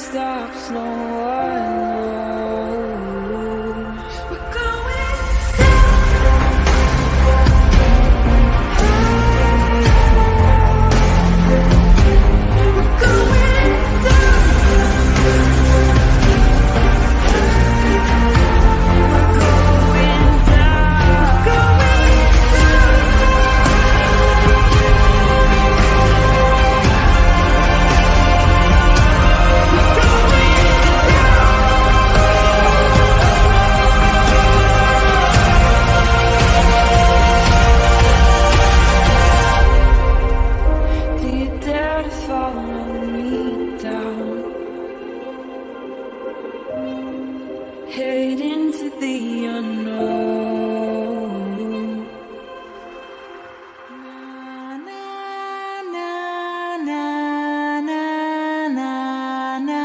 stops, no one knows. We're going head into the unknown. Na, na, na, na, na, na, na.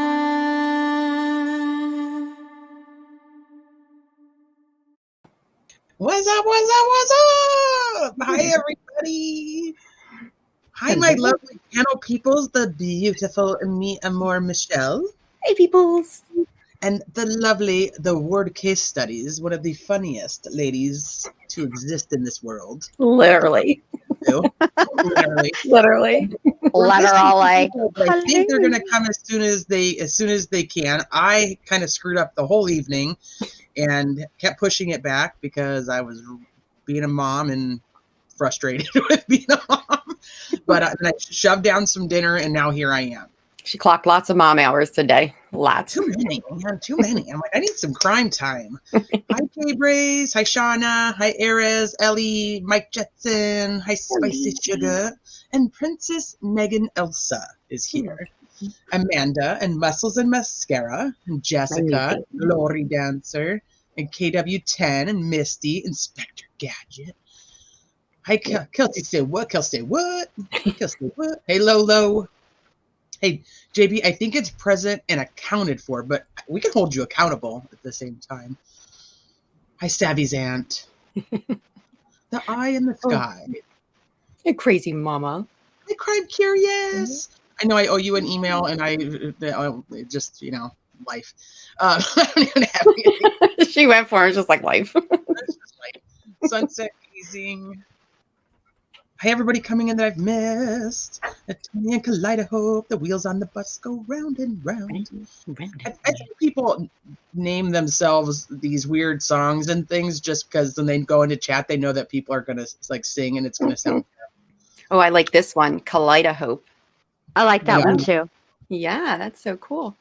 What's up? What's up? What's up? Hi, everybody. Hi, my lovely panel peoples, the beautiful me, Amor Michelle. Hey, peoples. And the lovely, the word case studies, one of the funniest ladies to exist in this world. Literally. Literally. Literally. I think they're gonna come as soon as they can. I kind of screwed up the whole evening and kept pushing it back because I was being a mom and frustrated with being a mom. But then I shoved down some dinner and now here I am. She clocked lots of mom hours today. Lots. Too many, man. Too many. I'm like, I need some crime time. Hi, K-Braze. Hi, Shauna. Hi, Erez, Ellie, Mike Jetson. Hi, Spicy Sugar. And Princess Megan Elsa is here. Amanda and Muscles and Mascara. And Jessica, Glory Dancer. And KW10 and Misty, Inspector Gadget. Hi, Kelsey. Say what? Kelsey, what? Kelsey, what? Hey, Lolo. Hey, JB, I think it's present and accounted for, but we can hold you accountable at the same time. Hi, Savvy's aunt. The eye in the sky. You crazy mama. Hi, Crime Curious. I know I owe you an email, and I just, life. I don't even have anything. She went for it. It's just like life. It's just life. Sunset gazing. Hi, everybody coming in that I've missed. Tony and Kaleidoscope, the wheels on the bus go round and round. I think people name themselves these weird songs and things just because when they go into chat, they know that people are going to sing and it's going to sound terrible. Oh, I like this one, Kaleidoscope. I like that one too. Yeah, that's so cool.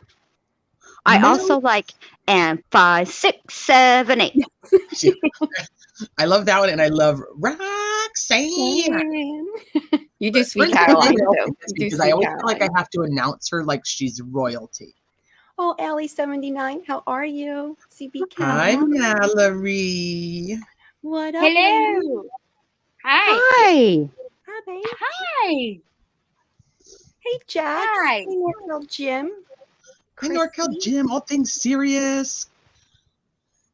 I also like and 5, 6, 7, 8. I love that one, and I love Roxanne. You do Sweet Caroline too. Because I always feel like I have to announce her like she's royalty. Oh, Ellie79, how are you? CB Hi, Mallory. What up? Hello. Hi. Hi. Hi, babe. Hi. Hey, Jax. Hi. Hey, Norcal Jim. Hi, NorCal Jim. All things serious.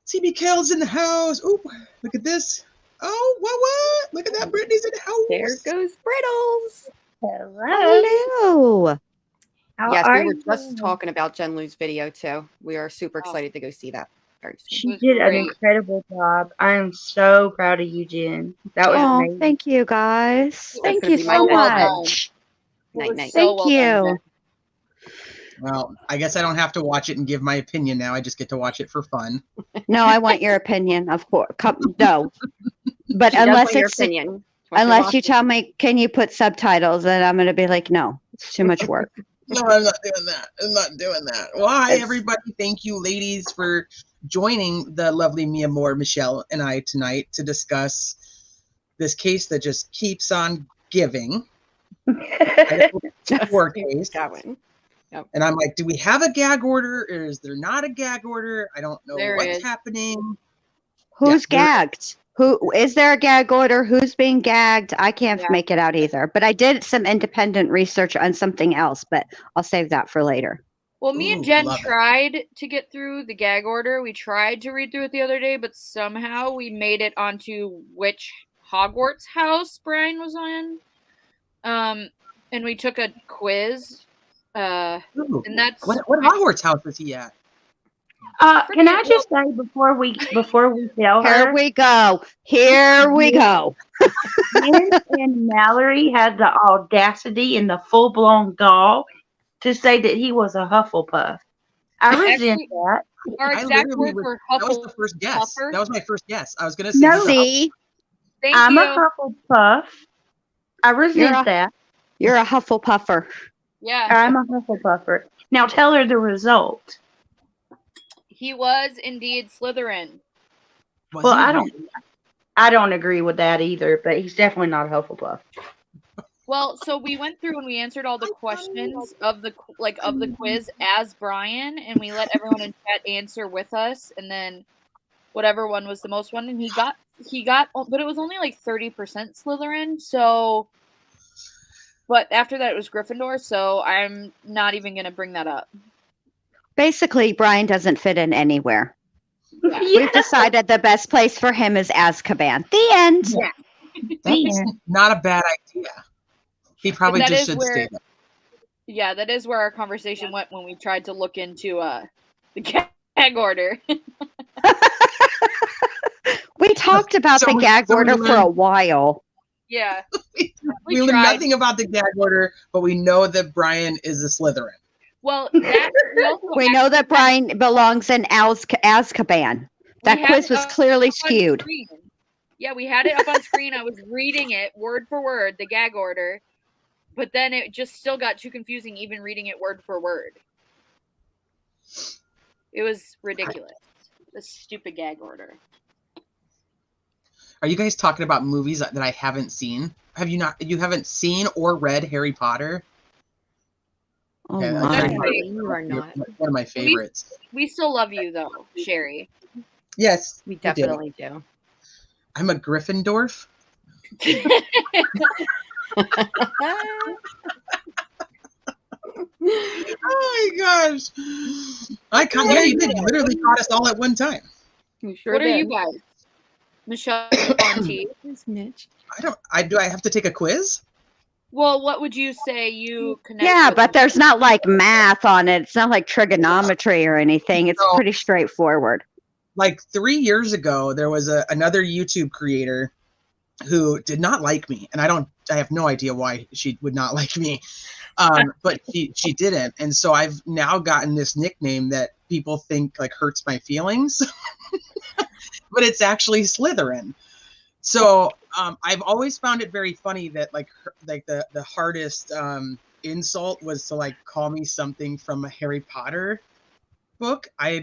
CB Kel's in the house. Oop, look at this. Oh, what? Look at that. Brittany's in the house. There goes Brittles. Hello. Yes, we were just talking about Jen Lou's video too. We are super excited to go see that. Very soon. She did an incredible job. I am so proud of you, Jen. That was amazing. Thank you, guys. Thank gonna you be so my much. Night, night. Thank you. Well, I guess I don't have to watch it and give my opinion now. I just get to watch it for fun. No, I want your opinion, of course. No, but She does unless want your it's opinion. unless you tell me, can you put subtitles? Then I'm going to be like, no, it's too much work. No, I'm not doing that. I'm not doing that. Well, hi, everybody. Thank you, ladies, for joining the lovely Mia Moore, Michelle, and I tonight to discuss this case that just keeps on giving. Court case. Yep. And I'm like, do we have a gag order or is there not a gag order? I don't know what's happening. Who's gagged? Who is there a gag order? Who's being gagged? I can't make it out either. But I did some independent research on something else, but I'll save that for later. Well, me and Jen tried to get through the gag order. We tried to read through it the other day, but somehow we made it onto which Hogwarts house Brian was on. And we took a quiz Ooh. And that's What Hogwarts house is he at? Can I just say before we tell Here her, we go. Here we go. Jen and Mallory had the audacity and the full blown gall to say that he was a Hufflepuff. I resent Actually, that. our I exact literally words was, were that was the first guess. Hufflepuffer. That was my first guess. I was gonna say No. he's a See, Thank I'm you. a Hufflepuff. I resent a- that. you're a Hufflepuffer. Yeah, I'm a Hufflepuffer. Now tell her the result. he was indeed Slytherin. Was Well, he? I don't agree with that either, but he's definitely not a Hufflepuff. Well, so we went through and we answered all the questions of the quiz as Brian, and we let everyone in chat answer with us, and then whatever one was the most one, and he got, but it was only like 30% Slytherin. So, but after that it was Gryffindor. So I'm not even gonna bring that up. Basically, Brian doesn't fit in anywhere. Yeah. We've decided the best place for him is Azkaban. The end. Yeah. That's not a bad idea. He probably that just is should where- stay there. Yeah, that is where our conversation went when we tried to look into the gag order. We talked about the gag order for a while. Yeah. We learned nothing about the gag order, but we know that Brian is a Slytherin. Well, that, We know that Brian belongs in Azkaban. That had quiz it was up clearly on skewed. screen. Yeah, we had it up on screen. I was reading it word for word, the gag order, but then it just still got too confusing even reading it word for word. It was ridiculous. The stupid gag order. Are you guys talking about movies that I haven't seen? Have you not? You haven't seen or read Harry Potter? Oh Yeah, my. Harry Potter You are not. one of my favorites. We still love you though, Sherry. Yes, We do. definitely do. I'm a Gryffindor. Oh my gosh! Yeah, you did. You literally caught us all at one time. You sure What are did. you guys? Michelle Monty. Do I have to take a quiz? Well, what would you say you connect Yeah, with? but there's not like math on it. It's not like trigonometry or anything. It's No. pretty straightforward. Like 3 years ago, there was another YouTube creator who did not like me, and I have no idea why she would not like me, but she didn't, and so I've now gotten this nickname that people think like hurts my feelings, but it's actually Slytherin. So I've always found it very funny that like the hardest insult was to like call me something from a Harry Potter book. I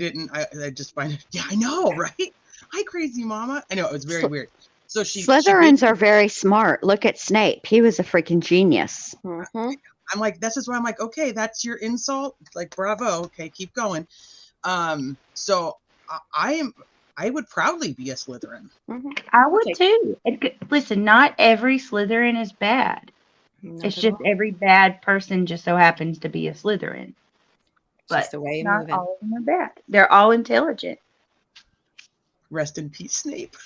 just find it, yeah, I know, right? Hi, crazy mama. I know, it was very weird. So Slytherins are very smart. Look at Snape. He was a freaking genius. Mm-hmm. I'm like, this is why I'm like, okay, that's your insult. Like, bravo. Okay, keep going. So I would proudly be a Slytherin. Mm-hmm. I would too. Listen, not every Slytherin is bad. It's just every bad person just so happens to be a Slytherin. But Just the way you not move it. all of them are bad. They're all intelligent. Rest in peace, Snape.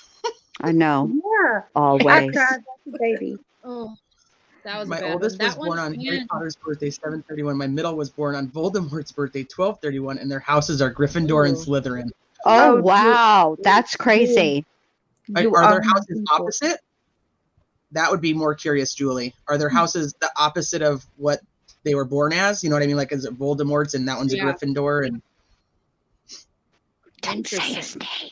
I know. Yeah. I Always. cried like a baby. Oh, that was a My bad oldest one. was That born one, on Harry man. Potter's birthday, 7/31. My middle was born on Voldemort's birthday, 12/31, and their houses are Gryffindor and Ooh. Slytherin. Oh, Oh, wow. That's crazy. You Are their are houses people. opposite? That would be more curious, Julie. Are their houses the opposite of what they were born as? You know what I mean? Like, is it Voldemort's and that one's Yeah. a Gryffindor? And Didn't say his name.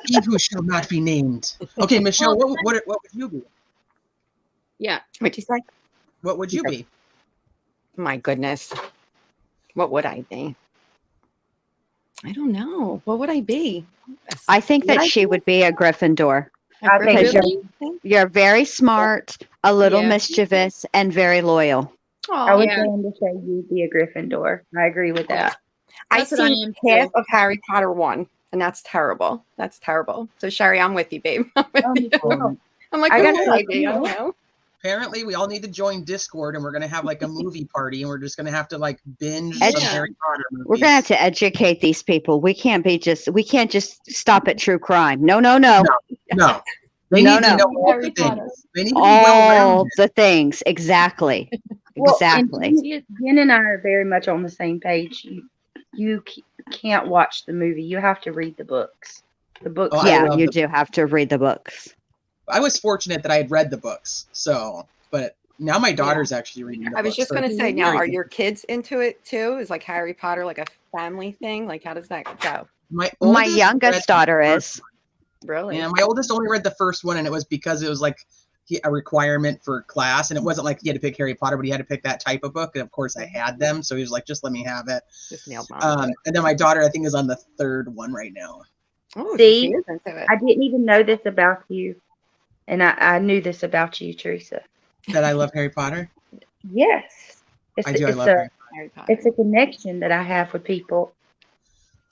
he who shall not be named. Okay, Michelle, what would you be? Yeah. What'd you say? What would you be? My goodness. What would I be? I don't know. What would I be? I think that she would be a Gryffindor. I think Because so. you're very smart, a little Yeah. mischievous, and very loyal. I was Yeah. going to say you'd be a Gryffindor. I agree with that. I That's what I seen am, half too. of Harry Potter 1, and that's terrible. That's terrible. So Sherry, I'm with you, babe. I'm with you. I'm like, I what gotta would I say, be? I don't know. Apparently, we all need to join Discord, and we're gonna have like a movie party, and we're just gonna have to like binge Yeah. some Harry Potter movies. We're gonna have to educate these people. We can't just stop at true crime. No. No. They No, need to no. know all Harry the Potter. things. They need to be well-rounded. All the things. Exactly. Well, Exactly. and Jen and I are very much on the same page. You can't watch the movie. You have to read the books. The books. Oh, I Yeah, love you the- do have to read the books. I was fortunate that I had read the books, but now my daughter's actually reading the books. I was just so going to it's say, now, very are good. your kids into it too? Is like Harry Potter like a family thing? Like, how does that go? My My oldest youngest read- daughter is. Really? Yeah, my oldest only read the first one, and it was because it was like a requirement for class, and it wasn't like he had to pick Harry Potter, but he had to pick that type of book, and of course I had them, so he was like, just let me have it. Just nailed mom. And then my daughter, I think, is on the third one right now. Oh, so See, she is into it. I didn't even know this about you, and I knew this about you, Teresa. That I love Harry Potter. Yes, I do. I it's love a Harry Potter. Harry Potter. it's a connection that I have with people.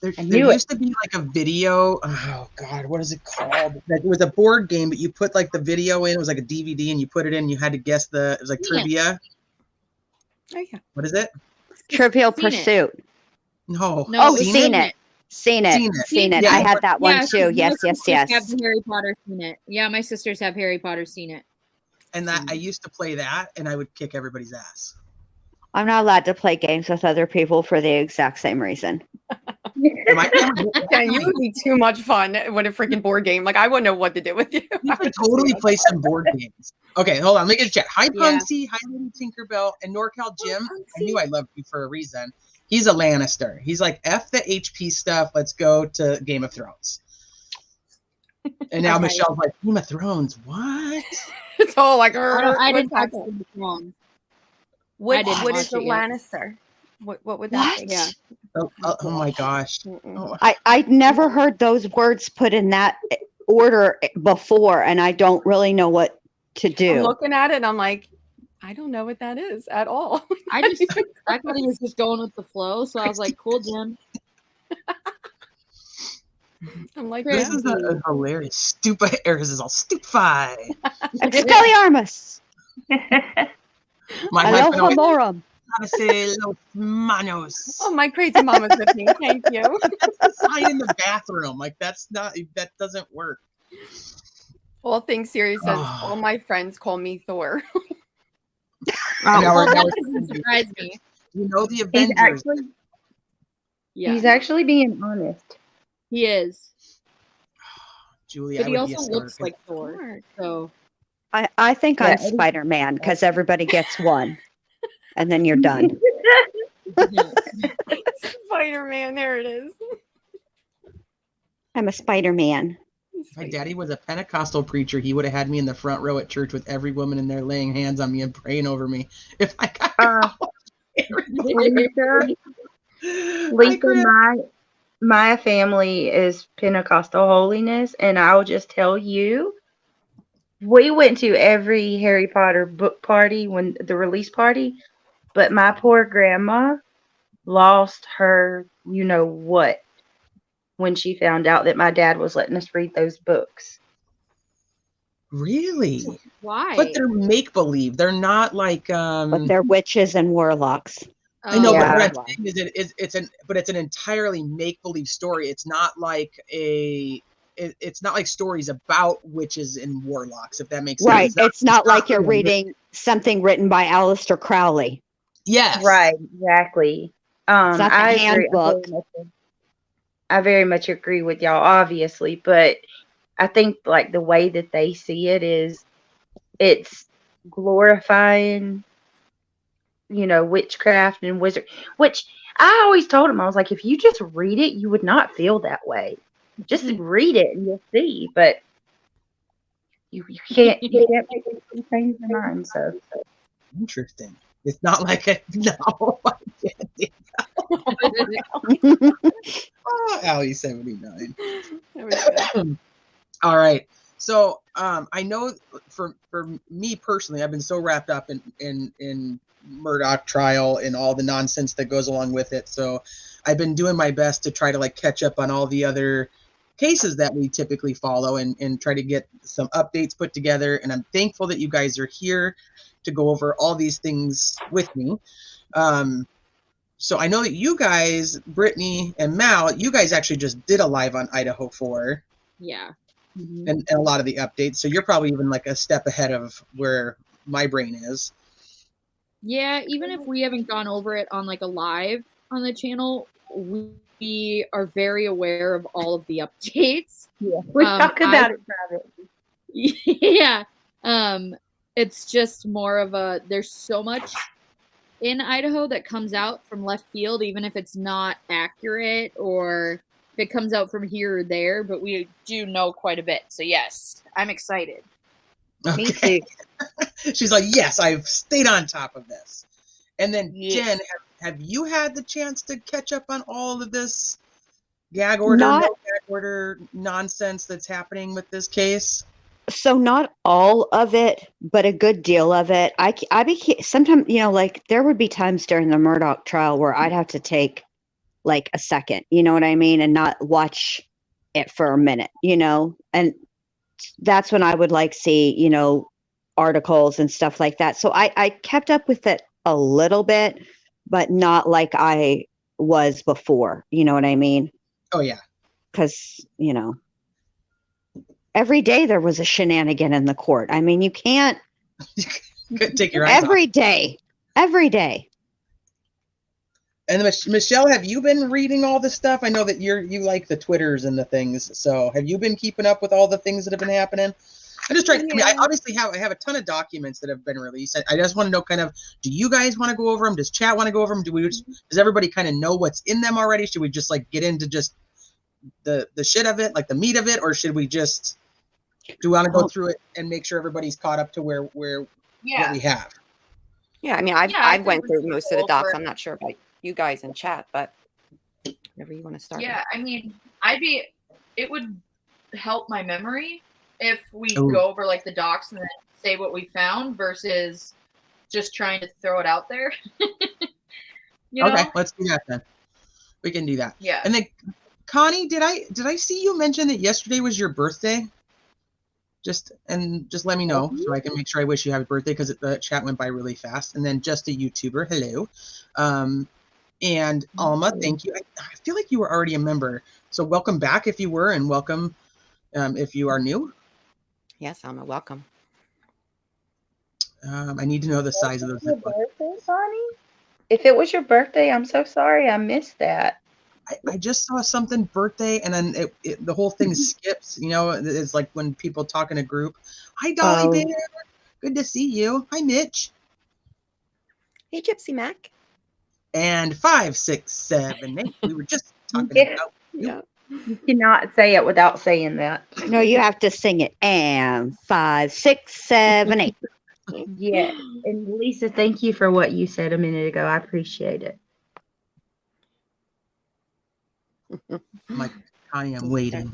There I knew used to be like a video. Oh God, what is it called? It was a board game, but you put like the video in. It was like a DVD, and you put it in. You had to guess it was like Yeah. trivia. Oh, yeah. What is it? Trivial Seen it. Pursuit. No. No, Oh, we've seen it. Seen it. Seen it. Seen it. Yeah. I had that one Yeah, too. Yes, my yes, sisters yes. Have Harry Potter seen it? Yeah, my sisters have Harry Potter seen it. And that I used to play that, and I would kick everybody's ass. I'm not allowed to play games with other people for the exact same reason. And my family- Yeah, you would be too much fun with a freaking board game. Like, I wouldn't know what to do with you. You could totally play some board games. Okay, hold on. Let me get a check. Hi, Yeah. Punksy. Hi, Lady Tinkerbell. And NorCal Jim. I knew I loved you for a reason. He's a Lannister. He's like, F the HP stuff. Let's go to Game of Thrones. And now Okay. Michelle's like, Game of Thrones? What? It's all like, I didn't what's watch that? Game of Thrones. What, I didn't what watch is a it yet. Lannister? What would that What? be? Yeah. Oh my gosh. Mm-mm. Oh, I'd never heard those words put in that order before, and I don't really know what to I'm do. looking at it and I'm like, I don't know what that is at all. I thought he was just going with the flow, so I was like, cool, Jim. I'm like, this yeah. is a hilarious. Stupid. This is all stupefy. Expelliarmus! My husband Aloha always morum! say los manos. Oh, my crazy mama's with me. Thank you. That's the sign in the bathroom. Like that doesn't work. All things serious says, Oh. all my friends call me Thor. Now Well, we're- now that we're- doesn't surprise me. You know the He's Avengers. actually Yeah, he's actually being honest. he is. Julie, But I he would be a also looks Stark. like Thor. So I think Yeah, I'm Eddie- Spider-Man because everybody gets one, and then you're done. Spider-Man, there it is. I'm a Spider-Man. My daddy was a Pentecostal preacher. He would have had me in the front row at church with every woman in there laying hands on me and praying over me. If I got Lisa, Hi, Lisa, Chris. my family is Pentecostal holiness, and I'll just tell you, we went to every Harry Potter book party when the release party, but my poor grandma lost her, you know what, when she found out that my dad was letting us read those books. Really? why? But they're make believe. They're not like But they're witches and warlocks. I know, Yeah. but what I'm saying is it's an entirely make believe story. It's not like it's not like stories about witches and warlocks, if that makes sense. Right. It's not like you're real. reading something written by Aleister Crowley. Yes. Right, exactly. It's not the I agree. handbook. I very much agree with y'all, obviously, but I think like the way that they see it is it's glorifying, you know, witchcraft and wizard, which I always told him, I was like, if you just read it, you would not feel that way. Just read it and you'll see, but you can't make them change their mind. So Interesting. It's not like a no. I can't do Oh, Allie 79. There we go. All right. So I know for me personally, I've been so wrapped up in Murdoch trial and all the nonsense that goes along with it. So I've been doing my best to try to like catch up on all the other cases that we typically follow and try to get some updates put together. And I'm thankful that you guys are here to go over all these things with me. So I know that you guys, Brittany and Mal, you guys actually just did a live on Idaho 4. Yeah. and a lot of the updates. So you're probably even like a step ahead of where my brain is. Yeah, even if we haven't gone over it on like a live on the channel, we are very aware of all of the updates. Yeah, we talk about it privately. Yeah. It's just more of a, there's so much in Idaho that comes out from left field, even if it's not accurate or if it comes out from here or there, but we do know quite a bit. So yes, I'm excited. Okay. Me too. She's like, yes, I've stayed on top of this. And then Yes. Jen, have you had the chance to catch up on all of this gag order, Not- no gag order nonsense that's happening with this case? So not all of it, but a good deal of it. I became sometimes, like there would be times during the Murdoch trial where I'd have to take like a second, you know what I mean, and not watch it for a minute, and that's when I would like see, articles and stuff like that. So I kept up with it a little bit, but not like I was before, you know what I mean? Oh yeah. Because, every day there was a shenanigan in the court. I mean, you can't Couldn't take your eyes every off. day. And Michelle, have you been reading all this stuff? I know that you like the Twitters and the things. So have you been keeping up with all the things that have been happening? I'm just trying. I mean, I obviously have a ton of documents that have been released. I just want to know kind of, do you guys want to go over them? Does chat want to go over them? Does everybody kind of know what's in them already? Should we just like get into just the shit of it, like the meat of it, or should we just do we want to go through it and make sure everybody's caught up to where what we have? Yeah, I mean, I I think went we through should most go of the docs. over it. I'm not sure about you guys in chat, but whenever you want to start. Yeah, I mean, it would help my memory if we Ooh. go over like the docs and then say what we found versus just trying to throw it out there. Okay, let's do that then. We can do that. Yeah. And then, Connie, did I see you mention that yesterday was your birthday? Just let me know so I can make sure I wish you happy birthday, because the chat went by really fast. And then just a YouTuber, hello. And Alma, thank you. I feel like you were already a member, so welcome back if you were, and welcome if you are new. Yes, Alma, welcome. I need to know the size of those. Your birthday, Bonnie? If it was your birthday, I'm so sorry I missed that. I just saw something birthday, and then the whole thing skips. It's like when people talk in a group. Hi, Dolly Bear. Good to see you. Hi, Mitch. Hey, Gypsy Mac. And 5, 6, 7, 8. We were just talking about you. Yeah. You cannot say it without saying that. No, you have to sing it. And 5, 6, 7, 8. Yeah. And Lisa, thank you for what you said a minute ago. I appreciate it. I'm like, Connie, I'm waiting.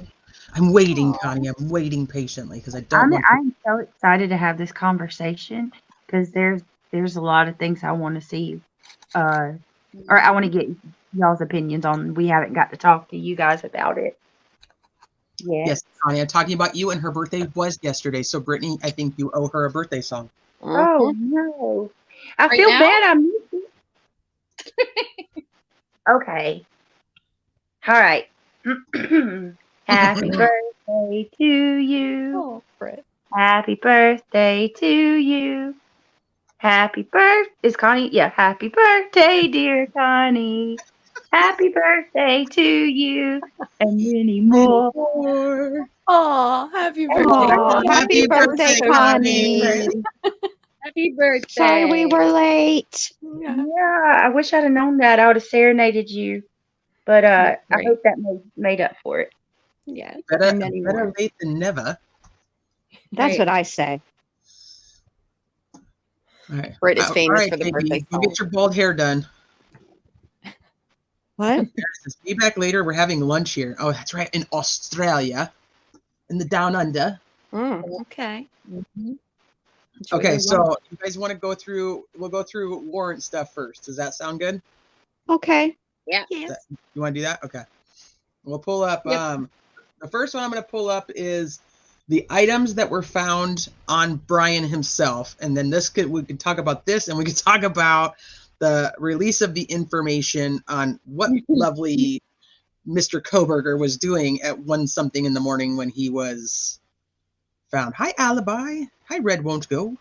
I'm waiting, Connie. I'm waiting patiently because I don't want. I'm so excited to have this conversation because there's a lot of things I want to see, or I want to get y'all's opinions on. We haven't got to talk to you guys about it. Yeah. Yes, Connie, I'm talking about you, and her birthday was yesterday. So, Brittany, I think you owe her a birthday song. Oh no, I Right feel now? bad. I missed it. Okay. All right. Happy birthday to you. Oh, Brit. Happy birthday to you. Happy birthday. Is Connie? Yeah. Happy birthday, dear Connie. Happy birthday to you. And many more. Oh, happy birthday. Aw, Connie. happy birthday, Connie. Happy birthday. Sorry we were late. Yeah. Yeah. I wish I'd have known that. I would have serenaded you. But I Great. hope that made up for it. Yeah. Better And many more. late than never. That's Right. what I say. All right. Brit is All famous right, for the baby, birthday go song. get your bald hair done. What? Be back later. We're having lunch here. Oh, that's right. In Australia, in the down under. Okay. Enjoy Okay, your so lunch. you guys want to go through? We'll go through warrant stuff first. Does that sound good? Okay. Yeah. Yes. You want to do that? Okay. We'll pull up. Yep. The first one I'm going to pull up is the items that were found on Brian himself, and then we could talk about this, and we could talk about the release of the information on what lovely Mr. Koberger was doing at 1 something in the morning when he was found. Hi, Alibi. Hi, Red Won't Go.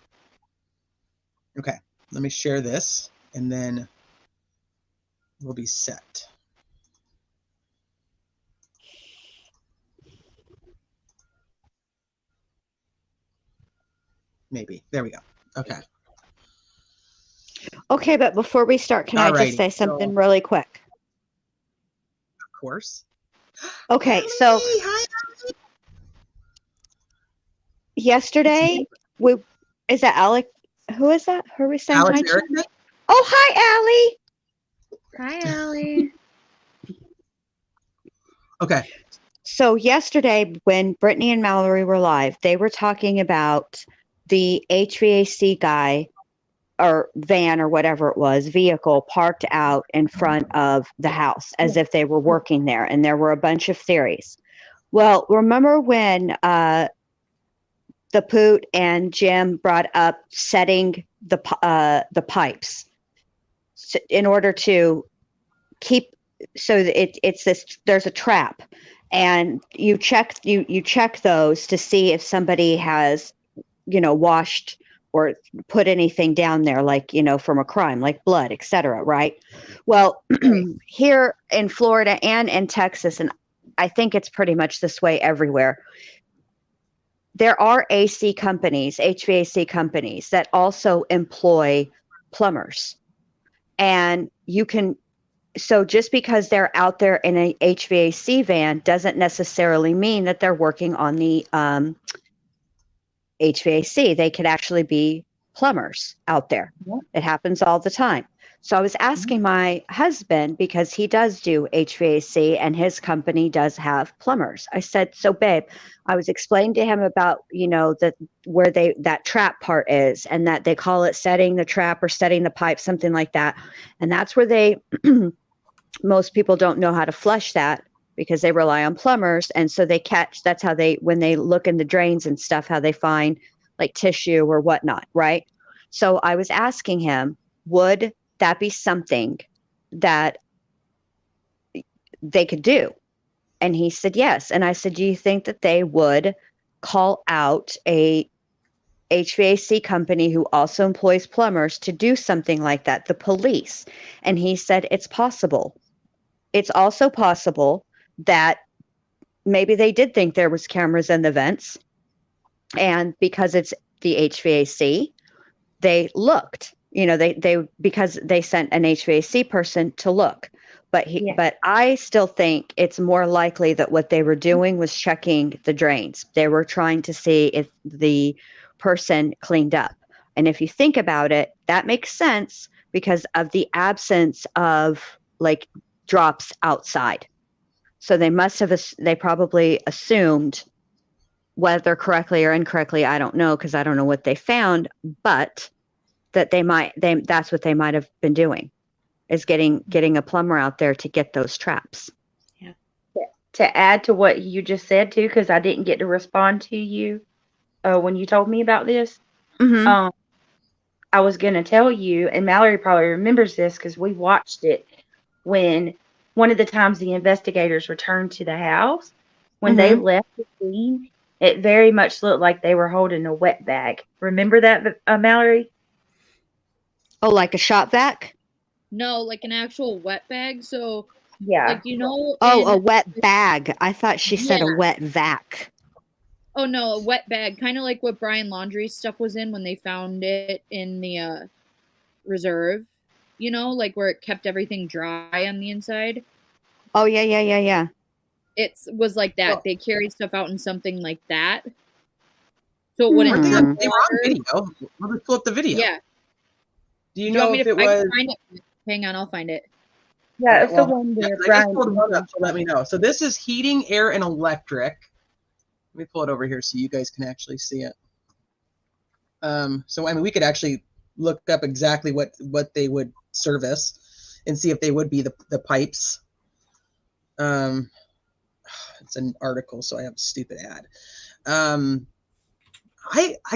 Okay, let me share this, and then we'll be set. Maybe. There we go. Okay. Okay, but before we start, can I just Alrighty, say something so- really quick? Of course. Okay, so Hey, hi. yesterday is that Alec? Who is that? Who are we saying Alex hi to? Erickson? Oh, hi, Allie. Hi, Allie. Okay. So yesterday, when Brittany and Mallory were live, they were talking about the HVAC guy or van or whatever it was, vehicle parked out in front of the house as if they were working there. And there were a bunch of theories. Well, remember when the Poot and Jim brought up setting the pipes in order to keep, so that it's this, there's a trap, and you check those to see if somebody has, washed or put anything down there, like, from a crime, like blood, etc. Right? Well, here in Florida and in Texas, and I think it's pretty much this way everywhere, there are AC companies, HVAC companies that also employ plumbers. And you can, so just because they're out there in an HVAC van doesn't necessarily mean that they're working on the HVAC. They could actually be plumbers out there. Yeah. It happens all the time. So I was asking my husband, because he does do HVAC and his company does have plumbers. I said, so babe, I was explaining to him about, that where that trap part is, and that they call it setting the trap or setting the pipe, something like that. And that's where most people don't know how to flush that, because they rely on plumbers. And so that's how when they look in the drains and stuff, how they find like tissue or whatnot. Right. So I was asking him, would that be something that they could do? And he said yes. And I said, do you think that they would call out a HVAC company who also employs plumbers to do something like that, the police? And he said, it's possible. It's also possible that maybe they did think there was cameras in the vents, and because it's the HVAC, they looked, because they sent an HVAC person to look. But I still think it's more likely that what they were doing was checking the drains. They were trying to see if the person cleaned up. And if you think about it, that makes sense because of the absence of like drops outside. So they probably assumed, whether correctly or incorrectly, I don't know, because I don't know what they found, but that that's what they might have been doing, is getting a plumber out there to get those traps. Yeah. To add to what you just said too, because I didn't get to respond to you when you told me about this. Mm-hmm. I was going to tell you, and Mallory probably remembers this because we watched it, when one of the times the investigators returned to the house, when they left the scene, it very much looked like they were holding a wet bag. Remember that, Mallory? Oh, like a shop vac? No, like an actual wet bag. So, Yeah. like, a wet bag. I thought she said a Yeah. wet vac. Oh no, a wet bag, kind of like what Brian Laundrie's stuff was in when they found it in the reserve. Like where it kept everything dry on the inside. Oh yeah. It was like that. Well- They carried stuff out in something like that, so it wouldn't Hmm. drip They were on water. video. Let me pull up the video. Yeah. Do you Do you want know me if to it was? find it? Hang on, I'll find it. Yeah, it's Well, the one yeah, where 'cause I Brian. just pulled one up, so let me know. So this is heating, air, and electric. Let me pull it over here so you guys can actually see it. So I mean, we could actually look up exactly what they would service and see if they would be the pipes. It's an article, so I have a stupid ad. I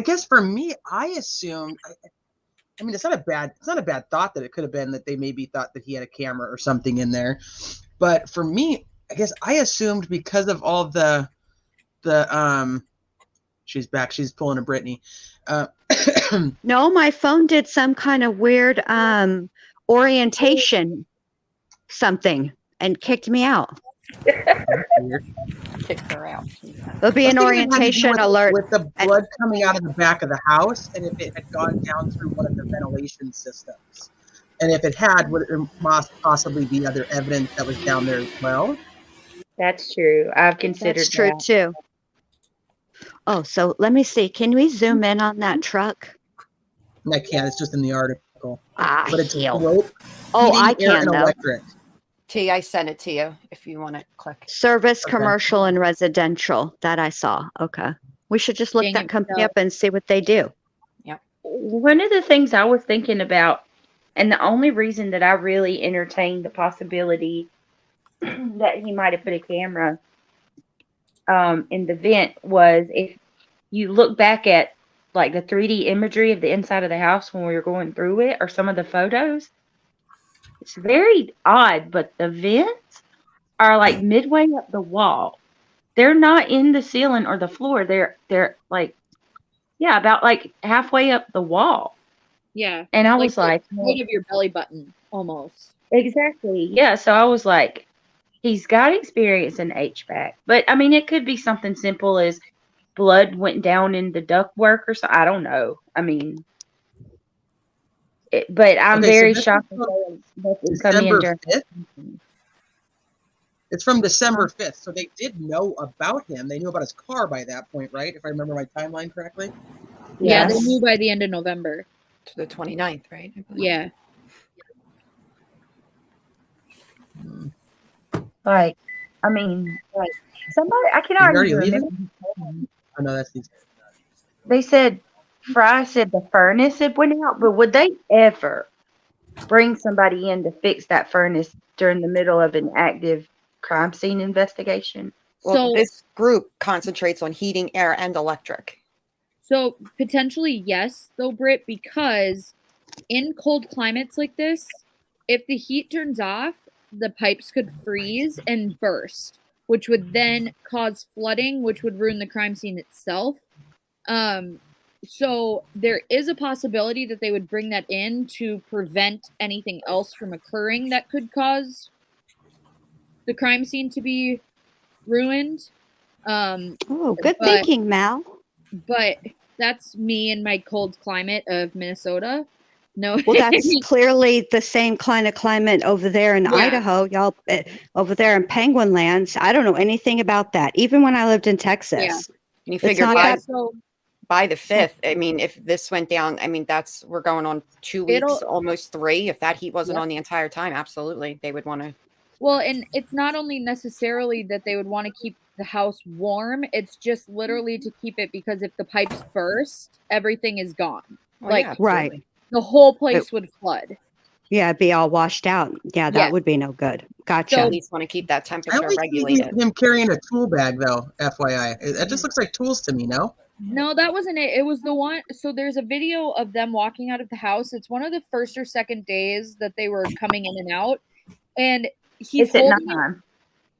guess for me, I assumed. I mean, it's not a bad thought that it could have been that they maybe thought that he had a camera or something in there. But for me, I guess I assumed because of all the she's back. She's pulling a Brittany. No, my phone did some kind of weird orientation something and kicked me out. Weird. Kicked her out. There'll be an I was thinking it had to do orientation with, alert. with the blood coming out of the back of the house, and if it had gone down through one of the ventilation systems, and if it had, would it possibly be other evidence that was down there as well? That's true. I've considered That's true that. too. Oh, so let me see. Can we zoom in on that truck? I can't. It's just in the article. Ah, But it's hell. rope, Oh, heating, I air, can and though. electric. T, I sent it to you if you want to click. Service, Okay. commercial, and residential. That I saw. Okay. We should just look Dang that it, company so- up and see what they do. One of the things I was thinking about, and the only reason that I really entertained the possibility that he might have put a camera in the vent was if you look back at like the 3D imagery of the inside of the house when we were going through it, or some of the photos. It's very odd, but the vents are like midway up the wall. They're not in the ceiling or the floor. They're like, yeah, about like halfway up the wall. Yeah. And I Like was like, the height of your belly button, almost. exactly. Yeah. So I was like, he's got experience in HVAC. But I mean, it could be something simple as blood went down in the ductwork or so. I don't know. I mean, but I'm Okay, so very this is shocked from that they come in December during. 5th. It's from December 5th, so they did know about him. They knew about his car by that point, right? If I remember my timeline correctly. Yeah, they Yes. knew by the end of November. To the 29th, right? I believe. Yeah. Like, I mean, like somebody, I Did cannot you already even leave remember. Oh no, that's these. They said Fry said the furnace had went out, but would they ever bring somebody in to fix that furnace during the middle of an active crime scene investigation? Well, So this group concentrates on heating, air, and electric. So potentially yes, though, Brit, because in cold climates like this, if the heat turns off, the pipes could freeze and burst, which would then cause flooding, which would ruin the crime scene itself. So there is a possibility that they would bring that in to prevent anything else from occurring that could cause the crime scene to be ruined. Oh, good But- thinking, Mal. But that's me in my cold climate of Minnesota. No, Well, that's clearly the same kind of climate over there in Yeah. Idaho, y'all. Over there in Penguin Lands, I don't know anything about that. Even when I lived in Texas, Yeah. And you It's figure not by, that- so by the 5th, I mean, if this went down, I mean, we're going on 2 weeks, It'll- almost 3. If that heat wasn't Yep. on the entire time, absolutely, they would want to. well, and it's not only necessarily that they would want to keep the house warm, it's just literally to keep it, because if the pipes burst, everything is gone. Like, Right. the whole place would flood. yeah, it'd be all washed out. Yeah, that Yeah. would be no good. Gotcha. So- At least want to keep that I temperature only see regulated. him carrying a tool bag, though. FYI, it just looks like tools to me. No. No, that wasn't it. It was the one. So there's a video of them walking out of the house. It's one of the first or second days that they were coming in and out. And he's It's at holding it nighttime.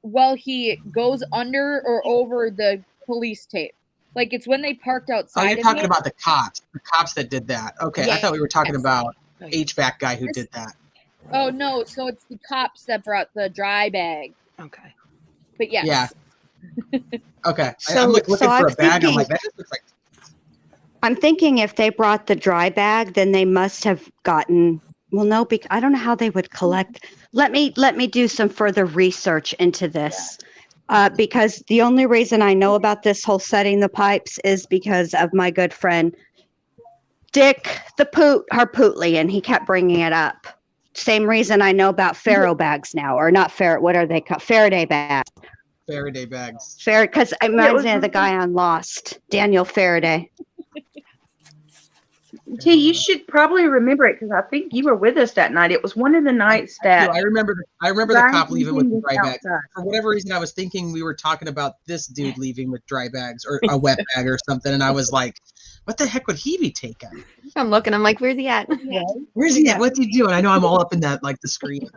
while he goes under or over the police tape. Like, it's when they parked Oh, outside. you're of talking it. about the cops that did that. Okay, I Yeah. thought we were talking Yes. about Oh, HVAC guy who did that. Oh, no. So it's the cops that brought the dry bag. Okay. But yes. Yeah. Okay, So- I'm looking so for I'm a bag. I'm thinking- like, that just looks like. I'm thinking if they brought the dry bag, then they must have gotten. Well, no, I don't know how they would collect. Let me do some further research into this, because the only reason I know about this whole setting the pipes is because of my good friend Dick the Harpootlian. He kept bringing it up. Same reason I know about Faro bags now, or not Faro. What are they called? Faraday bags. Faraday bags. Because it reminds me of the guy on Lost, Daniel Faraday. T, you should probably remember it because I think you were with us that night. It was one of the nights that I remember the Brian cop leaving with the was dry bag. outside. For whatever reason, I was thinking we were talking about this dude leaving with dry bags or a wet bag or something, and I was like, "What the heck would he be taking?" I'm looking. I'm like, where's he at? Where's he at? What's he doing? I know I'm all up in that like the screen.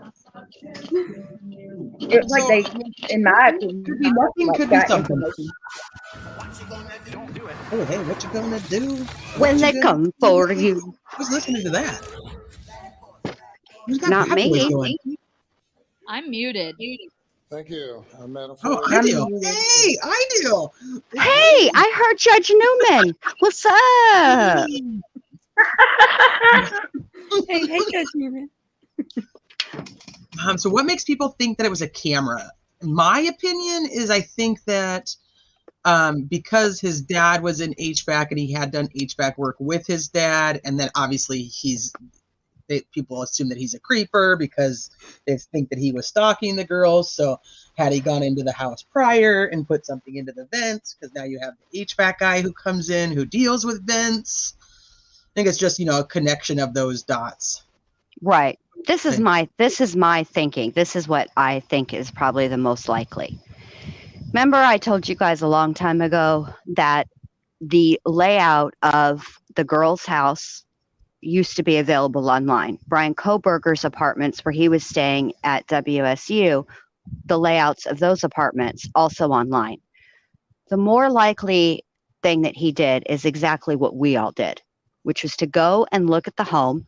It was like they, in my opinion, Could be nothing. like, Could be got something. information. Oh, hey, what you gonna do? When What they you come for you. Who's listening to that? Who's got Not bad me. boys going? I'm muted. Thank you. Oh, I do. Hey, I do. Hey, I heard Judge Newman. What's up? Hey, Judge Newman. So what makes people think that it was a camera? My opinion is I think that because his dad was in HVAC and he had done HVAC work with his dad, and then obviously people assume that he's a creeper because they think that he was stalking the girls. So had he gone into the house prior and put something into the vents, because now you have the HVAC guy who comes in who deals with vents. I think it's just, a connection of those dots. Right. This is my thinking. This is what I think is probably the most likely. Remember I told you guys a long time ago that the layout of the girl's house used to be available online. Brian Koberger's apartments where he was staying at WSU, the layouts of those apartments also online. The more likely thing that he did is exactly what we all did, which was to go and look at the home,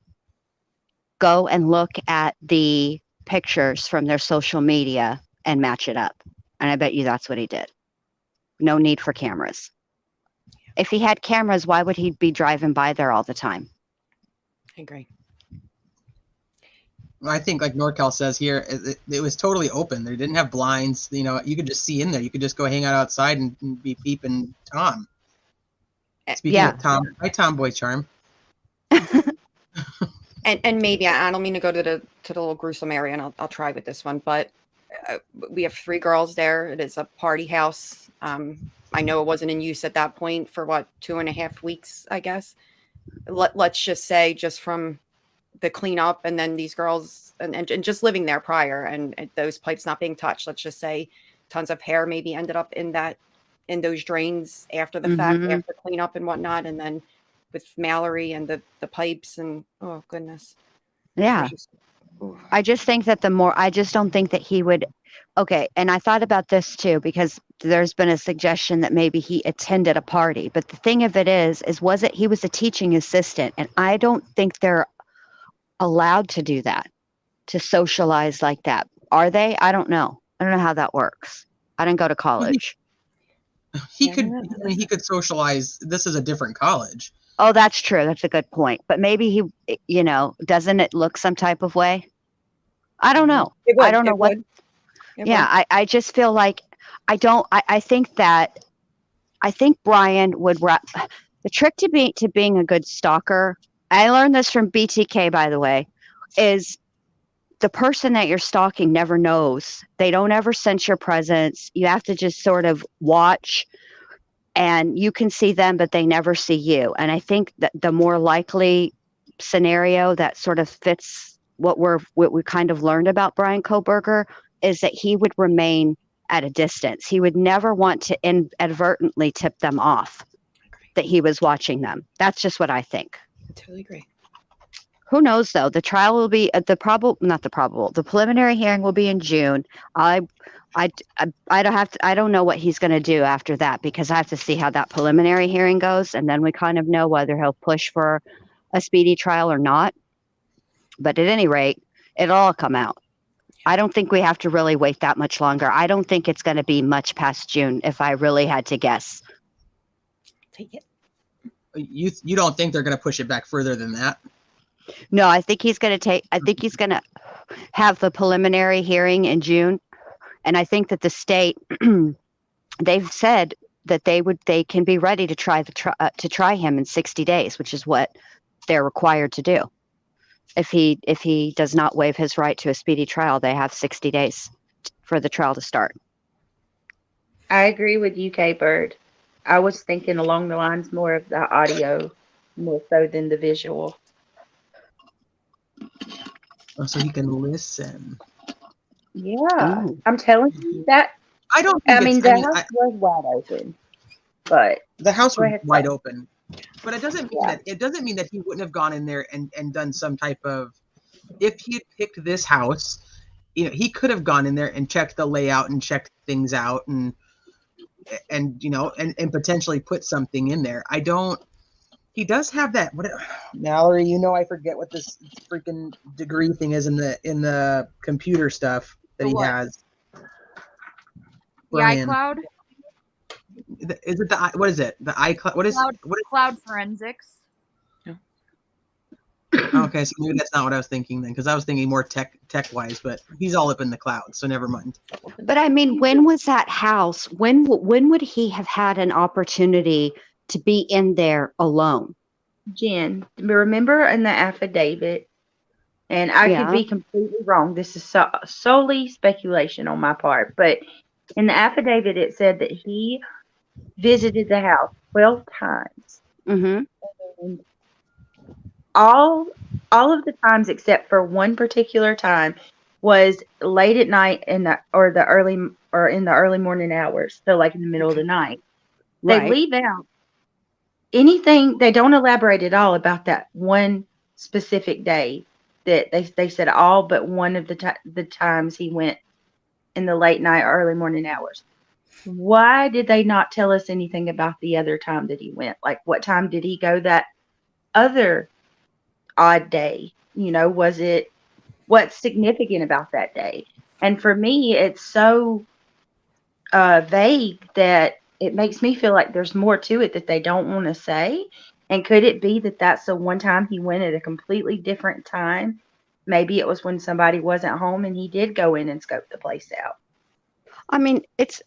go and look at the pictures from their social media and match it up. And I bet you that's what he did. No need for cameras. If he had cameras, why would he be driving by there all the time? I agree. I think, like NorCal says here, it was totally open. They didn't have blinds. You could just see in there. You could just go hang out outside and be peeping Tom. Speaking of Tom, hi Tom Boy Charm. And maybe I don't mean to go to the little gruesome area, and I'll try with this one, but we have 3 girls there. It is a party house. I know it wasn't in use at that point for 2.5 weeks, I guess. Let's just say, just from the cleanup, and then these girls and just living there prior, and those pipes not being touched. Let's just say tons of hair maybe ended up in those drains after the fact, after cleanup and whatnot, and then with Mallory and the pipes, and oh goodness. Yeah. I just think that I just don't think that he would. Okay. And I thought about this too, because there's been a suggestion that maybe he attended a party, but the thing of it is he was a teaching assistant, and I don't think they're allowed to do that, to socialize like that. Are they? I don't know. I don't know how that works. I didn't go to college. He could socialize. This is a different college. Oh, that's true. That's a good point. But maybe he, doesn't it look some type of way? I don't know. I don't know what. Yeah, I just feel like I think Brian would the trick to being a good stalker. I learned this from BTK, by the way, is the person that you're stalking never knows. They don't ever sense your presence. You have to just sort of watch, and you can see them, but they never see you. And I think that the more likely scenario that sort of fits what we kind of learned about Brian Koberger is that he would remain at a distance. He would never want to inadvertently tip them off that he was watching them. That's just what I think. I totally agree. Who knows though? The trial will be the preliminary hearing will be in June. I don't know what he's going to do after that, because I have to see how that preliminary hearing goes, and then we kind of know whether he'll push for a speedy trial or not. But at any rate, it'll all come out. I don't think we have to really wait that much longer. I don't think it's going to be much past June, if I really had to guess. Take it. You don't think they're going to push it back further than that? No, I think he's going to have the preliminary hearing in June. And I think that the state, they've said that they can be ready to try him in 60 days, which is what they're required to do. If he does not waive his right to a speedy trial, they have 60 days for the trial to start. I agree with you, K Bird. I was thinking along the lines more of the audio more so than the visual. Oh, so he can listen. Yeah, Ooh. I'm telling you that. I don't I think mean, it's. the I mean, house was wide open, but the house go was ahead. wide open, but it doesn't mean Yeah. that he wouldn't have gone in there and done some type of. If he had picked this house, he could have gone in there and checked the layout and checked things out and potentially put something in there. I don't. He does have that. What, Mallory? I forget what this freaking degree thing is in the computer stuff that The he what? has. The Brian, iCloud? is it the what is it? The iCloud? What is Cloud forensics. Okay, so maybe that's not what I was thinking then, because I was thinking more tech wise. But he's all up in the cloud, so never mind. But I mean, when was that house? When would he have had an opportunity to be in there alone? Jen, remember in the affidavit, and I could Yeah. be completely wrong. This is solely speculation on my part, but in the affidavit it said that he visited the house 12 times. Mm-hmm. And all of the times except for one particular time was late at night in the early morning hours, so like in the middle of the night. They Right. leave out anything. They don't elaborate at all about that one specific day that they said all but one of the times he went in the late night or early morning hours. Why did they not tell us anything about the other time that he went? Like, what time did he go that other odd day? What's significant about that day? And for me, it's so vague that it makes me feel like there's more to it that they don't want to say. And could it be that that's the one time he went at a completely different time? Maybe it was when somebody wasn't home and he did go in and scope the place out. I mean, it's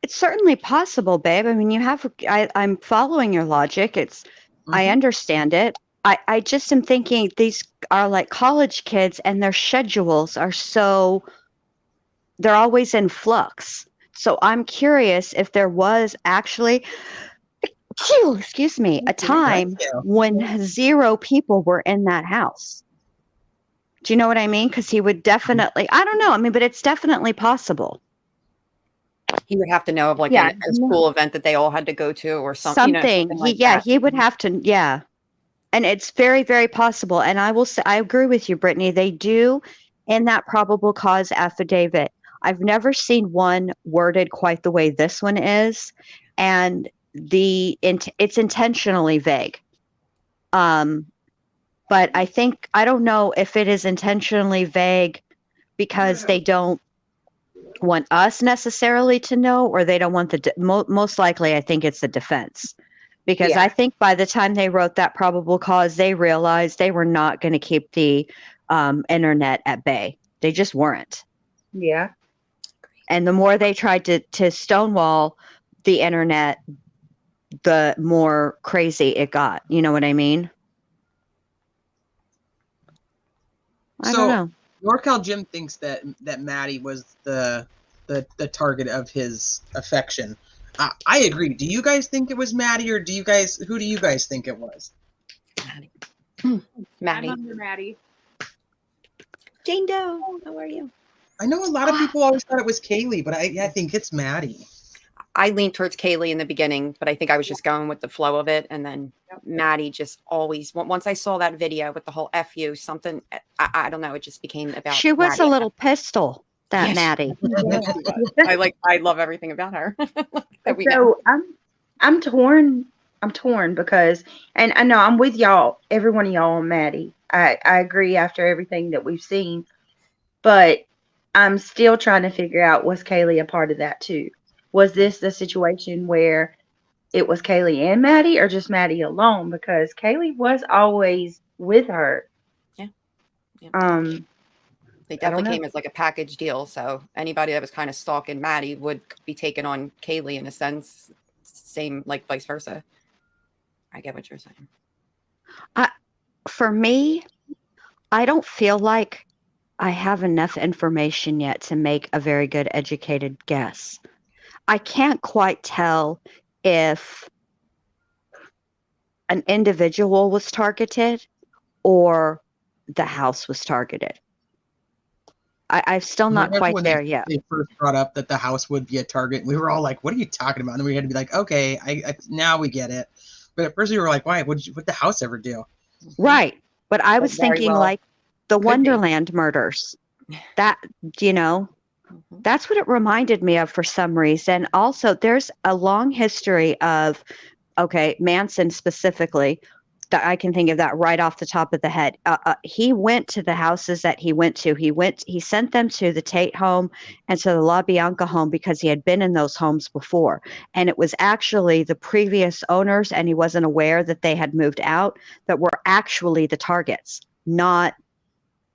certainly possible, babe. I mean, I'm following your logic. I understand it. I just am thinking these are like college kids and their schedules are they're always in flux. So I'm curious if there was actually, excuse me, a time when 0 people were in that house. Do you know what I mean? Because he would definitely, I don't know. I mean, but it's definitely possible. He would have to know of like a school event that they all had to go to or something. Something like that. He would have to, yeah. And it's very, very possible. And I will say, I agree with you, Brittany. They do in that probable cause affidavit. I've never seen one worded quite the way this one is. And it's intentionally vague. But I don't know if it is intentionally vague because they don't want us necessarily to know, or they don't want most likely, I think it's the defense. Because I think by the time they wrote that probable cause, they realized they were not going to keep the internet at bay. They just weren't. Yeah. And the more they tried to stonewall the internet, the more crazy it got. You know what I mean? I don't know. NorCal Jim thinks that Maddie was the target of his affection. I agree. Do you guys think it was Maddie, or who do you guys think it was? Maddie. I'm under Maddie. Jane Doe, how are you? I know a lot of people always thought it was Kaylee, but I think it's Maddie. I leaned towards Kaylee in the beginning, but I think I was just going with the flow of it. And then Maddie just always, once I saw that video with the whole FU, something, I don't know, it just became about She was Maddie. A little pistol, that Maddie. I love everything about her. So I'm torn. I'm torn because, and I know I'm with y'all, every one of y'all on Maddie. I agree after everything that we've seen, but I'm still trying to figure out, was Kaylee a part of that too? Was this the situation where it was Kaylee and Maddie, or just Maddie alone? Because Kaylee was always with her. Yeah. They definitely came as like a package deal. So anybody that was kind of stalking Maddie would be taking on Kaylee in a sense. Same, like vice versa. I get what you're saying. For me, I don't feel like I have enough information yet to make a very good educated guess. I can't quite tell if an individual was targeted or the house was targeted. I'm still not Remember quite when there yet. they first brought up that the house would be a target? We were all like, "What are you talking about?" And then we had to be like, "Okay, I now we get it." But at first we were like, "Why? What the house ever do?" Right. But I But was very thinking well like the could be. Wonderland murders. That, Mhm. that's what it reminded me of for some reason. Also, there's a long history of, Manson specifically, that I can think of that right off the top of the head. He went to the houses that he went to. He sent them to the Tate home and to the La Bianca home because he had been in those homes before. And it was actually the previous owners, and he wasn't aware that they had moved out, that were actually the targets, not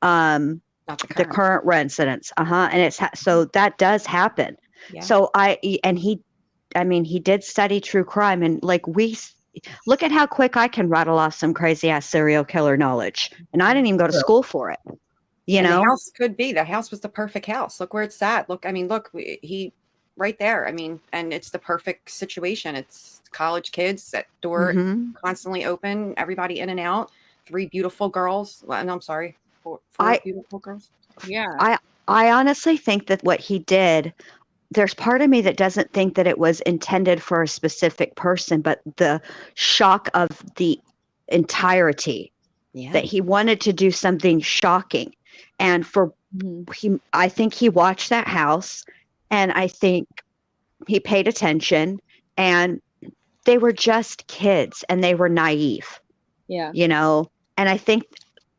Not the current residents. And it's so that does happen. Yeah. So he did study true crime, and like look at how quick I can rattle off some crazy ass serial killer knowledge, and I didn't even go to school for it. You And know, the house could be. The house was the perfect house. Look where it's at. Look, he right there. I mean, and it's the perfect situation. It's college kids, that door Mhm. constantly open, everybody in and out. 3 beautiful girls. Well, no, I'm sorry, 4 beautiful girls. Yeah. I honestly think that what he did, there's part of me that doesn't think that it was intended for a specific person, but the shock of the entirety, Yeah. that he wanted to do something shocking. And I think he watched that house, and I think he paid attention, and they were just kids and they were naive, Yeah. and I think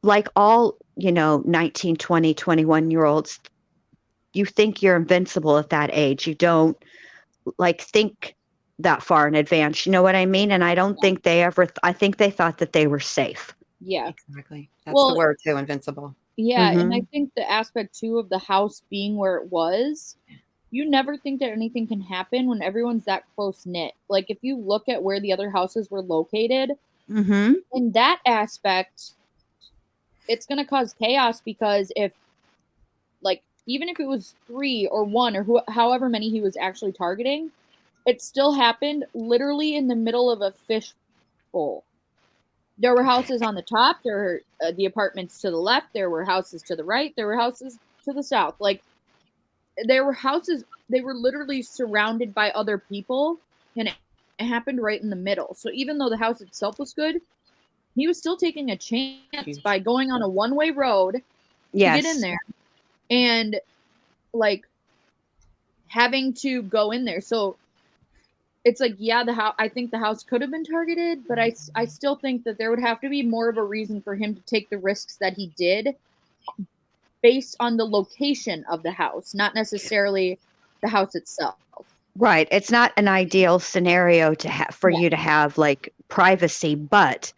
like all, 19, 20, 21-year-olds, you think you're invincible at that age. You don't like think that far in advance. You know what I mean? And I don't think they ever, I think they thought that they were safe. Yeah. Exactly. That's Well, the word too, invincible. Yeah, and I Mhm. think the aspect too of the house being where it was, you never think that anything can happen when everyone's that close knit. Like if you look at where the other houses were located, Mhm. in that aspect, it's going to cause chaos because if like even if it was 3 or 1 or however many he was actually targeting, it still happened literally in the middle of a fishbowl. There were houses on the top, there were the apartments to the left, there were houses to the right, there were houses to the south. Like there were houses, they were literally surrounded by other people, and it happened right in the middle. So even though the house itself was good, he was still taking a chance by going on a one-way road to get in there and like having to go in there. So it's like, yeah, I think the house could have been targeted, but I still think that there would have to be more of a reason for him to take the risks that he did based on the location of the house, not necessarily the house itself. Right. It's not an ideal scenario to have for you to have like privacy, but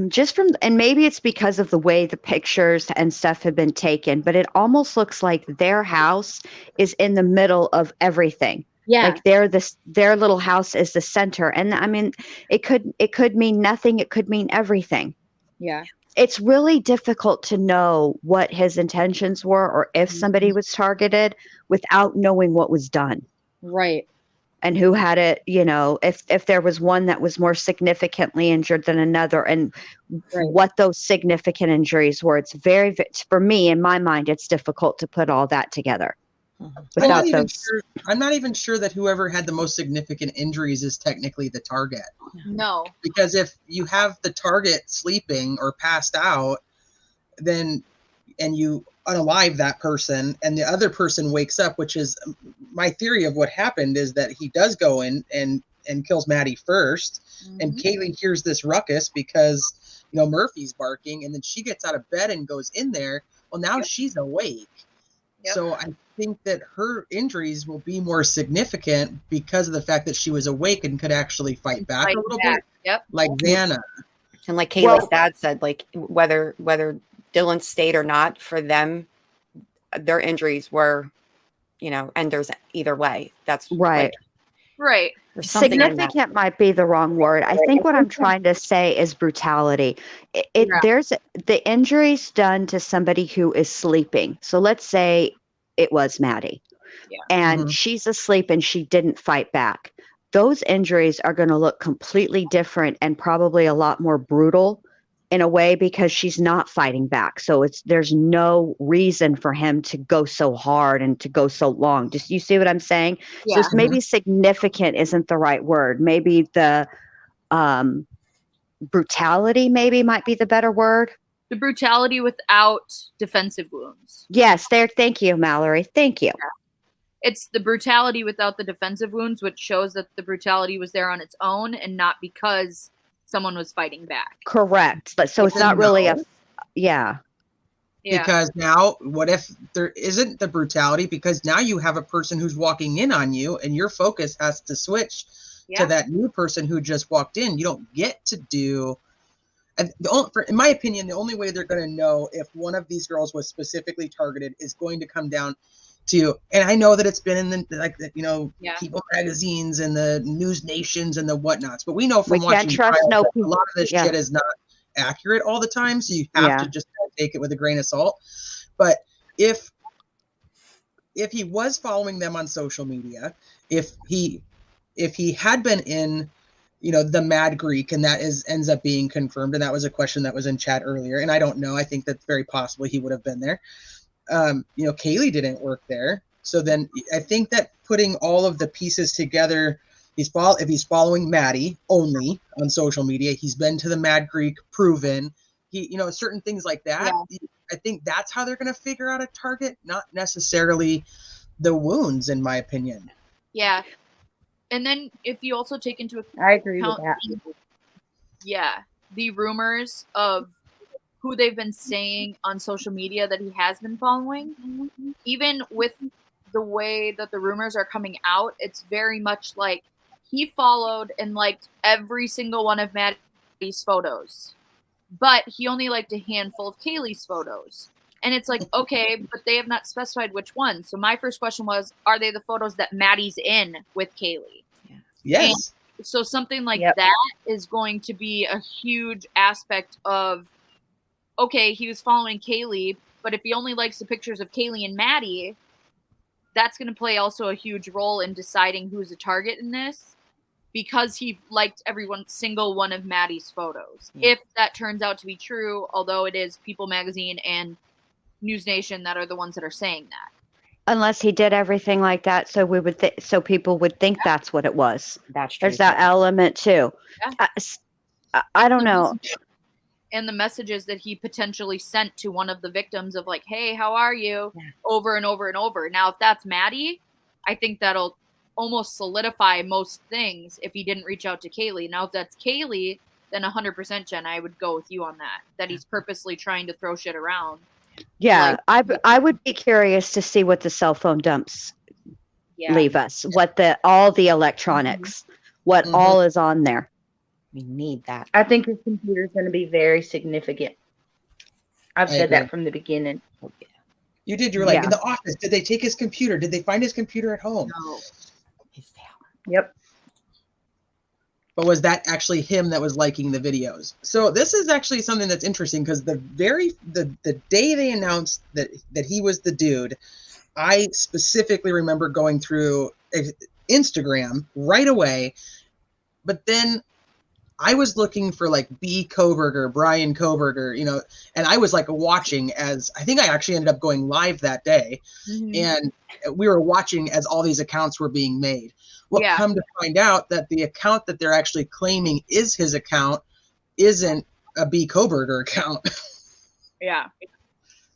just and maybe it's because of the way the pictures and stuff have been taken, but it almost looks like their house is in the middle of everything. Yeah. Like their little house is the center. And I mean, it could mean nothing. It could mean everything. Yeah. It's really difficult to know what his intentions were or if somebody was targeted without knowing what was done. Right. And who had it, if there was one that was more significantly injured than another, and what those significant injuries were. It's for me, in my mind, it's difficult to put all that together. Without I'm not even sure that whoever had the most significant injuries is technically the target. No. Because if you have the target sleeping or passed out, and you unalive that person and the other person wakes up, which is my theory of what happened, is that he does go in and kills Maddie first. Mm-hmm. And Kaylee hears this ruckus because, Murphy's barking, and then she gets out of bed and goes in there. Well, now she's awake. Yep. So I think that her injuries will be more significant because of the fact that she was awake and could actually fight back a little bit. Yep. Like Vanna. And like Kaylee's dad said, like whether Dylan stayed or not, for them, their injuries were, enders either way. That's right. Right. Significant might be the wrong word. I think what I'm trying to say is brutality. There's the injuries done to somebody who is sleeping. So let's say it was Maddie, and she's asleep and she didn't fight back. those injuries are going to look completely different and probably a lot more brutal in a way because she's not fighting back. So there's no reason for him to go so hard and to go so long. Just, you see what I'm saying? Yeah. So maybe significant isn't the right word. Maybe the brutality might be the better word. The brutality without defensive wounds. Yes, there. Thank you, Mallory. Thank you. It's the brutality without the defensive wounds, which shows that the brutality was there on its own and not because someone was fighting back. Correct. But so it's not really yeah. Because now, what if there isn't the brutality? Because now you have a person who's walking in on you, and your focus has to switch to that new person who just walked in. You don't get to do. And in my opinion, the only way they're going to know if one of these girls was specifically targeted is going to come down to, and I know that it's been in the People magazines and the News Nations and the whatnots, but we know from watching trials a lot of this shit is not accurate all the time, so you have to just take it with a grain of salt. But if he was following them on social media, if he had been in the Mad Greek, and that ends up being confirmed, and that was a question that was in chat earlier, and I don't know, I think that's very possible he would have been there. Kaylee didn't work there, so then I think that putting all of the pieces together, if he's following Maddie only on social media, he's been to the Mad Greek, proven, certain things like that. Yeah. I think that's how they're going to figure out a target, not necessarily the wounds, in my opinion. Yeah. And then if you also take into account, I agree with that. The rumors of who they've been saying on social media that he has been following, even with the way that the rumors are coming out, it's very much like he followed and liked every single one of Maddie's photos, but he only liked a handful of Kaylee's photos. And it's like, okay, but they have not specified which one. So my first question was, are they the photos that Maddie's in with Kaylee? Yes. And so something like that is going to be a huge aspect of, okay, he was following Kaylee, but if he only likes the pictures of Kaylee and Maddie, that's going to play also a huge role in deciding who's a target in this, because he liked single one of Maddie's photos. If that turns out to be true, although it is People Magazine and News Nation that are the ones that are saying that. Unless he did everything like that, so we would so people would think that's what it was. That's true. There's that element too. Yeah. I don't know. And the messages that he potentially sent to one of the victims of like, hey, how are you? Over and over and over. Now, if that's Maddie, I think that'll almost solidify most things if he didn't reach out to Kaylee. Now, if that's Kaylee, then 100%, Jen, I would go with you on that he's purposely trying to throw shit around. Yeah, I would be curious to see what the cell phone dumps leave us, what all the electronics, what all is on there. We need that. I think his computer is going to be very significant. I've said that from the beginning. You did. You were like, in the office, did they take his computer? Did they find his computer at home? No. Yep. But was that actually him that was liking the videos? So this is actually something that's interesting, because the day they announced that he was the dude, I specifically remember going through Instagram right away, but then I was looking for like B. Koberger, Brian Koberger, and I was like watching as, I think I actually ended up going live that day, and we were watching as all these accounts were being made. Come to find out that the account that they're actually claiming is his account isn't a B. Koberger account. Yeah.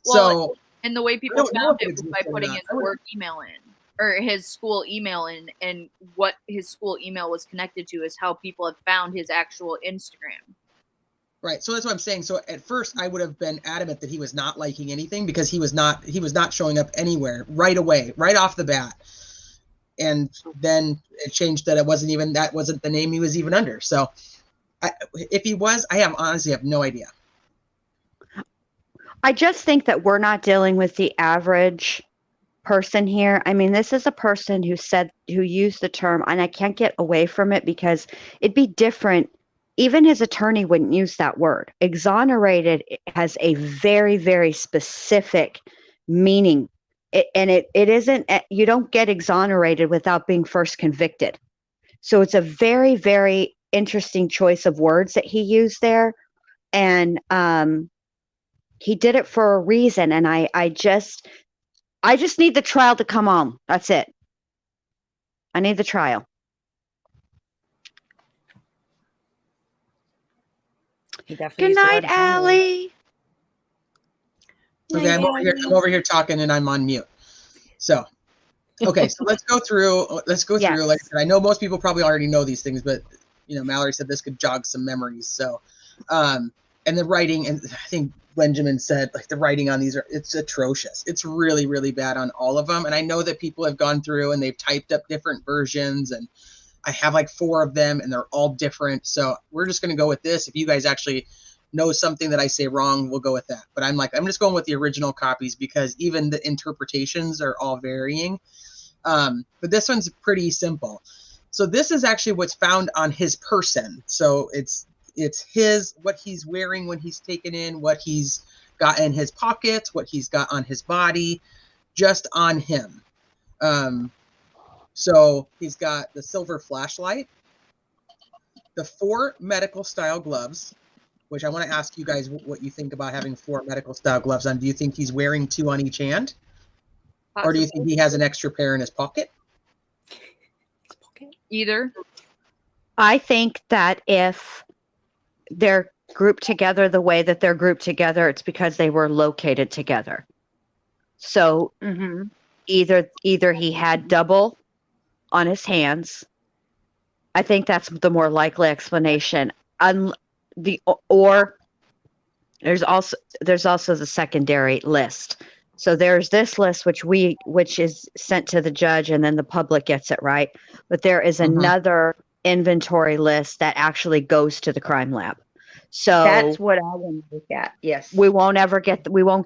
Well, and the way people found it was by putting his work email in, or his school email in, and what his school email was connected to is how people have found his actual Instagram. Right. So that's what I'm saying. So at first I would have been adamant that he was not liking anything, because he was not showing up anywhere right away, right off the bat. And then it changed that that wasn't the name he was even under. So if he was, I honestly have no idea. I just think that we're not dealing with the average person here. I mean, this is a person who used the term, and I can't get away from it because it'd be different. Even his attorney wouldn't use that word. Exonerated has a very, very specific meaning. It isn't, you don't get exonerated without being first convicted. So it's a very, very interesting choice of words that he used there. And he did it for a reason. And I just need the trial to come on. That's it. I need the trial. He definitely Good used the night, word violent. Allie. Okay, I'm over here talking and I'm on mute. So, okay, so let's go through. Yes. Like I said, I know most people probably already know these things, but Mallory said this could jog some memories. So, and the writing, and I think Benjamin said like the writing on these it's atrocious. It's really, really bad on all of them. And I know that people have gone through and they've typed up different versions, and I have like 4 of them, and they're all different. So we're just going to go with this. If you guys actually know something that I say wrong, we'll go with that. But I'm just going with the original copies because even the interpretations are all varying. But this one's pretty simple. So this is actually what's found on his person. So it's what he's wearing when he's taken in, what he's got in his pockets, what he's got on his body, just on him. So he's got the silver flashlight, the 4 medical style gloves, which I want to ask you guys what you think about having 4 medical style gloves on. Do you think he's wearing 2 on each hand? Or do you think he has an extra pair in his pocket? Either. I think that if they're grouped together the way that they're grouped together, it's because they were located together. So either he had double on his hands. I think that's the more likely explanation. Or there's also the secondary list. So there's this list which is sent to the judge and then the public gets it, right? But there is another inventory list that actually goes to the crime lab. So that's what I want to look at. Yes. We won't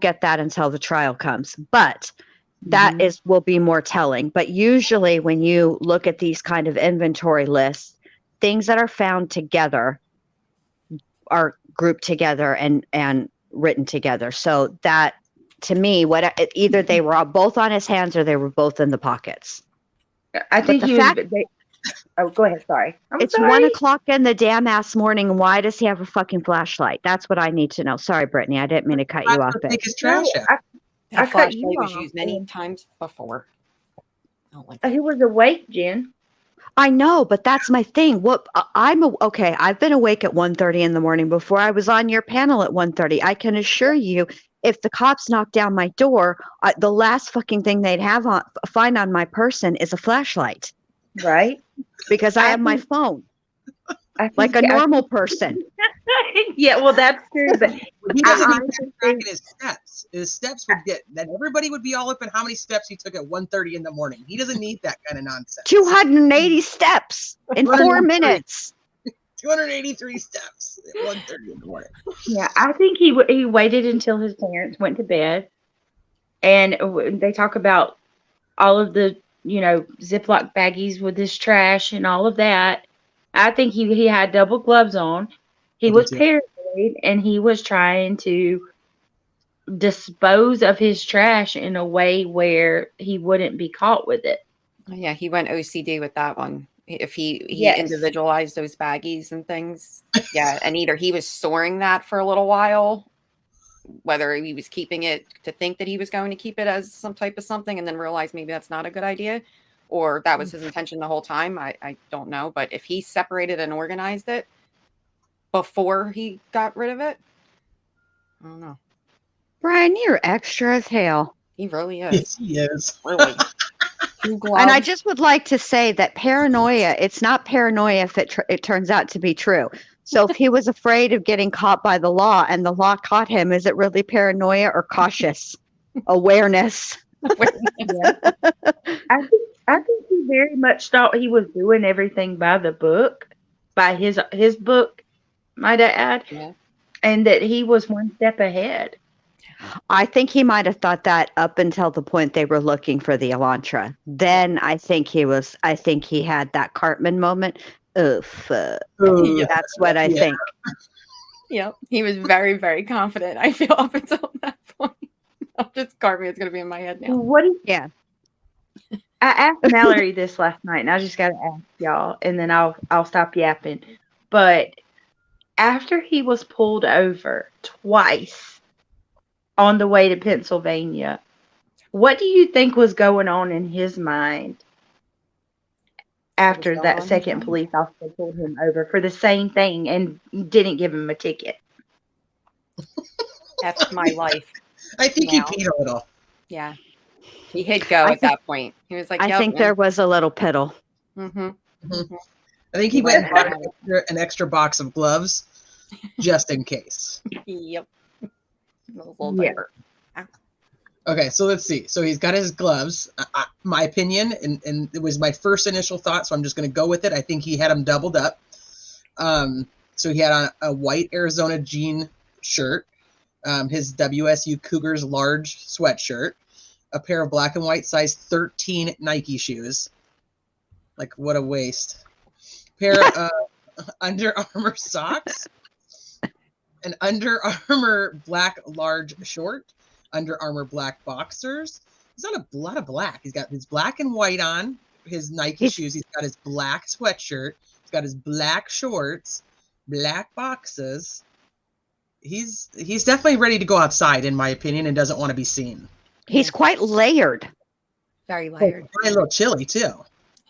get that until the trial comes. But that will be more telling. But usually when you look at these kind of inventory lists, things that are found together are grouped together and written together. So that, to me, either they were both on his hands or they were both in the pockets. I think oh, go ahead. Sorry. It's 1 o'clock in the damn ass morning. Why does he have a fucking flashlight? That's what I need to know. Sorry, Brittany. I didn't mean to cut you off. Take his trash out. That flashlight was used many times before. I don't like that. He was awake, Jen. I know, but that's my thing. Okay. I've been awake at 1:30 in the morning before I was on your panel at 1:30. I can assure you, if the cops knock down my door, the last fucking thing they'd find on my person is a flashlight. Right. Because I have my phone. Like a normal person. Yeah, well, that's true. But he doesn't even keep track of his steps. His steps would then everybody would be all up in how many steps he took at 1:30 in the morning. He doesn't need that kind of nonsense. 280 steps in 4 minutes. 283 steps at 1:30 in the morning. Yeah, I think he waited until his parents went to bed, and they talk about all of the Ziploc baggies with his trash and all of that. I think he had double gloves on. He was paranoid, and he was trying to dispose of his trash in a way where he wouldn't be caught with it. Yeah, he went OCD with that one. If he individualized those baggies and things. Yeah, and either he was storing that for a little while, whether he was keeping it to think that he was going to keep it as some type of something and then realize maybe that's not a good idea, or that was his intention the whole time. I don't know. But if he separated and organized it before he got rid of it, I don't know. Brian, you're extra as hell. He really is. Yes, he is. Really. And I just would like to say that paranoia, it's not paranoia if it turns out to be true. So if he was afraid of getting caught by the law and the law caught him, is it really paranoia or cautious awareness? Yeah. I think he very much thought he was doing everything by the book, by his book, might I add, and that he was one step ahead. I think he might have thought that up until the point they were looking for the Elantra. Then I think he had that Cartman moment. Oof. That's what I think. Yep. He was very, very confident, I feel, up until that point. Just Cartman is going to be in my head now. I asked Mallory this last night, and I just got to ask y'all, and then I'll stop yapping. But after he was pulled over twice on the way to Pennsylvania, what do you think was going on in his mind after going on in that his second mind? police officer pulled him over for the same thing and didn't give him a ticket? F my life. I think he Now. peed a little. Yeah. He hit go I at that point. He was like, I think there was a little piddle. Mm-hmm. I think he He went and went bought an extra box of gloves just in case. Yep. A little Yeah. diaper. Okay, so let's see. So he's got his gloves. My opinion, and it was my first initial thought, so I'm just going to go with it. I think he had them doubled up. So he had on a white Arizona jean shirt, his WSU Cougars large sweatshirt, a pair of black and white size 13 Nike shoes. Like, what a waste. Pair of Under Armour socks, an Under Armour black large short, Under Armour black boxers. He's got a lot of black. He's got his black and white on, his Nike shoes. He's got his black sweatshirt. He's got his black shorts, black boxes. He's definitely ready to go outside, in my opinion, and doesn't want to be seen. He's quite layered. Very layered. Probably a little chilly too.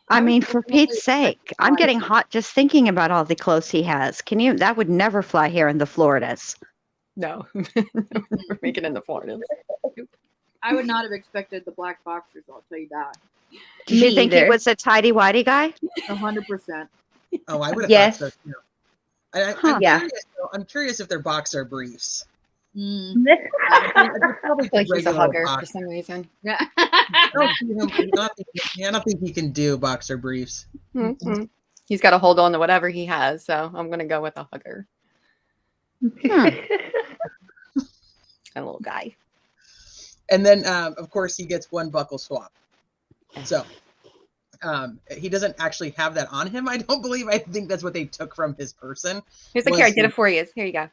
I mean, for Pete's sake, I'm getting hot just thinking about all the clothes he has. That would never fly here in the Floridas. No. We're making it in the Florida. I would not have expected the black boxers. I'll tell you that. Did you Me think he either. was a tidy-whitey guy? 100%. Oh, I would have Yes. thought so too. Yeah. I'm curious if they're boxer briefs. Mm. They're probably Like he's a regular hugger for boxer. some reason. Yeah. I don't think he can do boxer briefs. Mhm. He's got to hold on to whatever he has, so I'm going to go with a hugger. A little guy. And then, of course, he gets one buckle swap. So he doesn't actually have that on him, I don't believe. I think that's what they took from his person. He's like, here, I did it for you. Here you go.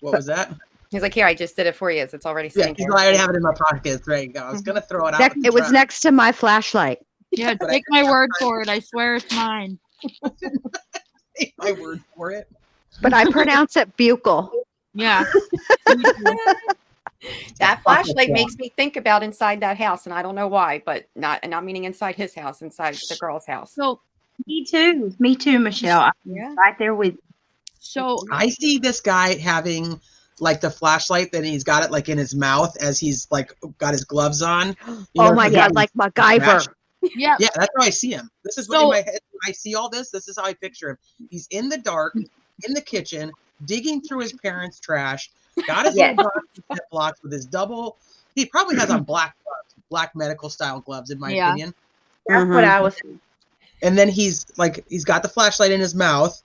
What was that? He's like, here, I just did it for you. It's already Yeah, sitting he's here. like, I already have it in my pocket. There you go. I was going to throw it out. It was next to my flashlight. Yeah, take my word for it. I swear it's mine. Take my word for it. But I pronounce it buccal. Yeah. That flashlight makes me think about inside that house, and I don't know why, but not meaning inside his house, inside the girl's house. So, Me too, Michelle. I'm Yeah. right there with. so I see this guy having like the flashlight, that he's got it like in his mouth as he's like got his gloves on. Oh my God, like MacGyver. yeah. Yeah, that's how I see him. This is what in So- my head, when I see all this. This is how I picture him. He's in the dark, in the kitchen, digging through his parents' trash. Got his Yes. little box of Ziplocs with his double. He probably has on black gloves, black medical style gloves, in my Yeah. opinion. That's what I was. And then he's got the flashlight in his mouth,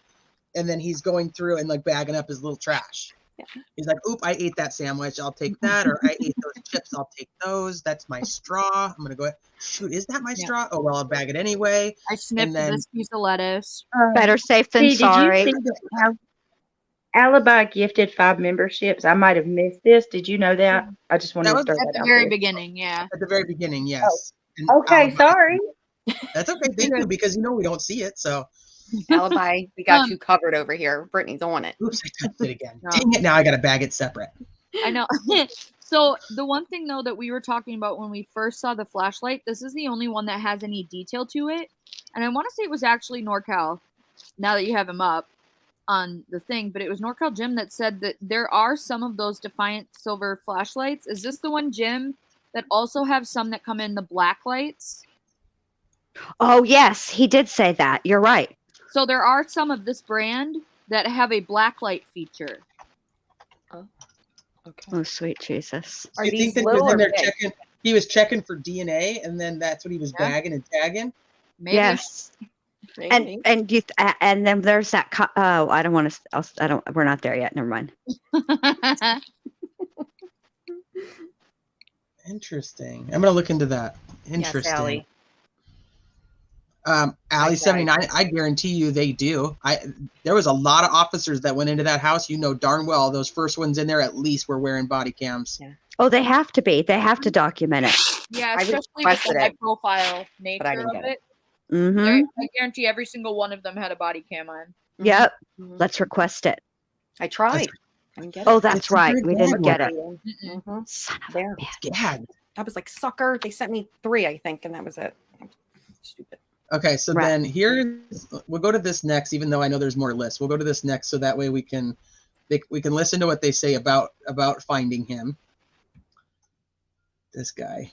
and then he's going through and like bagging up his little trash. Yeah. He's like, "Oop, I ate that sandwich. I'll take that." Or "I ate those chips. I'll take those. That's my straw. I'm gonna go. Shoot, is that my Yeah. straw? Oh well, I'll bag it anyway." I sniffed then- this piece of lettuce. Better safe than Did sorry. you see that Alibi gifted 5 memberships? I might have missed this. Did you know that? I just wanted That to was throw At that the out very there. beginning, yeah. At the very beginning, yes. And Okay, Alibi- sorry. That's okay. Thank you, because we don't see it. So, Alibi, we got you covered over here. Brittany's on it. oops, I touched it again. No. Dang it! Now I gotta bag it separate. I know. So the one thing though that we were talking about when we first saw the flashlight, this is the only one that has any detail to it. And I want to say it was actually NorCal, now that you have him up on the thing, but it was NorCal Jim that said that there are some of those Defiant silver flashlights. Is this the one, Jim, that also have some that come in the black lights? Oh, yes, he did say that. You're right. So there are some of this brand that have a black light feature. Okay. Oh, sweet Jesus. Are You think these that he was little in or there big? checking? He was checking for DNA, and then that's what he was Yeah. bagging and tagging. Maybe. Yes. Maybe. And then there's that. I don't want to. I don't. We're not there yet. Never mind. Interesting. I'm gonna look into that. Yes, Interesting. Allie. Alley 79, I guarantee you they do. There was a lot of officers that went into that house. You know darn well those first ones in there at least were wearing body cams. Yeah. Oh, they have to be. They have to document it. Yeah, I especially with requested the it, high profile but I nature didn't of get it. Mm-hmm. I guarantee every single one of them had a body cam on. Yep. Mhm. Let's request it. I tried. I didn't get Oh, it. that's It's right. very We didn't bad. get it. Mhm. Son of a There. bitch. Gag. I was like, sucker. They sent me 3, I think, and that was it. Stupid. Okay, so Right. then we'll go to this next, even though I know there's more lists. We'll go to this next so that way we can listen to what they say about finding him. This guy.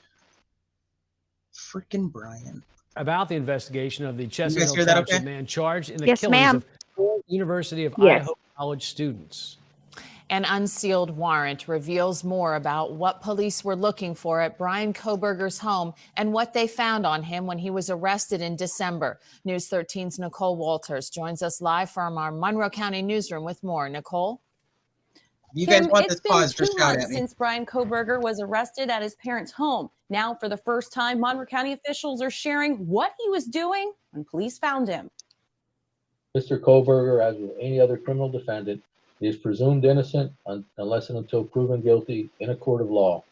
Freaking Brian. About the investigation of the guys Chestnut Hill hear that Township okay? man charged in the Yes, killings ma'am. of 4 University of Yes. Idaho college students. An unsealed warrant reveals more about what police were looking for at Brian Kohberger's home and what they found on him when he was arrested in December. News 13's Nicole Walters joins us live from our Monroe County newsroom with more. Nicole? If you guys Kim, want it's this been pause, 2 just shout months at me. since Brian Kohberger was arrested at his parents' home. Now, for the first time, Monroe County officials are sharing what he was doing when police found him. Mr. Kohberger, as with any other criminal defendant, is presumed innocent unless and until proven guilty in a court of law.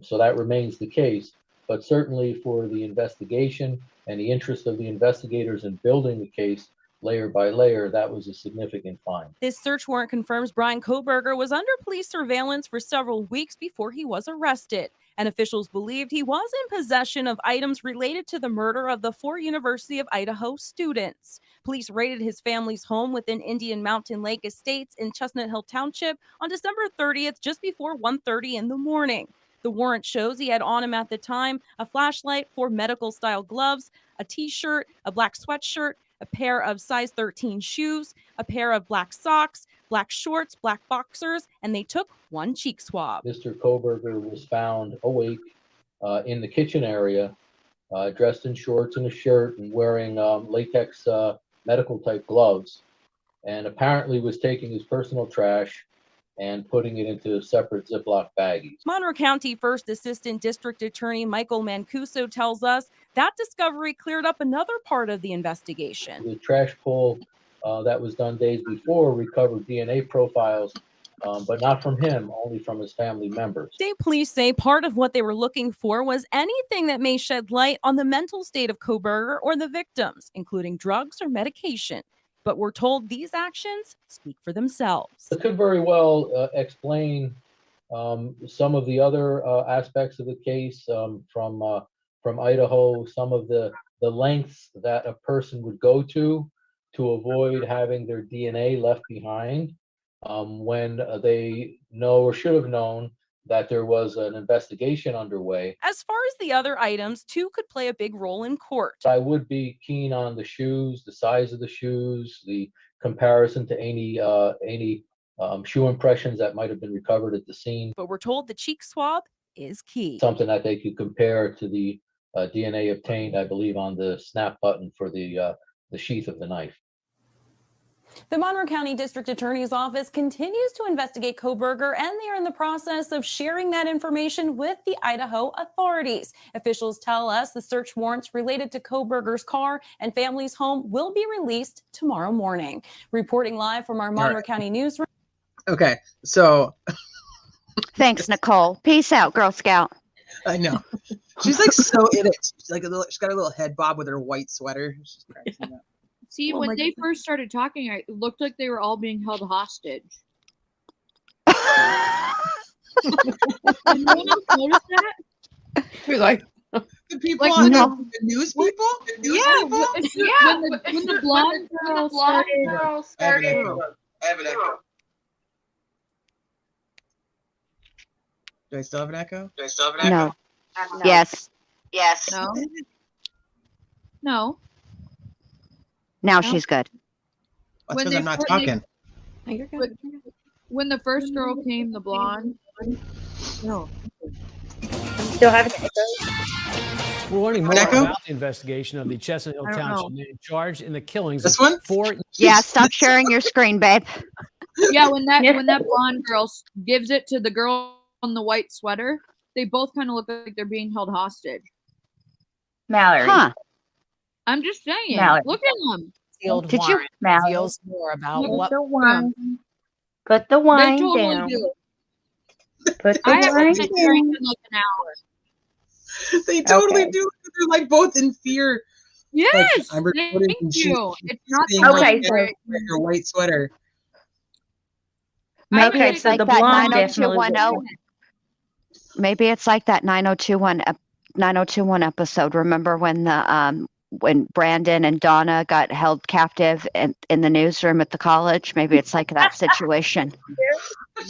So that remains the case, but certainly for the investigation and the interest of the investigators in building the case layer by layer, that was a significant find. This search warrant confirms Brian Kohberger was under police surveillance for several weeks before he was arrested, and officials believed he was in possession of items related to the murder of the 4 University of Idaho students. Police raided his family's home within Indian Mountain Lake Estates in Chestnut Hill Township on December 30th, just before 1:30 in the morning. The warrant shows he had on him at the time a flashlight, 4 medical-style gloves, a T-shirt, a black sweatshirt, a pair of size 13 shoes, a pair of black socks, black shorts, black boxers, and they took 1 cheek swab. Mr. Kohberger was found awake in the kitchen area, dressed in shorts and a shirt and wearing latex medical type gloves, and apparently was taking his personal trash and putting it into separate Ziploc baggies. Monroe County First Assistant District Attorney Michael Mancuso tells us that discovery cleared up another part of the investigation. The trash pull that was done days before recovered DNA profiles, but not from him, only from his family members. State police say part of what they were looking for was anything that may shed light on the mental state of Kohberger or the victims, including drugs or medication. But we're told these actions speak for themselves. It could very well explain some of the other aspects of the case from Idaho, some of the lengths that a person would go to avoid having their DNA left behind when they know or should have known that there was an investigation underway. As far as the other items, 2 could play a big role in court. I would be keen on the shoes, the size of the shoes, the comparison to any shoe impressions that might have been recovered at the scene. But we're told the cheek swab is key. Something that they could compare to the DNA obtained, I believe, on the snap button for the sheath of the knife. The Monroe County District Attorney's Office continues to investigate Kohberger, and they are in the process of sharing that information with the Idaho authorities. Officials tell us the search warrants related to Kohberger's car and family's home will be released tomorrow morning. Reporting live from our Monroe County newsroom. Okay, so Thanks, Nicole. Peace out, Girl Scout. I know. She's like so in it. She's got a little head bob with her white sweater. She's cracking me up. See, when they first started talking, it looked like they were all being held hostage. Did no one else notice that? He was like, The people Like, on no. the news people? The news Yeah, people? when the blonde girl started. I have an echo. Do I still have an echo? No. Yes. No. No. Now she's good. That's When because they I'm not put- talking. "Oh, you're good." When the first girl came, the blonde. No. Still having an echo? We're learning more Echo? about the investigation of the Chestnut Hill I don't Township know. man charged in the killings This of one? 4 Yeah, stop sharing your screen, babe. Yeah, when that blonde girl gives it to the girl in the white sweater, they both kind of look like they're being held hostage. Mallory. Huh. I'm just saying. Mallory. Look at them. Sealed Did you- warrant Mallory. reveals more about Look what Put the wine. Put the They wine totally down. do. Put the I haven't wine been drinking down. in like an hour. They totally Okay. do. They're like both in fear. Yes, I'm recording thank and she's you. It's not seeing the my Okay, camera so- wearing her white sweater. Maybe Okay, it's so like the that blonde definitely 90210. Maybe it's like that 9021 episode. Remember when Brandon and Donna got held captive in the newsroom at the college? Maybe it's like that situation. I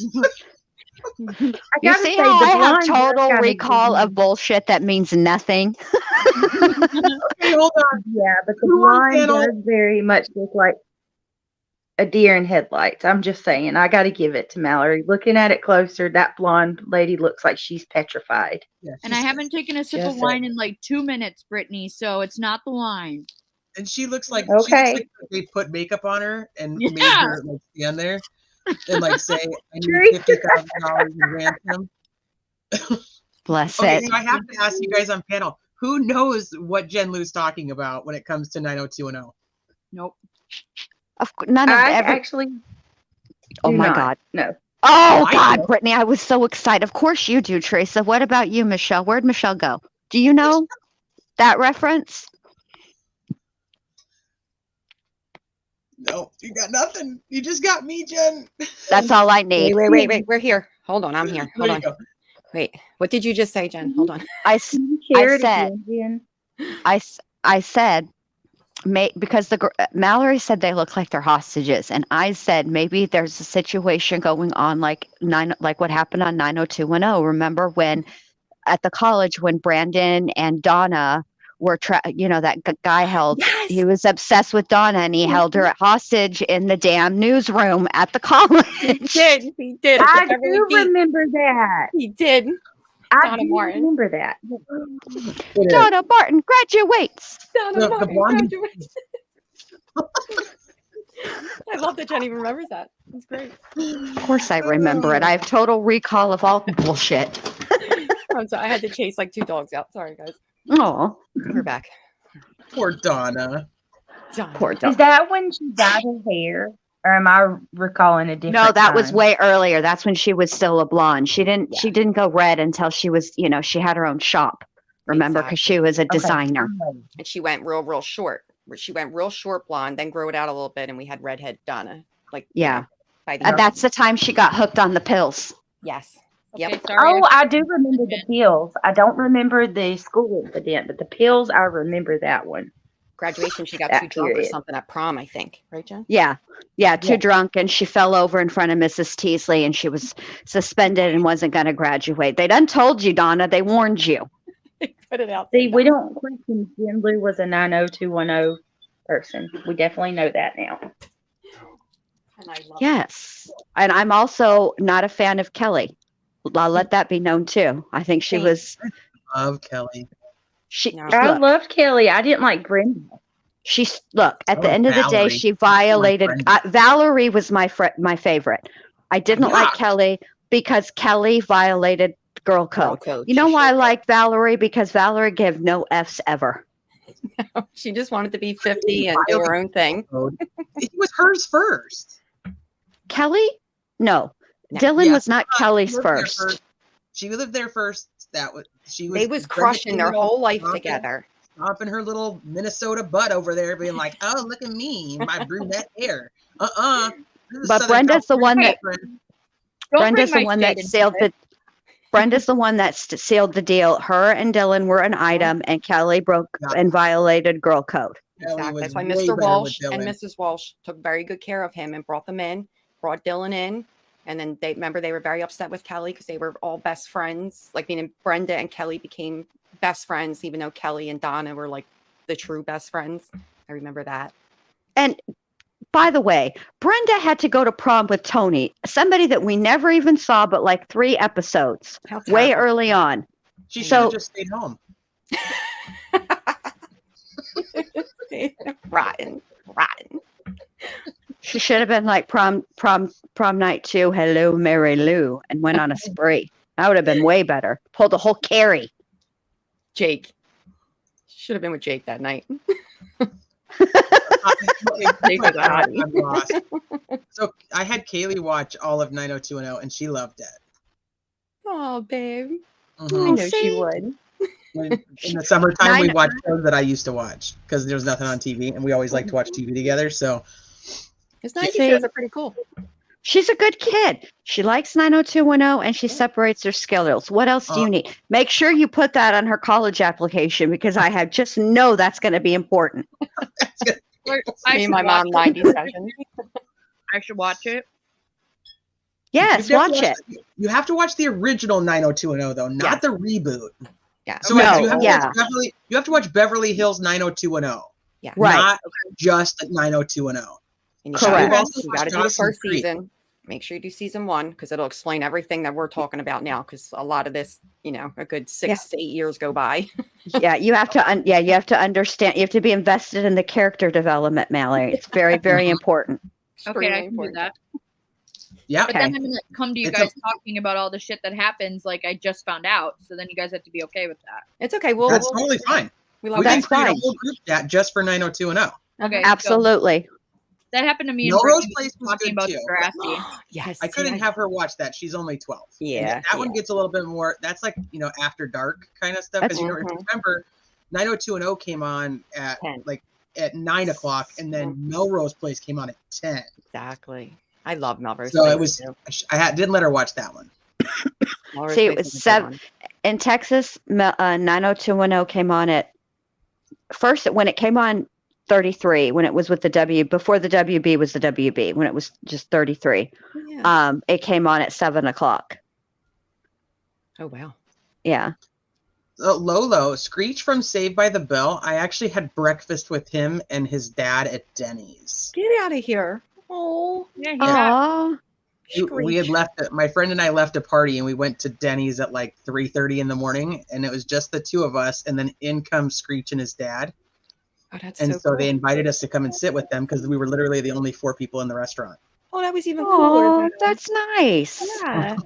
You gotta see say, how the I have blonde does total kinda recall give of bullshit that means nothing? Okay, hold on. me- Yeah, but the Who on blonde panel? does very much look like a deer in headlights. I'm just saying. I got to give it to Mallory. Looking at it closer, that blonde lady looks like she's petrified. Yeah, And I haven't taken a sip Just of wine in like 2 minutes, Brittany, so it's not the wine. and she looks like Okay. they put makeup on her and Yeah. made her like stand there and like say, "I need Tree. $50,000 in ransom." Bless Okay, it. so I have to ask you guys on panel, who knows what Jen Lou's talking about when it comes to 90210? Nope. None of I every. actually Oh do my not. God. No. Oh I God, know. Brittany, I was so excited. Of course you do, Teresa. What about you, Michelle? Where'd Michelle go? Do you know that reference? No, you got nothing. You just got me, Jen. That's all I need. Wait. We're here. Hold on. I'm here. There Hold you on. go. Wait. What did you just say, Jen? Hold on. I, s- Share it said- again, Jen. I said, because Mallory said they look like they're hostages, and I said maybe there's a situation going on like what happened on 90210. Remember when at the college when Brandon and Donna were that guy he was obsessed with Donna and he held her hostage in the damn newsroom at the college. He did. I do remember that. He did. I Donna do Martin. remember that. Donna Martin graduates. Donna The Martin blonde- graduates. I love that Jen even remembers that. That's great. Of course I remember it. I have total recall of all bullshit. I'm sorry. I had to chase like 2 dogs out. Sorry, guys. Oh, We're back. Poor Donna. Donna. poor Is dog. that when she dyed her hair? Or am I recalling a different No, that was time? way earlier. That's when she was still a blonde. She didn't go red until she was, she had her own shop. Remember, because she was a designer. And she went real short. She went real short blonde, then grew it out a little bit, and we had redhead Donna. Like Yeah. by the And that's the time she got hooked on the pills. yes. Okay, Yep. sorry. Oh, I do remember the pills. I don't remember the school incident, but the pills, I remember that one. Graduation, she got That too drunk or period. something at prom, I think. Right, Jen? Yeah. Too drunk, and she fell over in front of Mrs. Teasley, and she was suspended and wasn't going to graduate. They done told you, Donna. They warned you. Put it out. See, we don't question Jen Lou was a 90210 person. We definitely know that now. And I love Yes. And I'm also not a fan of Kelly. I'll let that be known too. I think she Same. was. Love Kelly. She No. I look. loved Kelly. I didn't like Brenda. Look at the Oh, end of the day, Valerie. she violated. Brenda. Valerie was my favorite. I didn't like Yeah. Kelly because Kelly violated girl Girl code. code. You know She why I sure like Valerie? Because Valerie gave no F's ever. did. She just wanted to be 50 and do her own thing. It was hers first. Kelly? No. No. Dylan Yeah. was not Kelly's She lived there first. She lived there first. She was. They was Brenda crushing their Kendall whole life stomping- together. Stomping her little Minnesota butt over there, being like, "Oh, look at me, my brunette hair." This is But Southern Brenda's the one that California. Don't Brenda's bring the my one that state into sealed it. the Brenda's the one that sealed the deal. Her and Dylan were an item, and Kelly broke Yeah. and violated girl code. Kelly Exactly. was That's why way Mr. better with Walsh and Dylan. Mrs. Walsh took very good care of him and brought them in, brought Dylan in. And then they were very upset with Kelly because they were all best friends. Like meaning Brenda and Kelly became best friends, even though Kelly and Donna were like the true best friends. I remember that. And by the way, Brenda had to go to prom with Tony, somebody that we never even saw but like 3 episodes, How way terrible. early on. She should So- have just stayed home. Rotten. She should have been like prom night 2, hello Mary Lou, and went on a spree. That would have been way better. Pulled a whole Carrie. Jake. Should have been with Jake that night. I'm lost. So I had Kaylee watch all of 90210, and she loved it. Oh, babe. Mhm. I know she would. In the summertime, we watched shows that I used to watch because there was nothing on TV, and we always like to watch TV together. So His 90s shows are pretty cool. She's a good kid. She likes 90210 and she separates her skills. What else do you need? Make sure you put that on her college application because I have just know that's going to be important. Me and my mom 90s session. I should watch it. Yes, watch it. You have to watch the original 90210 though, not the reboot. Yeah. So you have to watch Beverly Hills 90210. Yeah. Right. Not just 90210. And you Correct. got to do the first season. Make sure you do season 1 because it'll explain everything that we're talking about now. Because a lot of this, a good 6 to 8 years go by. Yeah, you have to. You have to understand. You have to be invested in the character development, Mallory. It's very, very important. Okay, I can do that. Yeah. But then I'm gonna come to you guys talking about all the shit that happens, like I just found out. So then you guys have to be okay with that. It's okay. That's totally fine. We can create a whole group chat just for 90210. Okay. Absolutely. That happened to me. Melrose Place was talking good about too. Degrassi. Yes. I couldn't have her watch that. She's only 12. Yeah. And that one gets a little bit more. That's like after dark kind of stuff. Because if you remember, 90210 came on at 10. at 9 o'clock, and then Melrose Place came on at 10. Exactly. I love Melrose. So it was. Didn't let her watch that one. See, it was 7 in Texas. 90210 came on at first when it came on 33 when it was with the W before the WB was the WB when it was just 33. Yeah. It came on at 7 o'clock. Oh wow. Yeah. Lolo, Screech from Saved by the Bell. I actually had breakfast with him and his dad at Denny's. Get out of here. Oh. Yeah. Aww. We had left. My friend and I left a party, and we went to Denny's at like 3:30 in the morning, and it was just the two of us. And then in comes Screech and his dad. Oh, that's and so cool. they invited us to come and sit with them because we were literally the only 4 people in the restaurant. Oh, that was even cooler. Oh, that's nice. Yeah.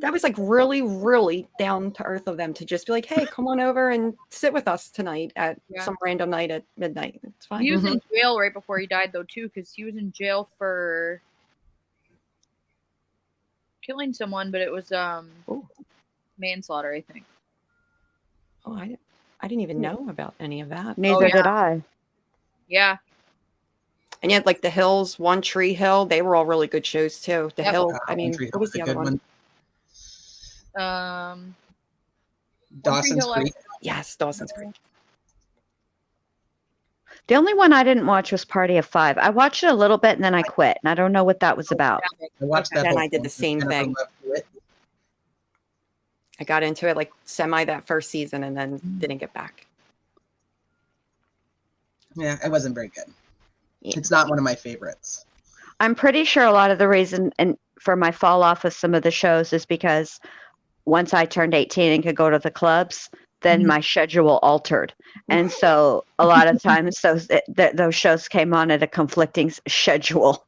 That was like really, really down to earth of them to just be like, hey, come on over and sit with us tonight at some random night at midnight. It's fine. He was in jail right before he died, though, too, because he was in jail for killing someone, but it was manslaughter, I think. Oh, I didn't even know about any of that. Neither did I. Yeah. And yet, like The Hills, One Tree Hill, they were all really good shows too. The Hill, I mean, what was the other one? Dawson's Creek. Yes, Dawson's Creek. The only one I didn't watch was Party of 5. I watched it a little bit and then I quit, and I don't know what that was about. I watched that. Then I did the same thing. I got into it like semi that first season and then didn't get back. Yeah, it wasn't very good. Yeah. It's not one of my favorites. I'm pretty sure a lot of the reason and for my fall off of some of the shows is because once I turned 18 and could go to the clubs, then my schedule altered. And so a lot of times those shows came on at a conflicting schedule.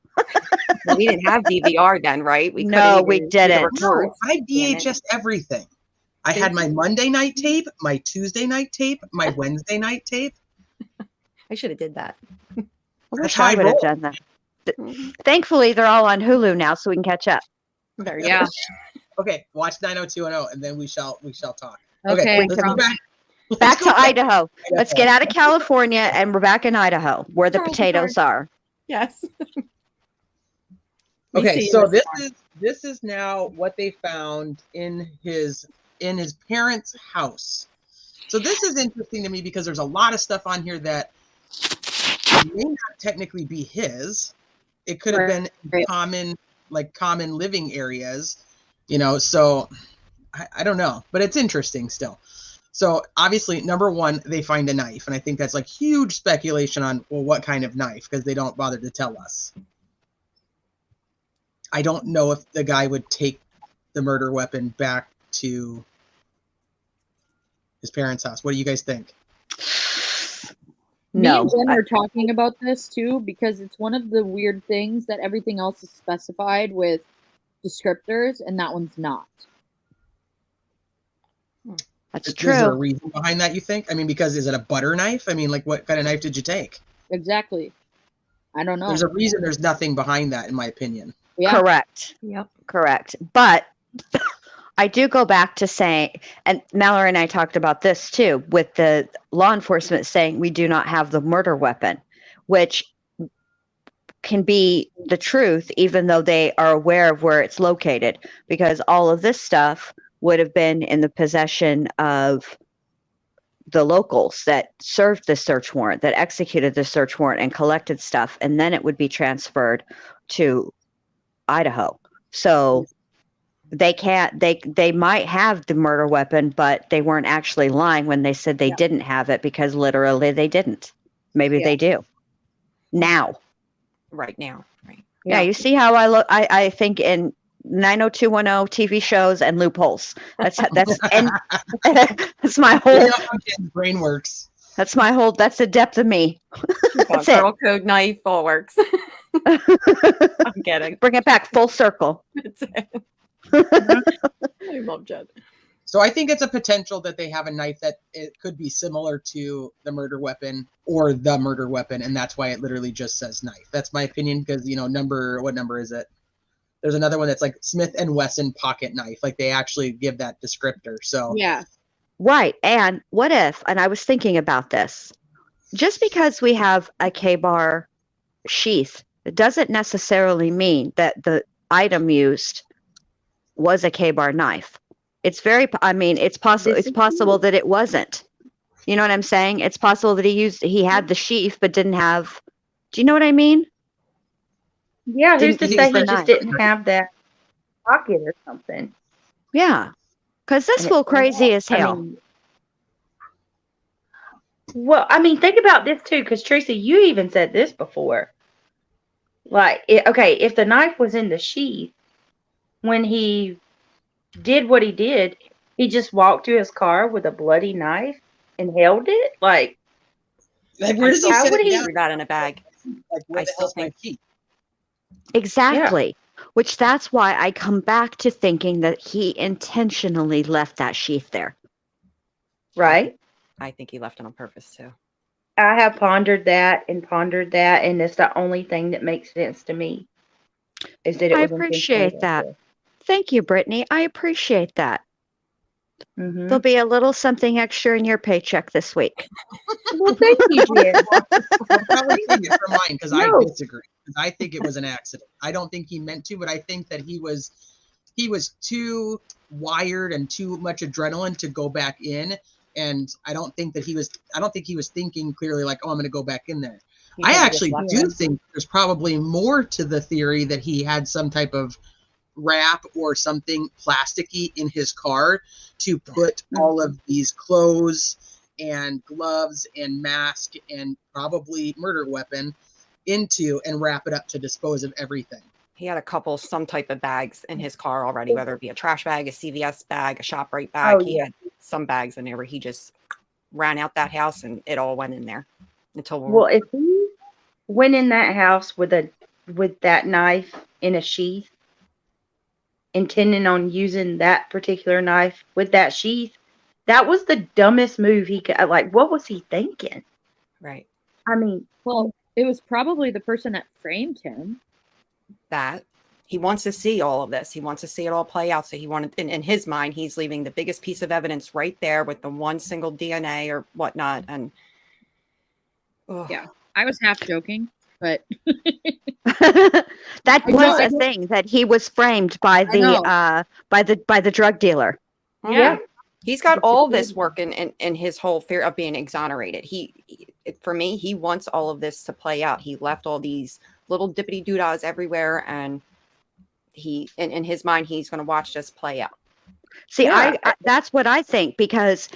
Well, we didn't have DVR then, right? We didn't. No, I VHS everything. I had my Monday night tape, my Tuesday night tape, my Wednesday night tape. I should have did that. I wish I would have done that. Thankfully, they're all on Hulu now, so we can catch up. Yeah. Okay, watch 90210, and then we shall talk. Okay, let's go back to Idaho. Let's get out of California, and we're back in Idaho, where the potatoes are. Yes. Okay, so this is now what they found in his parents' house. So this is interesting to me because there's a lot of stuff on here that may not technically be his. It could have been common living areas, so I don't know, but it's interesting still. So obviously, number one, they find a knife, and I think that's like huge speculation on, well, what kind of knife, because they don't bother to tell us. I don't know if the guy would take the murder weapon back to his parents' house. What do you guys think? Me and Jenn are talking about this too, because it's one of the weird things that everything else is specified with descriptors, and that one's not. That's Is there a true. reason behind that, you think? I mean, because is it a butter knife? I mean, like, what kind of knife did you take? Exactly. I don't know. There's a reason there's nothing behind that, in my opinion. Yeah. Correct. Yep. Correct. But I do go back to saying, and Mallory and I talked about this too, with the law enforcement saying we do not have the murder weapon, which can be the truth, even though they are aware of where it's located, because all of this stuff would have been in the possession of the locals that served the search warrant, that executed the search warrant and collected stuff, and then it would be transferred to Idaho. So they can't, they might have the murder weapon, but they weren't actually lying when they said they didn't have it, because literally they didn't. Maybe they do now. Right now. Right. Yeah, you see how I look. I think in 90210 TV shows and loopholes. That's and that's my whole. You know how Jen's brain works. That's my whole. That's the depth of me. That's it. Girl code knife, all works. I'm kidding. Bring it back full circle. That's it. I love Jen. So I think it's a potential that they have a knife that it could be similar to the murder weapon or the murder weapon, and that's why it literally just says knife. That's my opinion, because, you know, what number is it? There's another one that's like Smith & Wesson pocket knife. Like, they actually give that descriptor. So Yeah. Right. And what if, and I was thinking about this, just because we have a K-bar sheath, it doesn't necessarily mean that the item used was a K-bar knife. It's it's possible that it wasn't. You know what I'm saying? It's possible that he had the sheath, but didn't have, do you know what I mean? Yeah, who's to Didn't say use the he knife. just didn't have that pocket or something? Yeah. Because this fool crazy as hell. Think about this too, because Teresa, you even said this before. Like, if the knife was in the sheath, when he did what he did, he just walked to his car with a bloody knife and held it? Like where does he how set would it he- down? Threw that in a bag. Like, where I the still hell's my think- sheath? Exactly. Which that's why I come back to thinking that he intentionally left that sheath there. Right? I think he left it on purpose too. I have pondered that, and it's the only thing that makes sense to me. Is that it I was appreciate that. Thank you, Brittany. I appreciate that. There'll be a little something extra in your paycheck this week. Well, thank you, Jen. I'll probably take it for mine, because No. I disagree. Because I think it was an accident. I don't think he meant to, but I think that he was too wired and too much adrenaline to go back in. And I don't think he was thinking clearly, like, oh, I'm going to go back in there. He I could've actually just left do it. think there's probably more to the theory that he had some type of wrap or something plasticky in his car to put all of these clothes and gloves and mask and probably murder weapon into, and wrap it up to dispose of everything. He had some type of bags in his car already, whether it be a trash bag, a CVS bag, a ShopRite bag. Oh, He yeah. had some bags in there where he just ran out that house and it all went in there. Well, if he went in that house with that knife in a sheath, intending on using that particular knife with that sheath, that was the dumbest move he could. Like, what was he thinking? Right. I mean, Well, it was probably the person that framed him. That he wants to see all of this. He wants to see it all play out. So he wanted, in his mind, he's leaving the biggest piece of evidence right there with the one single DNA or whatnot. And Yeah, I was half joking, but That I was know, I a know. thing, that he was framed by know. the drug dealer. yeah. he's got all this work in his whole fear of being exonerated. For me, he wants all of this to play out. He left all these little dippity doodahs everywhere, and in his mind, he's going to watch this play out. See, Yeah. I that's what I think, because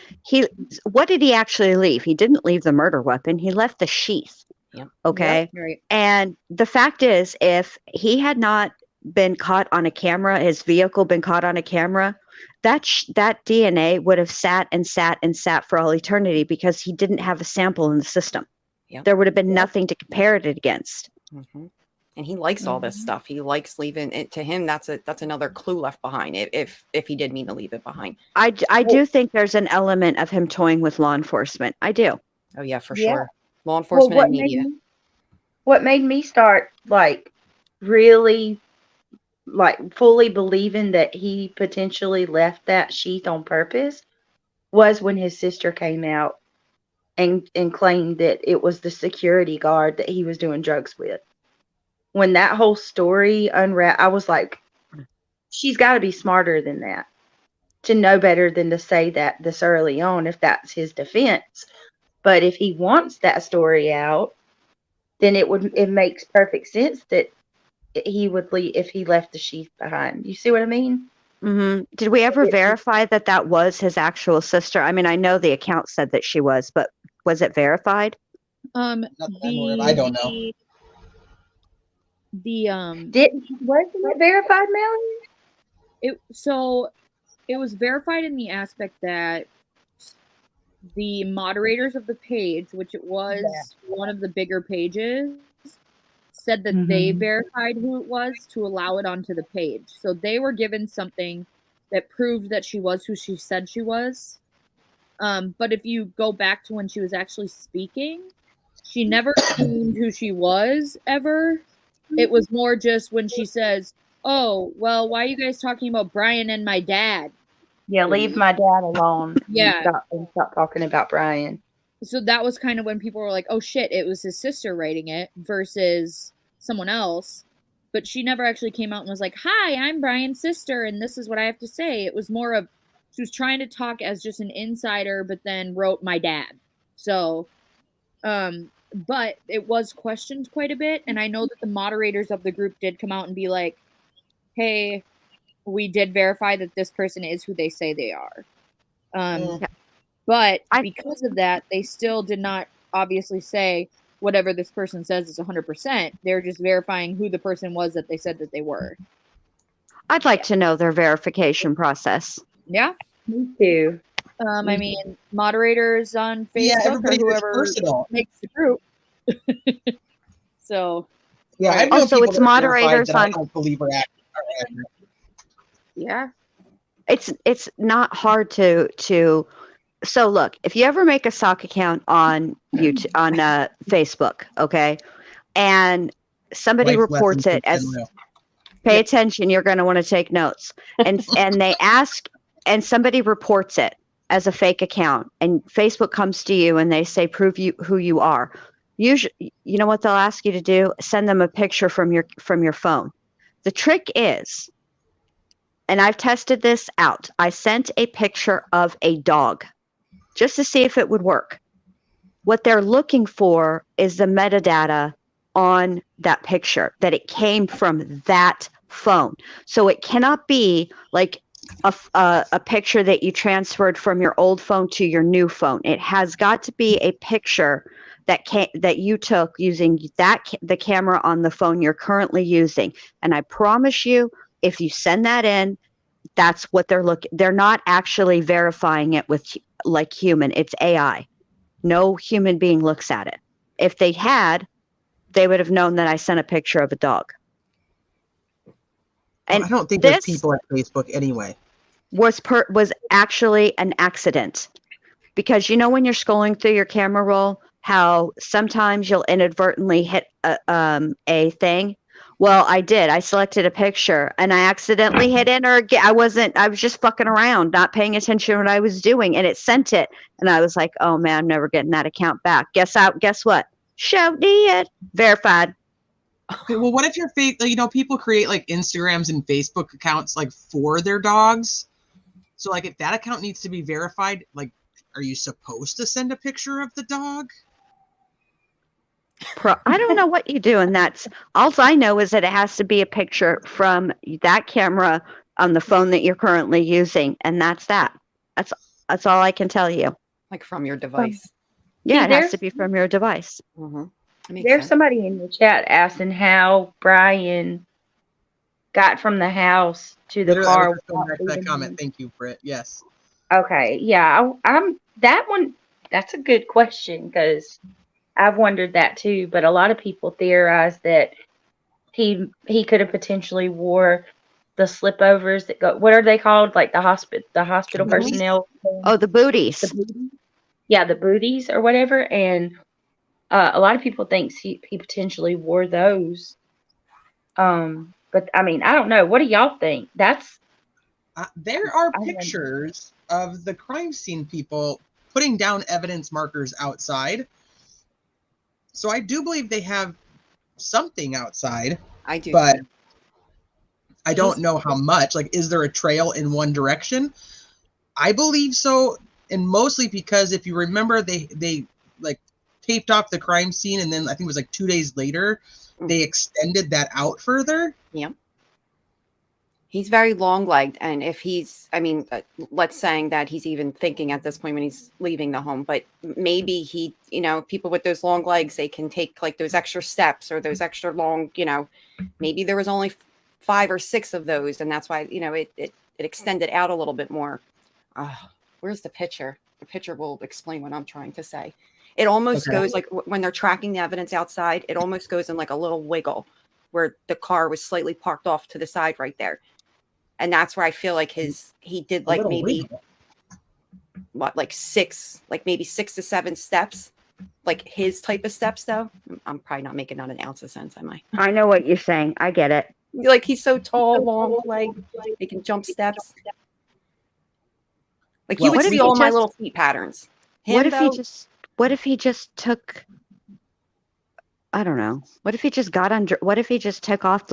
what did he actually leave? He didn't leave the murder weapon. He left the sheath. Yep. Okay. Right. And the fact is, if he had not been caught on a camera, his vehicle been caught on a camera, that DNA would have sat and sat and sat for all eternity, because he didn't have a sample in the system. Yep. There would have been nothing to compare it against. Mm-hmm. And he likes all this stuff. He likes leaving it to him. That's another clue left behind if he did mean to leave it behind. I do think there's an element of him toying with law enforcement. I do. Oh yeah, for Yeah. sure. Law enforcement and media. What made me start like really like fully believing that he potentially left that sheath on purpose was when his sister came out and claimed that it was the security guard that he was doing drugs with. When that whole story unwrapped, I was like, she's got to be smarter than that to know better than to say that this early on if that's his defense. But if he wants that story out, then it makes perfect sense that he would leave if he left the sheath behind. You see what I mean? Mm-hmm. Did we ever verify that was his actual sister? I mean, I know the account said that she was, but was it verified? I don't know. Wasn't it verified, Melanie? It was verified in the aspect that the moderators of the page, which it was one of the bigger pages, said that they verified who it was to allow it onto the page. So they were given something that proved that she was who she said she was. But if you go back to when she was actually speaking, she never claimed who she was ever. It was more just when she says, "Oh, well, why are you guys talking about Brian and my dad?" Yeah, leave my dad alone. Yeah. And stop talking about Brian. So that was kind of when people were like, oh shit, it was his sister writing it versus someone else. But she never actually came out and was like, hi, I'm Brian's sister and this is what I have to say. It was more of, she was trying to talk as just an insider, but then wrote my dad. So, but it was questioned quite a bit. And I know that the moderators of the group did come out and be like, hey, we did verify that this person is who they say they are. But because of that, they still did not obviously say whatever this person says is 100%. They're just verifying who the person was that they said that they were. I'd like to know their verification process. Yeah. Me too. I mean, moderators on Facebook or whoever makes the group. So. Yeah, I know so it's moderators on. I don't believe are accurate. Yeah. It's not hard to. So look, if you ever make a sock account on YouTube, on Facebook, okay, and somebody reports it as, pay attention, you're going to want to take notes, and they ask, and somebody reports it as a fake account, and Facebook comes to you and they say, prove who you are. Usually, you know what they'll ask you to do? Send them a picture from your phone. The trick is, and I've tested this out, I sent a picture of a dog just to see if it would work. What they're looking for is the metadata on that picture, that it came from that phone. So it cannot be like a picture that you transferred from your old phone to your new phone. It has got to be a picture that you took using the camera on the phone you're currently using. And I promise you, if you send that in, that's what they're looking. They're not actually verifying it with like human. It's AI. No human being looks at it. If they had, they would have known that I sent a picture of a dog. And I don't think there's people at Facebook anyway. Was actually an accident, because you know when you're scrolling through your camera roll, how sometimes you'll inadvertently hit a thing. Well, I did. I selected a picture and I accidentally hit enter again. I was just fucking around, not paying attention to what I was doing, and it sent it. And I was like, oh man, I'm never getting that account back. Guess what? Show did. Verified. Okay, well, what if your people create like Instagrams and Facebook accounts like for their dogs? So like if that account needs to be verified, like, are you supposed to send a picture of the dog? I don't know what you do, and that's all I know is that it has to be a picture from that camera on the phone that you're currently using, and that's that. That's all I can tell you. Like from your device. Yeah, it has to be from your device. Mm-hmm. There's somebody in the chat asking how Brian got from the house to the car. That comment. Thank you, Brit. Yes. Okay. Yeah, I'm that one. That's a good question because I've wondered that too, but a lot of people theorize that he could have potentially wore the slipovers that go. What are they called? Like the hospital Booties? personnel. Oh, the booties. The booties? Yeah, the booties or whatever. And a lot of people thinks he potentially wore those. But I mean, I don't know. What do y'all think? That's There are I wonder. pictures of the crime scene people putting down evidence markers outside. So I do believe they have something outside, I do. but too. I don't know how much. Like, is there a trail in one direction? I believe so, and mostly because if you remember, they like taped off the crime scene, and then I think it was like 2 days later, they extended that out further. Yeah. He's very long-legged, and if he's, I mean, let's saying that he's even thinking at this point when he's leaving the home, but maybe he, you know, people with those long legs, they can take like those extra steps or those extra long, you know, maybe there was only 5 or 6 of those, and that's why, you know, it extended out a little bit more. Where's the picture? The picture will explain what I'm trying to say. It almost goes like when they're tracking the evidence outside, it almost goes in like a little wiggle where the car was slightly parked off to the side right there. And that's where I feel like he did like maybe wiggle. What, like 6, like maybe 6 to 7 steps, like his type of steps though. I'm probably not making not an ounce of sense, am I? I know what you're saying. I get it. Like he's so tall, long, like he can jump steps. Like you Well, would what if see he all my just- little feet patterns. What if though, he just took, I don't know. What if he just got under, what if he just took off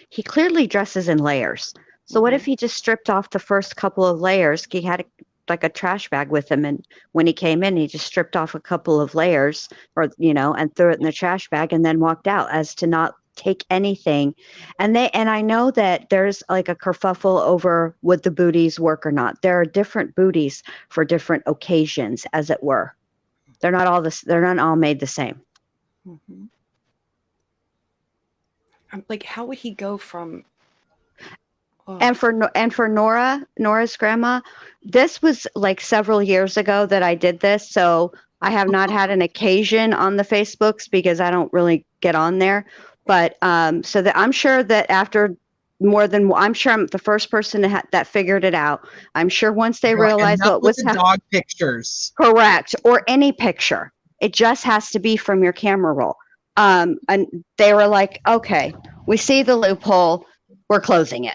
he clearly dresses in layers. So what if he just stripped off the first couple of layers? He had like a trash bag with him, and when he came in, he just stripped off a couple of layers, or you know, and threw it in the trash bag, and then walked out as to not take anything. And I know that there's like a kerfuffle over would the booties work or not. There are different booties for different occasions, as it were. They're not all made the same. Mm-hmm. I'm like, how would he go from? And for Nora's grandma, this was like several years ago that I did this. So I have not had an occasion on the Facebooks because I don't really get on there. But so that I'm sure that after I'm sure I'm the first person that figured it out. I'm sure once they realized what was happening. Dog pictures. Correct. Or any picture. It just has to be from your camera roll. And they were like, okay, we see the loophole. We're closing it.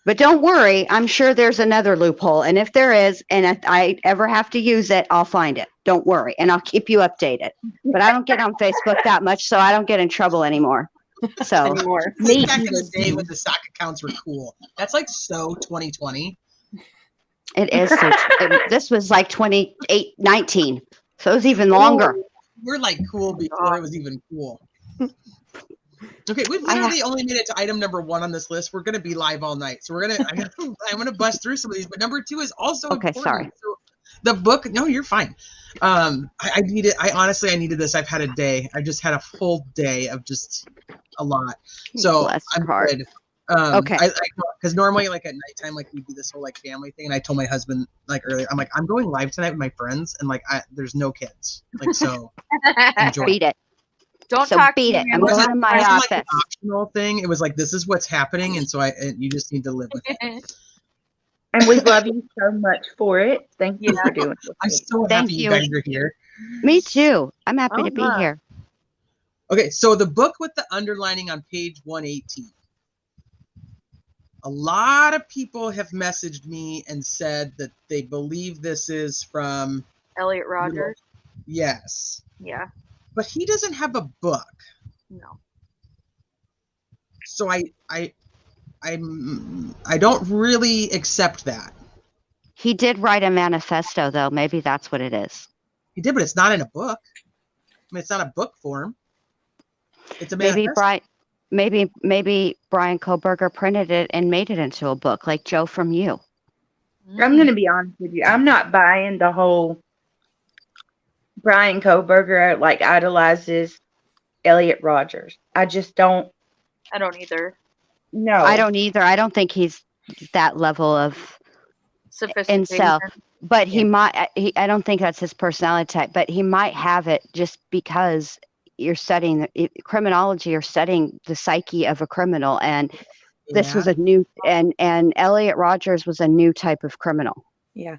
But don't worry, I'm sure there's another loophole. And if there is, and if I ever have to use it, I'll find it. Don't worry. And I'll keep you updated. But I don't get on Facebook that much, so I don't get in trouble anymore. So Back in the day when the sock accounts were cool. That's like so 2020. It is. This was like 19. So it was even longer. We're like cool before it was even cool. Okay, we've literally only made it to item number 1 on this list. We're going to be live all night, so I'm going to bust through some of these. But number 2 is also important. Sorry. So the book. No, you're fine. I needed. I honestly needed this. I've had a day. I just had a full day of just a lot. So Bless I'm your heart. good. Okay. Because normally, like at nighttime, like we do this whole like family thing, and I told my husband like earlier, I'm like, I'm going live tonight with my friends, and like there's no kids, like so enjoy. Beat it. Don't So talk beat to it. me. I'm I'm going to my It wasn't, office. like, an optional thing. It was like this is what's happening, and so you just need to live with it. And we love you so much for it. Thank you for doing it. I'm so Thank happy you. you guys are here. Me too. I'm happy to be Uh-huh. here. Okay, so the book with the underlining on page 118. A lot of people have messaged me and said that they believe this is from Elliot Rodger. Yes, Yeah. but he doesn't have a book, No. so I don't really accept that. He did write a manifesto, though. Maybe that's what it is. He did, but it's not in a book. I mean, it's not a book form. It's a Maybe manifesto. maybe Brian Koberger printed it and made it into a book, like Joe from You. I'm going to be honest with you. I'm not buying the whole Brian Koberger like idolizes Elliot Rodgers. I just don't. I don't either. No, I don't either. I don't think he's that level of Sophistication. himself. But he might. I don't think that's his personality type. But he might have it just because criminology, you're studying the psyche of a criminal, and this was Yeah. a new, and Elliot Rodgers was a new type of criminal. Yeah.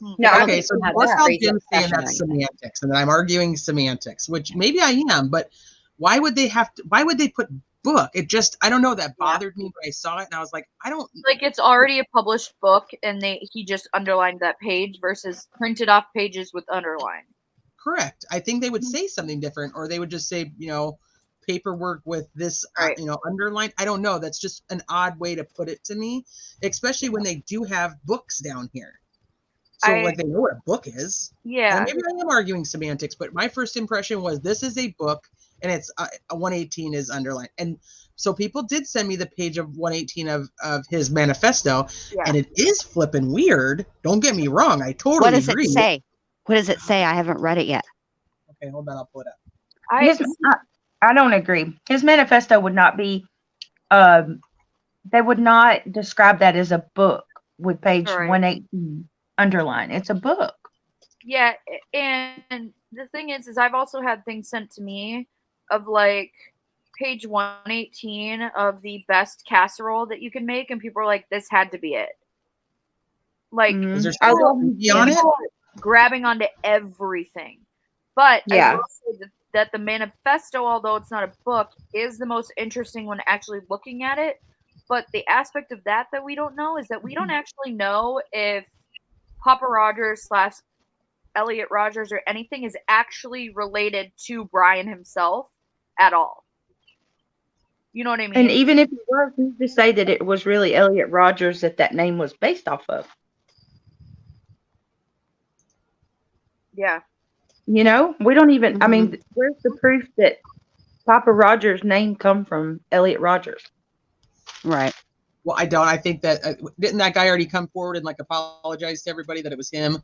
No, I don't Okay, think so he had let's that call crazy Jim saying obsession that's or anything. semantics and that I'm arguing semantics, which maybe I am, but why would they put book? It just, I don't know, that bothered me when I saw it, and I was like, I don't. Like it's already a published book, and he just underlined that page versus printed off pages with underline. Correct. I think they would say something different, or they would just say, paperwork with this, Right. underlined. I don't know. That's just an odd way to put it to me, especially when they do have books down here. So like they know what a book is. Yeah. And maybe I am arguing semantics, but my first impression was this is a book, and it's a 118 is underlined. And so people did send me the page of 118 of his manifesto, Yeah. and it is flipping weird. Don't get me wrong. I totally What does agree. it say? What does it say? I haven't read it yet. Okay, hold on. I'll pull it up. I don't agree. His manifesto would not be, they would not describe that as a book with page Right. 118 underline. It's a book. Yeah, and the thing is I've also had things sent to me of like page 118 of the best casserole that you can make, and people are like, this had to be it. Like, Is there I still love on it? people are grabbing onto everything. But I Yeah. will say that the manifesto, although it's not a book, is the most interesting when actually looking at it. But the aspect of that we don't know is that we don't actually know if Papa Rodgers / Elliot Rodgers or anything is actually related to Brian himself at all. You know what I mean? And even if it was, who's to say that it was really Elliot Rodgers that name was based off of? Yeah. You know, we don't even, I mean, where's the proof that Papa Rodgers' name come from Elliot Rodgers? Right. Well, I don't. I think that didn't that guy already come forward and like apologize to everybody that it was him?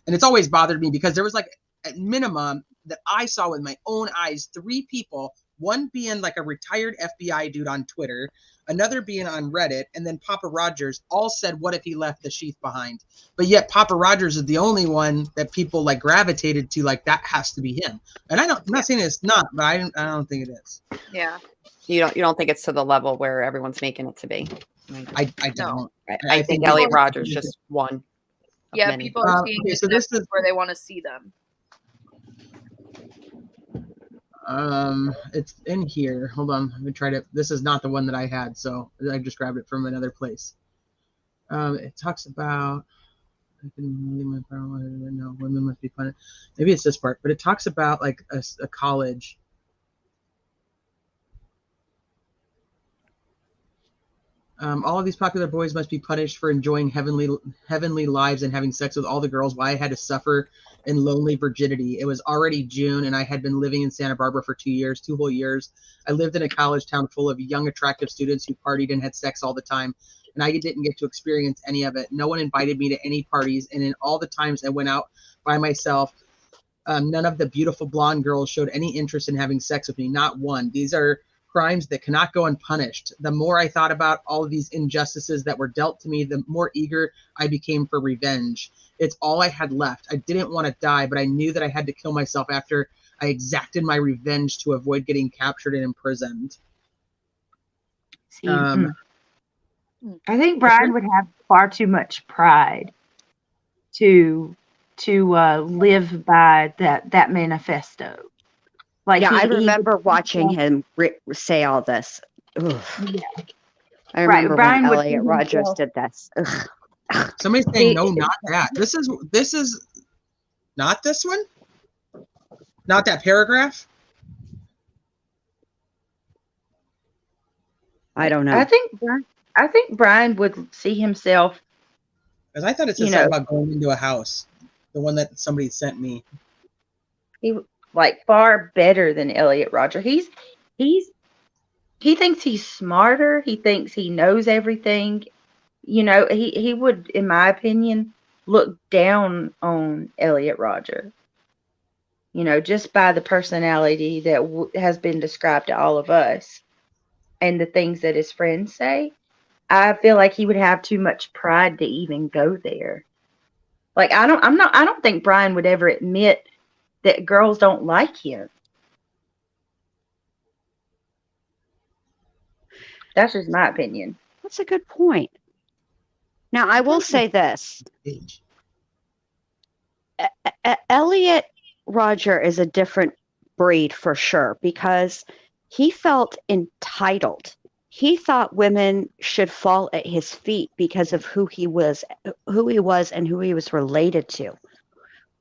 And it's always bothered me because there was like at minimum that I saw with my own eyes 3 people, one being like a retired FBI dude on Twitter, another being on Reddit, and then Papa Rodgers all said, what if he left the sheath behind? But yet Papa Rodgers is the only one that people like gravitated to, like that has to be him. And I'm not saying it's not, but I don't think it is. Yeah. You don't think it's to the level where everyone's making it to be? I don't. I think Elliot Rodgers just won. Yeah, people are seeing okay, this so this is where they want to see them. it's in here. Hold on. Let me try to. This is not the one that I had, so I just grabbed it from another place. It talks about. No, women must be punished. Maybe it's this part, but it talks about like a college. All of these popular boys must be punished for enjoying heavenly lives and having sex with all the girls. Why I had to suffer in lonely virginity. It was already June, and I had been living in Santa Barbara for 2 whole years. I lived in a college town full of young, attractive students who partied and had sex all the time, and I didn't get to experience any of it. No one invited me to any parties, and in all the times I went out by myself, none of the beautiful blonde girls showed any interest in having sex with me. Not one. These are crimes that cannot go unpunished. The more I thought about all of these injustices that were dealt to me, the more eager I became for revenge. It's all I had left. I didn't want to die, but I knew that I had to kill myself after I exacted my revenge to avoid getting captured and imprisoned. See, I think Brian would have far too much pride to live by that manifesto. Like I remember watching him say all this. Ugh. Yeah. I remember Brian when would Elliot see Rodgers himself- did this. Ugh. Somebody's saying no, not that. This is not this one. Not that paragraph. I don't know. I think Brian would see himself. Because I thought it said something about going into a house. The one that somebody sent me. He like far better than Elliot Rodger. He thinks he's smarter. He thinks he knows everything. You know, he would, in my opinion, look down on Elliot Rodger. You know, just by the personality that has been described to all of us, and the things that his friends say. I feel like he would have too much pride to even go there. Like I don't think Brian would ever admit that girls don't like him. That's just my opinion. That's a good point. Now, I will say this. Age. Elliot Rodger is a different breed for sure because he felt entitled. He thought women should fall at his feet because of who he was and who he was related to.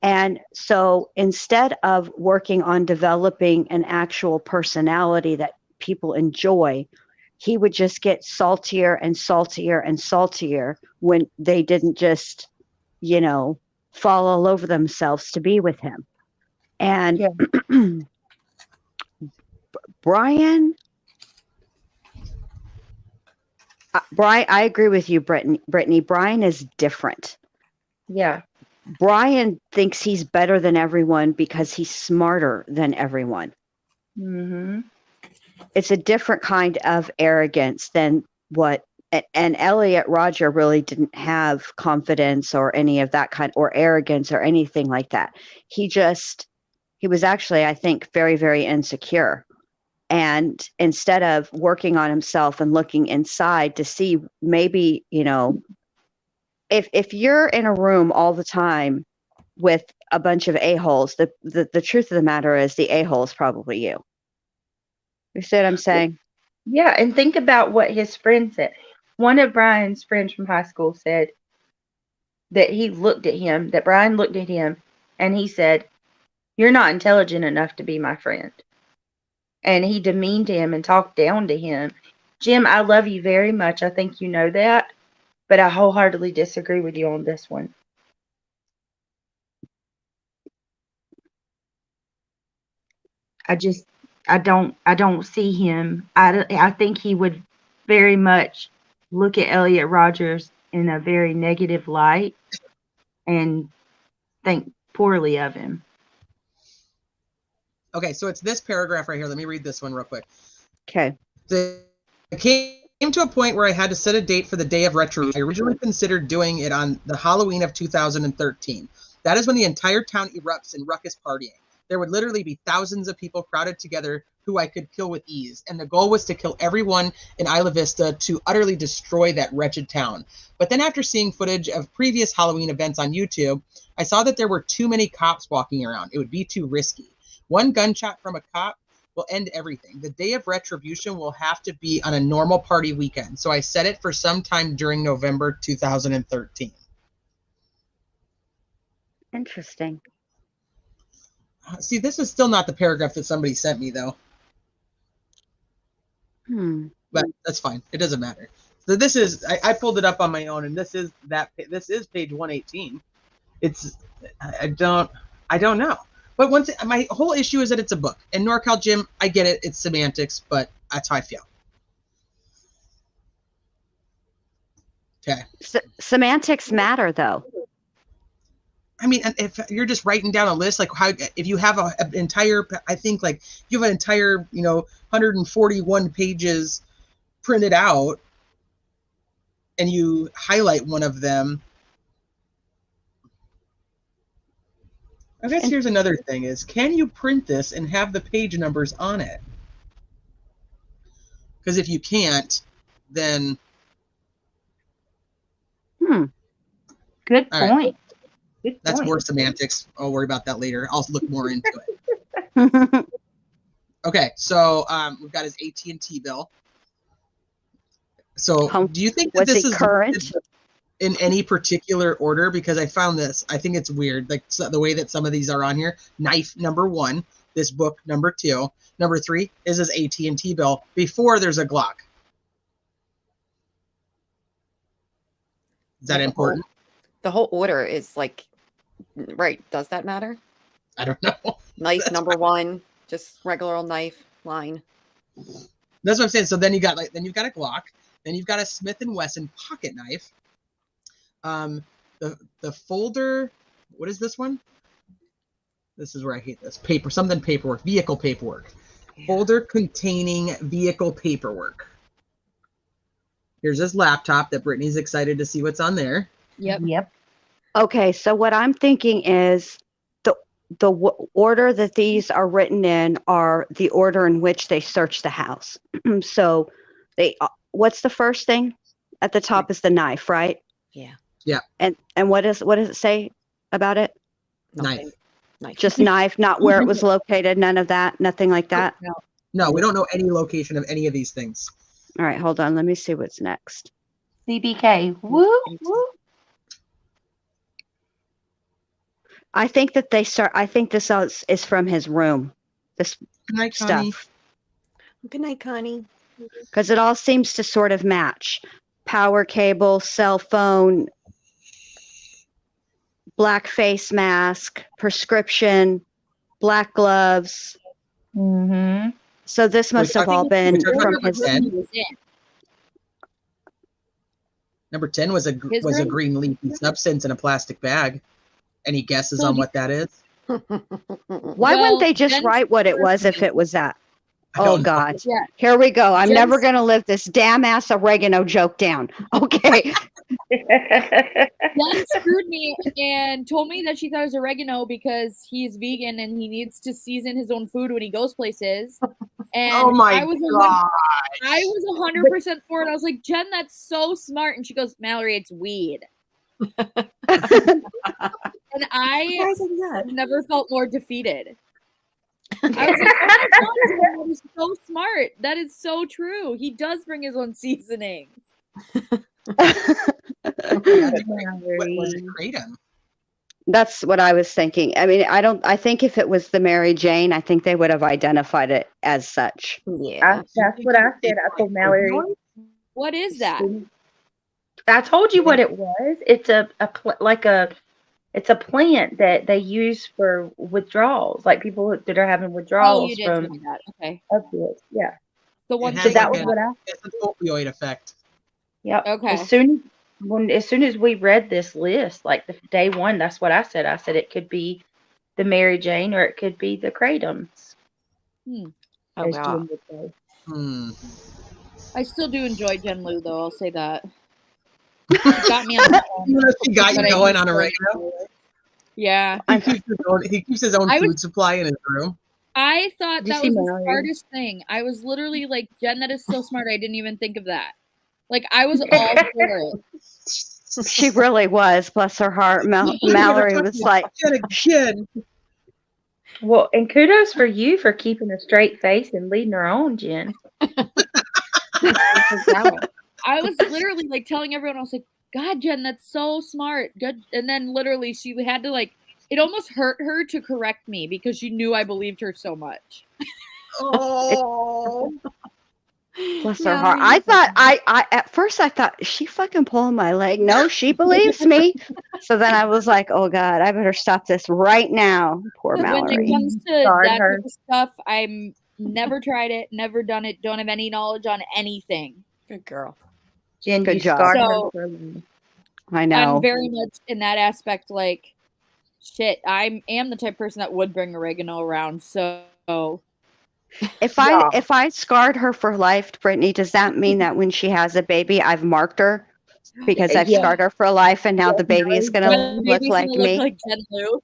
And so instead of working on developing an actual personality that people enjoy, he would just get saltier and saltier and saltier when they didn't just, fall all over themselves to be with him. And Brian, I agree with you, Brittany. Brian is different. Yeah. Brian thinks he's better than everyone because he's smarter than everyone. Mm-hmm. It's a different kind of arrogance than what, and Elliot Rodger really didn't have confidence or any of that kind, or arrogance or anything like that. He was actually, I think, very, very insecure. And instead of working on himself and looking inside to see maybe, if you're in a room all the time with a bunch of a-holes, the truth of the matter is the a-hole is probably you. You see what I'm saying? Yeah, and think about what his friend said. One of Brian's friends from high school said that Brian looked at him and he said, "You're not intelligent enough to be my friend." And he demeaned him and talked down to him. Jim, I love you very much. I think you know that. But I wholeheartedly disagree with you on this one. I don't see him. I think he would very much look at Elliot Rodgers in a very negative light and think poorly of him. Okay, so it's this paragraph right here. Let me read this one real quick. Okay. It came to a point where I had to set a date for the day of retro. I originally considered doing it on the Halloween of 2013. That is when the entire town erupts in ruckus partying. There would literally be thousands of people crowded together who I could kill with ease. And the goal was to kill everyone in Isla Vista to utterly destroy that wretched town. But then after seeing footage of previous Halloween events on YouTube, I saw that there were too many cops walking around. It would be too risky. One gunshot from a cop will end everything. The day of retribution will have to be on a normal party weekend. So I set it for sometime during November 2013. Interesting. See, this is still not the paragraph that somebody sent me, though. But that's fine. It doesn't matter. So this is, I pulled it up on my own, and this is page 118. I don't know. But my whole issue is that it's a book. And NorCal Jim, I get it. It's semantics, but that's how I feel. Okay. Semantics matter, though. I mean, if you're just writing down a list, like if you have an entire, I think like you have an entire, 141 pages printed out and you highlight one of them. I guess here's another thing is, can you print this and have the page numbers on it? Because if you can't, then. Good point. That's more semantics. I'll worry about that later. I'll look more into it. Okay, so we've got his AT&T bill. So do you think that this is current in any particular order? Because I found this. I think it's weird, like the way that some of these are on here. Knife number 1, this book number 2, number 3 is his AT&T bill before there's a Glock. Is that important? The whole order is like, right. Does that matter? I don't know. Knife number 1, just regular old knife line. That's what I'm saying. So then you've got a Glock, then you've got a Smith & Wesson pocket knife. The folder, what is this one? This is where I hate this. Paperwork, vehicle paperwork. Yeah. Folder containing vehicle paperwork. Here's his laptop that Brittany's excited to see what's on there. Yep. Okay, so what I'm thinking is the order that these are written in are the order in which they search the house. So what's the first thing at the top is the knife, right? Yeah. Yeah. And what does it say about it? Knife. Just knife, not where it was located, none of that, nothing like that. No, we don't know any location of any of these things. All right, hold on. Let me see what's next. CBK. Woo, woo. I think that I think this is from his room. This Good night, Connie. stuff. Good night, Connie. Because it all seems to sort of match. Power cable, cell phone, black face mask, prescription, black gloves. Mm-hmm. So this must have all been from his. Number 10 was a green leafy substance in a plastic bag. Any guesses on what that is? Why wouldn't they just write what it was if it was that? I Oh don't know. God. Yeah. Here we go. I'm Jen's- never gonna live this damn ass oregano joke down. Okay. Jen screwed me and told me that she thought it was oregano because he's vegan and he needs to season his own food when he goes places. And Oh my I was God. I was 100% for it. I was like, Jen, that's so smart. And she goes, Mallory, it's weed. And I never felt more defeated. I was like, oh my God, Jen, that is so smart. That is so true. He does bring his own seasoning. What was it, kratom? That's what I was thinking. I mean, I think if it was the Mary Jane, I think they would have identified it as such. Yeah. That's what I said. I told Mallory. What is that? I told you what it was. It's it's a plant that they use for withdrawals, like people that are having Oh, withdrawals you did tell from me that. Okay. opiates. Yeah. The one It So has thing that was like what I. it's an opioid effect. Yep. Okay. As soon as we read this list, like the day one, that's what I said. I said it could be the Mary Jane or it could be the Kratums. Oh, as wow. Jen would say. I still do enjoy Jen Lou, though. I'll say that. She got me on that one. She got you But I going do on still oregano. enjoy it. Yeah. He keeps his own food supply in his room. I thought Did you that see was the Mallory? smartest thing. I was literally like, Jen, that is so smart. I didn't even think of that. Like, I was all for it. She really was, bless her heart. Mallory was like, Jen. Well, and kudos for you for keeping a straight face and leading her on, Jen. I was literally like telling everyone, I was like, God, Jen, that's so smart. Good. And then literally she had to like, it almost hurt her to correct me because she knew I believed her so much. Oh. bless her heart. I thought, I at first I thought, is she fucking pulling my leg? No, she believes me. So then I was like, oh God, I better stop this right now. Poor When it Mallory. comes to Guard that her. type of stuff, I'm never tried it, never done it, don't have any knowledge on anything. Good girl. Jen, Good you job. scarred her So- for life. I know. I'm very much in that aspect like, shit, I am the type of person that would bring oregano around. So If Yeah. I scarred her for life, Brittany, does that mean that when she has a baby, I've marked her because I've Yeah. scarred her for life, and now the baby is gonna the look baby's like gonna look me? like Jen Lou.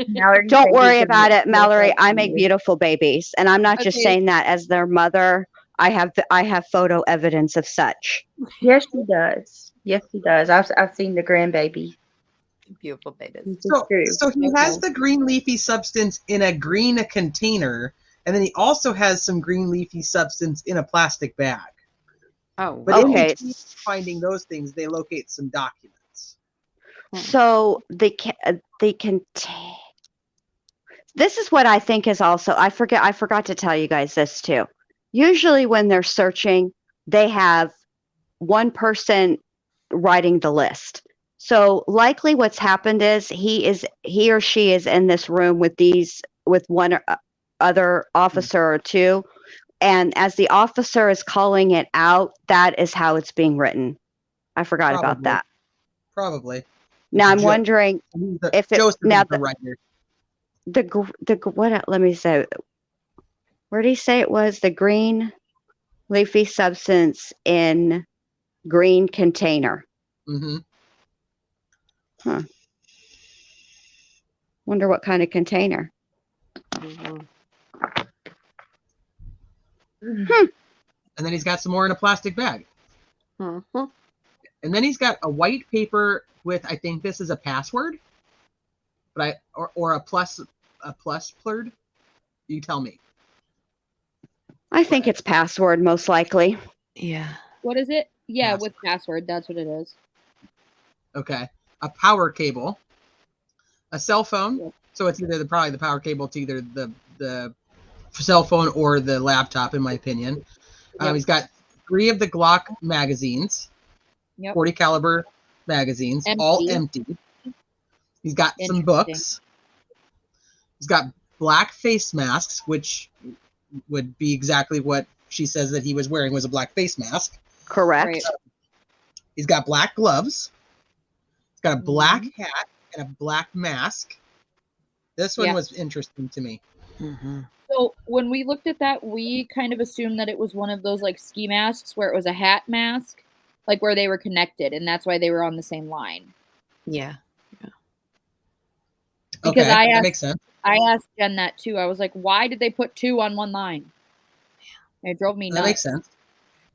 Mallory's Don't baby's worry gonna about look it, Mallory. like I make you. beautiful babies, and I'm not just Okay. saying that as their mother. I have photo evidence of such. Yes, she does. Yes, she does. I've seen the grandbaby. Beautiful babies. This is true. So he has the green leafy substance in a green container, and then he also has some green leafy substance in a plastic bag. Oh, But wow. Okay. in between finding those things, they locate some documents. So they can. This is what I think is also. I forgot to tell you guys this too. Usually, when they're searching, they have one person writing the list. So likely, what's happened is he or she is in this room with one or other officer or two, and as the officer is calling it out, that is how it's being written. I forgot about Probably. that. Probably. Now I'm Joe- wondering if it Joseph now is the writer. what let me say, where did he say it was? The green leafy substance in green container. Mm-hmm. Wonder what kind of container. Mhm. And then he's got some more in a plastic bag. Mm-hmm. And then he's got a white paper with, I think this is a password, but or a plus plurd. You tell me. I think it's password, most likely. Yeah. What is it? Yeah, Password. with password. That's what it is. Okay. A power cable, a cell phone. Yeah. So it's either probably the power cable to either the cell phone or the laptop, in my opinion. Yep. He's got 3 of the Glock magazines, Yep. 40 caliber magazines, all empty. He's got some books. He's got black face masks, which would be exactly what she says that he was wearing, was a black face mask. Correct. Right. He's got black gloves. He's got a black hat and a black mask. This one was interesting to me. Mm-hmm. So when we looked at that, we kind of assumed that it was one of those like ski masks where it was a hat mask, like where they were connected, and that's why they were on the same line. Yeah. Because okay, that makes sense. I asked Jen that too. I was like, why did they put 2 on one line? And it drove me nuts. That makes sense.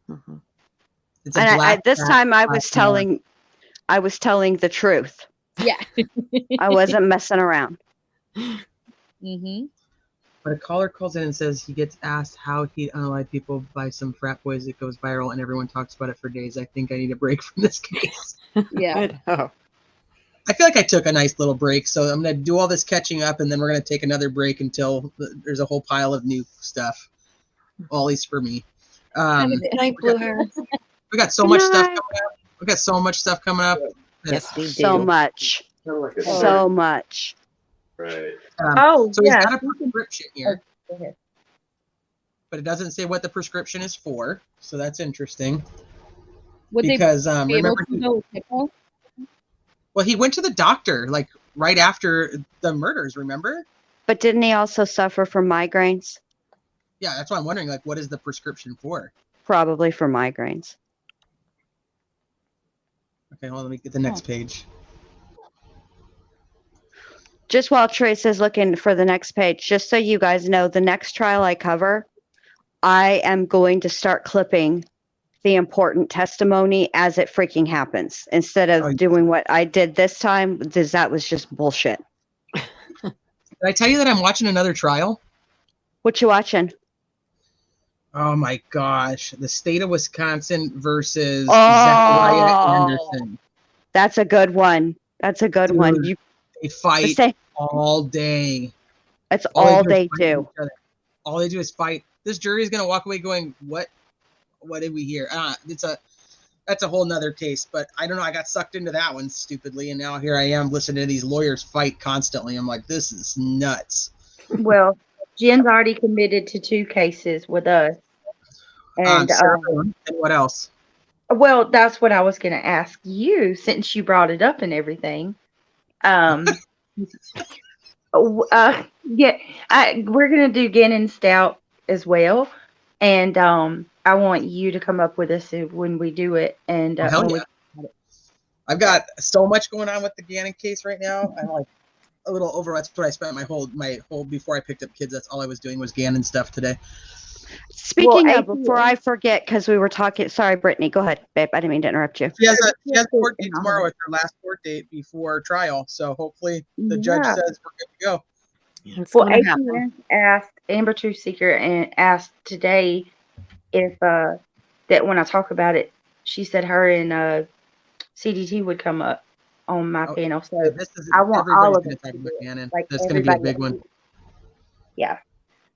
Mm-hmm. It's a And black this hat, time I black was telling the truth. Yeah. I wasn't messing around. Mm-hmm. But a caller calls in and says he gets asked how he unalived people by some frat boys. It goes viral and everyone talks about it for days. I think I need a break from this case. Yeah. I feel like I took a nice little break, so I'm going to do all this catching up, and then we're going to take another break until there's a whole pile of new stuff, well, at least for me. Good night, Blue Hair. We got so much stuff coming up. We got so much stuff coming up. Yes, we do. So much. So much. Right. So he's got a prescription here, but it doesn't say what the prescription is for, so that's interesting. Would because they be remember, able to go with HIPAA? well, he went to the doctor like right after the murders. Remember? But didn't he also suffer from migraines? Yeah, that's why I'm wondering, like, what is the prescription for? Probably for migraines. Okay, well, let me get the next page. Just while Trace is looking for the next page, just so you guys know, the next trial I cover, I am going to start clipping the important testimony as it freaking happens instead of doing what I did this time, because that was just bullshit. Did I tell you that I'm watching another trial? What you watching? Oh my gosh, the state of Wisconsin versus Zachariah Anderson. That's a good one. That's a good one. They fight all day. That's all they do. All they do is fight. This jury is going to walk away going, what did we hear? That's a whole nother case, but I don't know. I got sucked into that one stupidly, and now here I am listening to these lawyers fight constantly. I'm like, this is nuts. Well, Jen's already committed to 2 cases with us. And and what else? Well, that's what I was going to ask you, since you brought it up and everything. We're going to do Gannon Stout as well, and I want you to come up with us when we do it. And I've got so much going on with the Gannon case right now. I'm like a little over. That's what I spent my whole before I picked up kids. That's all I was doing was Gannon stuff today. Speaking of, before I forget, because we were talking. Sorry, Brittany, go ahead, babe. I didn't mean to interrupt you. She has a court date tomorrow. It's her last court date before trial. So hopefully the judge says we're good to go. Well, APS asked Amber Truth Seeker and asked today if that when I talk about it, she said her and CDT would come up on my panel. So I want all of them. Like, that's going to be a big one. Yeah.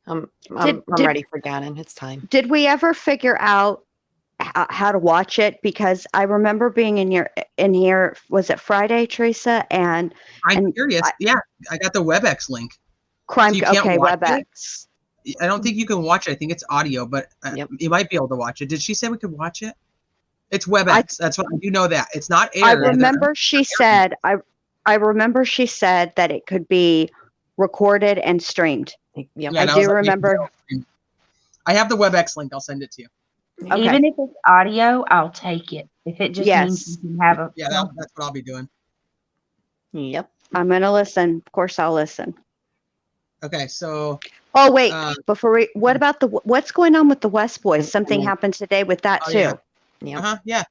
I'm ready for Gannon. It's time. Did we ever figure out how to watch it? Because I remember being in here. Was it Friday, Teresa? And I'm curious. I got the WebEx link. Crime. So okay, WebEx. I don't think you can watch it. I think it's audio, but you might be able to watch it. Did she say we could watch it? It's WebEx. That's what I do know. That it's not aired. I remember she said. I remember she said that it could be recorded and streamed. Yep. I do remember. I have the WebEx link. I'll send it to you. Okay. Even if it's audio, I'll take it. If it just means you can have a that's what I'll be doing. Yep. I'm gonna listen. Of course, I'll listen. Okay, so. Oh wait, what about what's going on with the West Boys? Something happened today with that too. Yeah. Yeah. Yeah.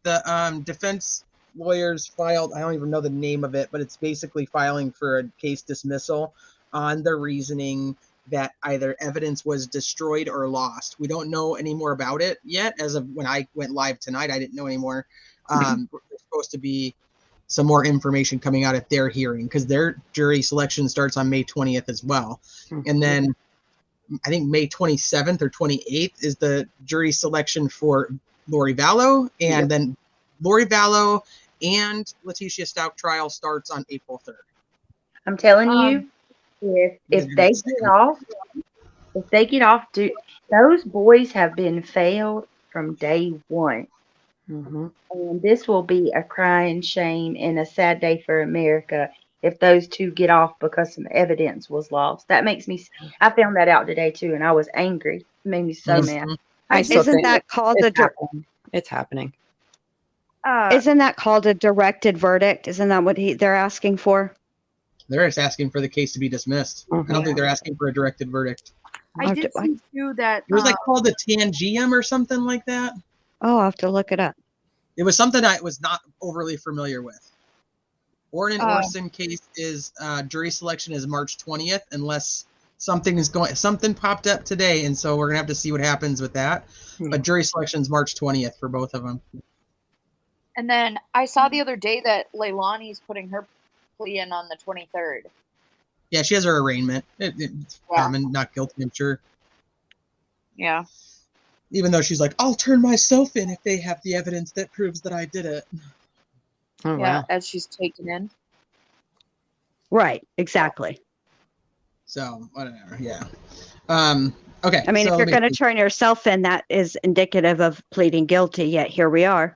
The defense lawyers filed, I don't even know the name of it, but it's basically filing for a case dismissal on the reasoning that either evidence was destroyed or lost. We don't know any more about it yet. As of when I went live tonight, I didn't know anymore. There's supposed to be some more information coming out at their hearing because their jury selection starts on May 20th as well. And then I think May 27th or 28th is the jury selection for Lori Vallow. And then Lori Vallow and Letitia Stalk trial starts on April 3rd. I'm telling you, if they get off, those boys have been failed from day one. And this will be a crying shame and a sad day for America if those two get off because some evidence was lost. That makes me. I found that out today too, and I was angry. It made me so mad. Isn't that called It's happening. Isn't that called a directed verdict? Isn't that what they're asking for? They're just asking for the case to be dismissed. I don't think they're asking for a directed verdict. I did see too that it was like called a tangium or something like that. Oh, I'll have to look it up. It was something I was not overly familiar with. Orrin and Orson case is jury selection is March 20th, unless something popped up today, and so we're gonna have to see what happens with that. But jury selection is March 20th for both of them. And then I saw the other day that Leilani's putting her plea in on the 23rd. Yeah, she has her arraignment. It's common, not guilty, I'm sure. Yeah. Even though she's like, I'll turn myself in if they have the evidence that proves that I did it. Oh, yeah, wow. as she's taken in. Right, exactly. So, whatever, yeah. Okay. I mean, so if you're going to turn yourself in, that is indicative of pleading guilty, yet here we are.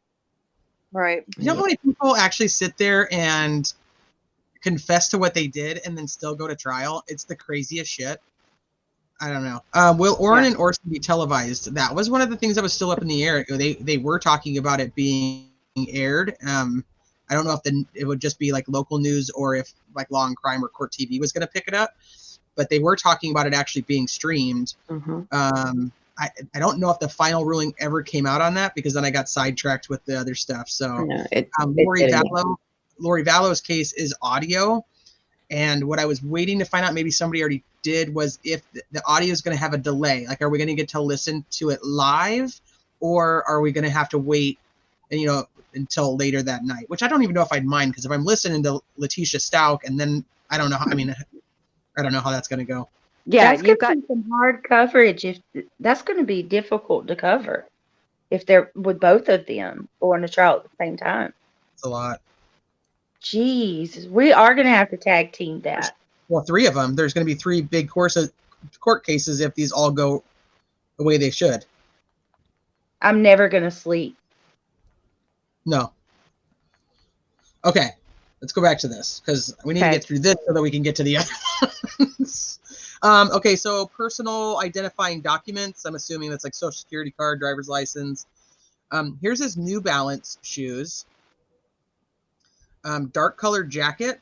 Right. You know how many people actually sit there and confess to what they did and then still go to trial? It's the craziest shit. I don't know. Will Orrin and Orson be televised? That was one of the things that was still up in the air. They were talking about it being aired. I don't know if it would just be like local news or if like Law and Crime or Court TV was going to pick it up. But they were talking about it actually being streamed. I don't know if the final ruling ever came out on that because then I got sidetracked with the other stuff. So Lori Vallow's case is audio. And what I was waiting to find out, maybe somebody already did, was if the audio is going to have a delay. Like, are we going to get to listen to it live, or are we going to have to wait, and until later that night? Which I don't even know if I'd mind, because if I'm listening to Letitia Stalk, and then I don't know. I don't know how that's going to go. Yeah, you've got some hard coverage. If that's going to be difficult to cover, if they're with both of them going to trial at the same time. It's a lot. Jeez, we are going to have to tag team that. Well, 3 of them. There's going to be 3 big court cases if these all go the way they should. I'm never going to sleep. No. Okay, let's go back to this because we need to get through this so that we can get to the other ones. Okay, so personal identifying documents. I'm assuming that's like Social Security card, driver's license. Here's his New Balance shoes. Dark colored jacket.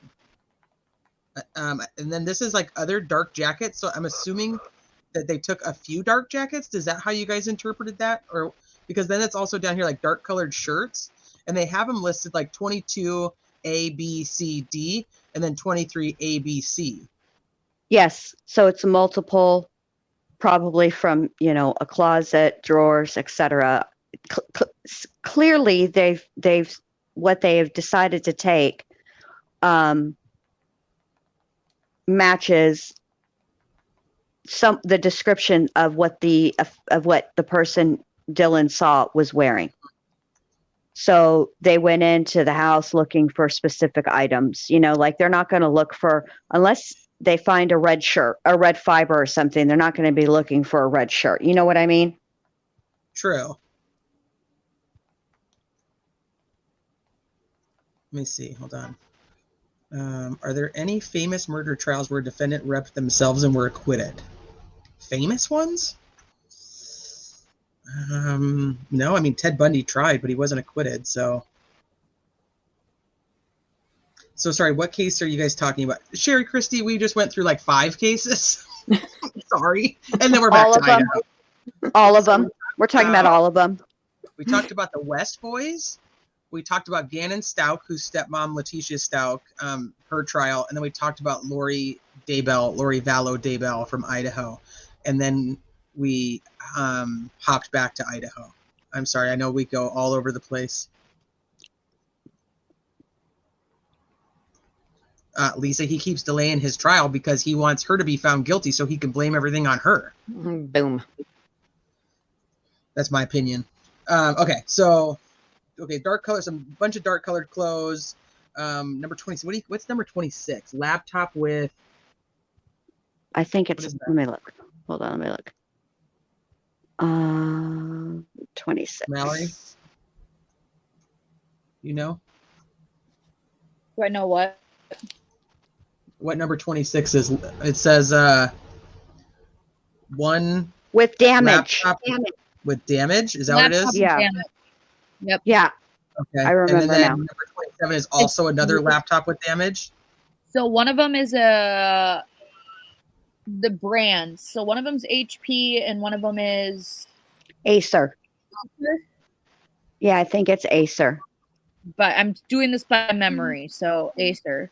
And then this is like other dark jackets. So I'm assuming that they took a few dark jackets. Is that how you guys interpreted that? Or because then it's also down here like dark colored shirts, and they have them listed like 22 A, B, C, D, and then 23 A, B, C. Yes. So it's multiple, probably from, a closet, drawers, etc. Clearly they've what they have decided to take matches the description of what the person Dylan saw was wearing. So they went into the house looking for specific items, like they're not going to look for, unless they find a red shirt, a red fiber or something, they're not going to be looking for a red shirt. You know what I mean? True. Let me see. Hold on. Are there any famous murder trials where a defendant repped themselves and were acquitted? Famous ones? No. I mean, Ted Bundy tried, but he wasn't acquitted. So sorry. What case are you guys talking about? Sherry Christie, we just went through like 5 cases. Sorry. And then we're back to Idaho. All of them. We're talking about all of them. We talked about the West boys. We talked about Gannon Stauck, whose stepmom, Letitia Stauck, her trial. And then we talked about Lori Vallow Daybell from Idaho. And then we hopped back to Idaho. I'm sorry. I know we go all over the place. Lisa, he keeps delaying his trial because he wants her to be found guilty so he can blame everything on her. Boom. That's my opinion. Okay, so dark colors, a bunch of dark colored clothes. Number 20. What's number 26? Laptop with. I think it's. Let me look. Hold on. Let me look. 26. Mallory. You know. Do I know what? What number 26 is? It says one with damage. With damage. Is that what it is? Yeah. Damage. Yep. Yeah. Okay. I remember and then now. Number 27 is also another laptop with damage. So one of them is the brands. So one of them's HP and one of them is Acer. Yeah, I think it's Acer. But I'm doing this by memory, so Acer.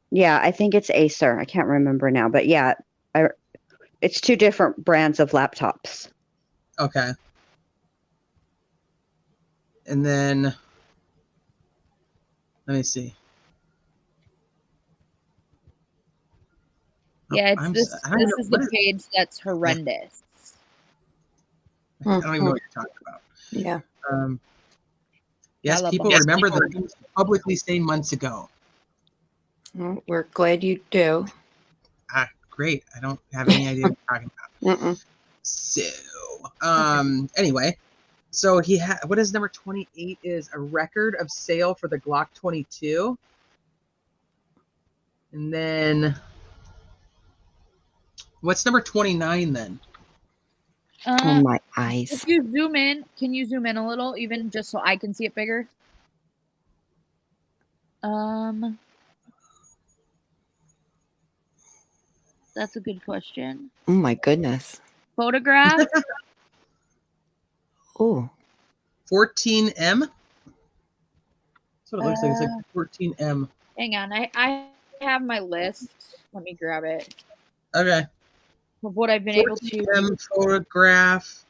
Yeah, I think it's Acer. I can't remember now, but yeah, it's two different brands of laptops. Okay. And then let me see. Yeah, it's this is the page that's horrendous. I don't even know what you're talking about. Yeah. Yes, people remember the things publicly say months ago. Well, we're glad you do. Great. I don't have any idea what you're talking about. So, anyway, so he had, what is number 28 is a record of sale for the Glock 22. And then, what's number 29 then? Oh, my eyes. If you zoom in, can you zoom in a little, even just so I can see it bigger? That's a good question. Oh, my goodness. Photograph? Oh. 14M? That's what it looks like. It's like 14M. Hang on. I have my list. Let me grab it. Okay. Of what I've been able to. 14M photograph.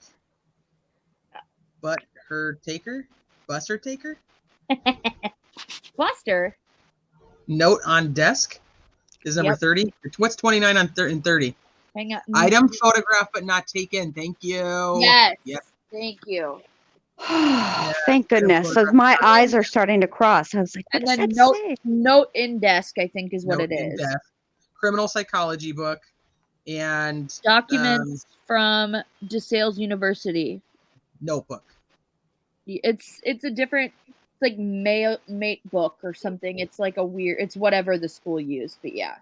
But her taker? Buster taker? Buster? Note on desk is number 30. What's 29 on 30? Hang on. Item photograph but not taken. Thank you. Yes. Yep. Thank you. Thank goodness. So my eyes are starting to cross. I was like, what and then does that say? note in desk, I think is what Note it in is. desk. Criminal psychology book and Documents from DeSales University. Notebook. It's a different, it's like mate book or something. It's like a weird, it's whatever the school used, but yeah,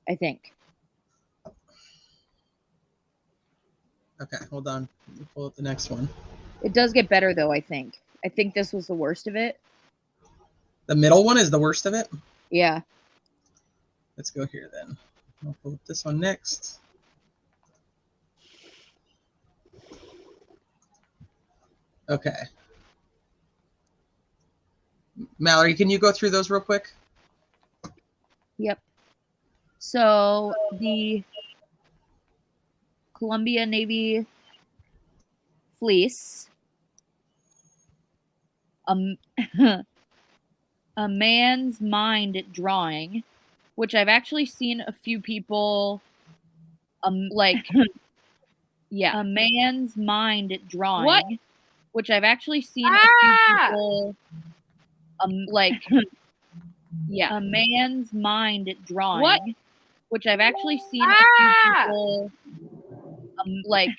I think. Okay, hold on. Let me pull up the next one. It does get better though, I think. I think this was the worst of it. The middle one is the worst of it? Yeah. Let's go here then. I'll pull up this one next. Okay. Mallory, can you go through those real quick? Yep. So the Columbia Navy fleece, a man's mind drawing, which I've actually seen a few people like yeah, a man's mind drawing. What? Which I've actually seen a few people like yeah, a man's mind drawing. What? Which I've actually seen a few people like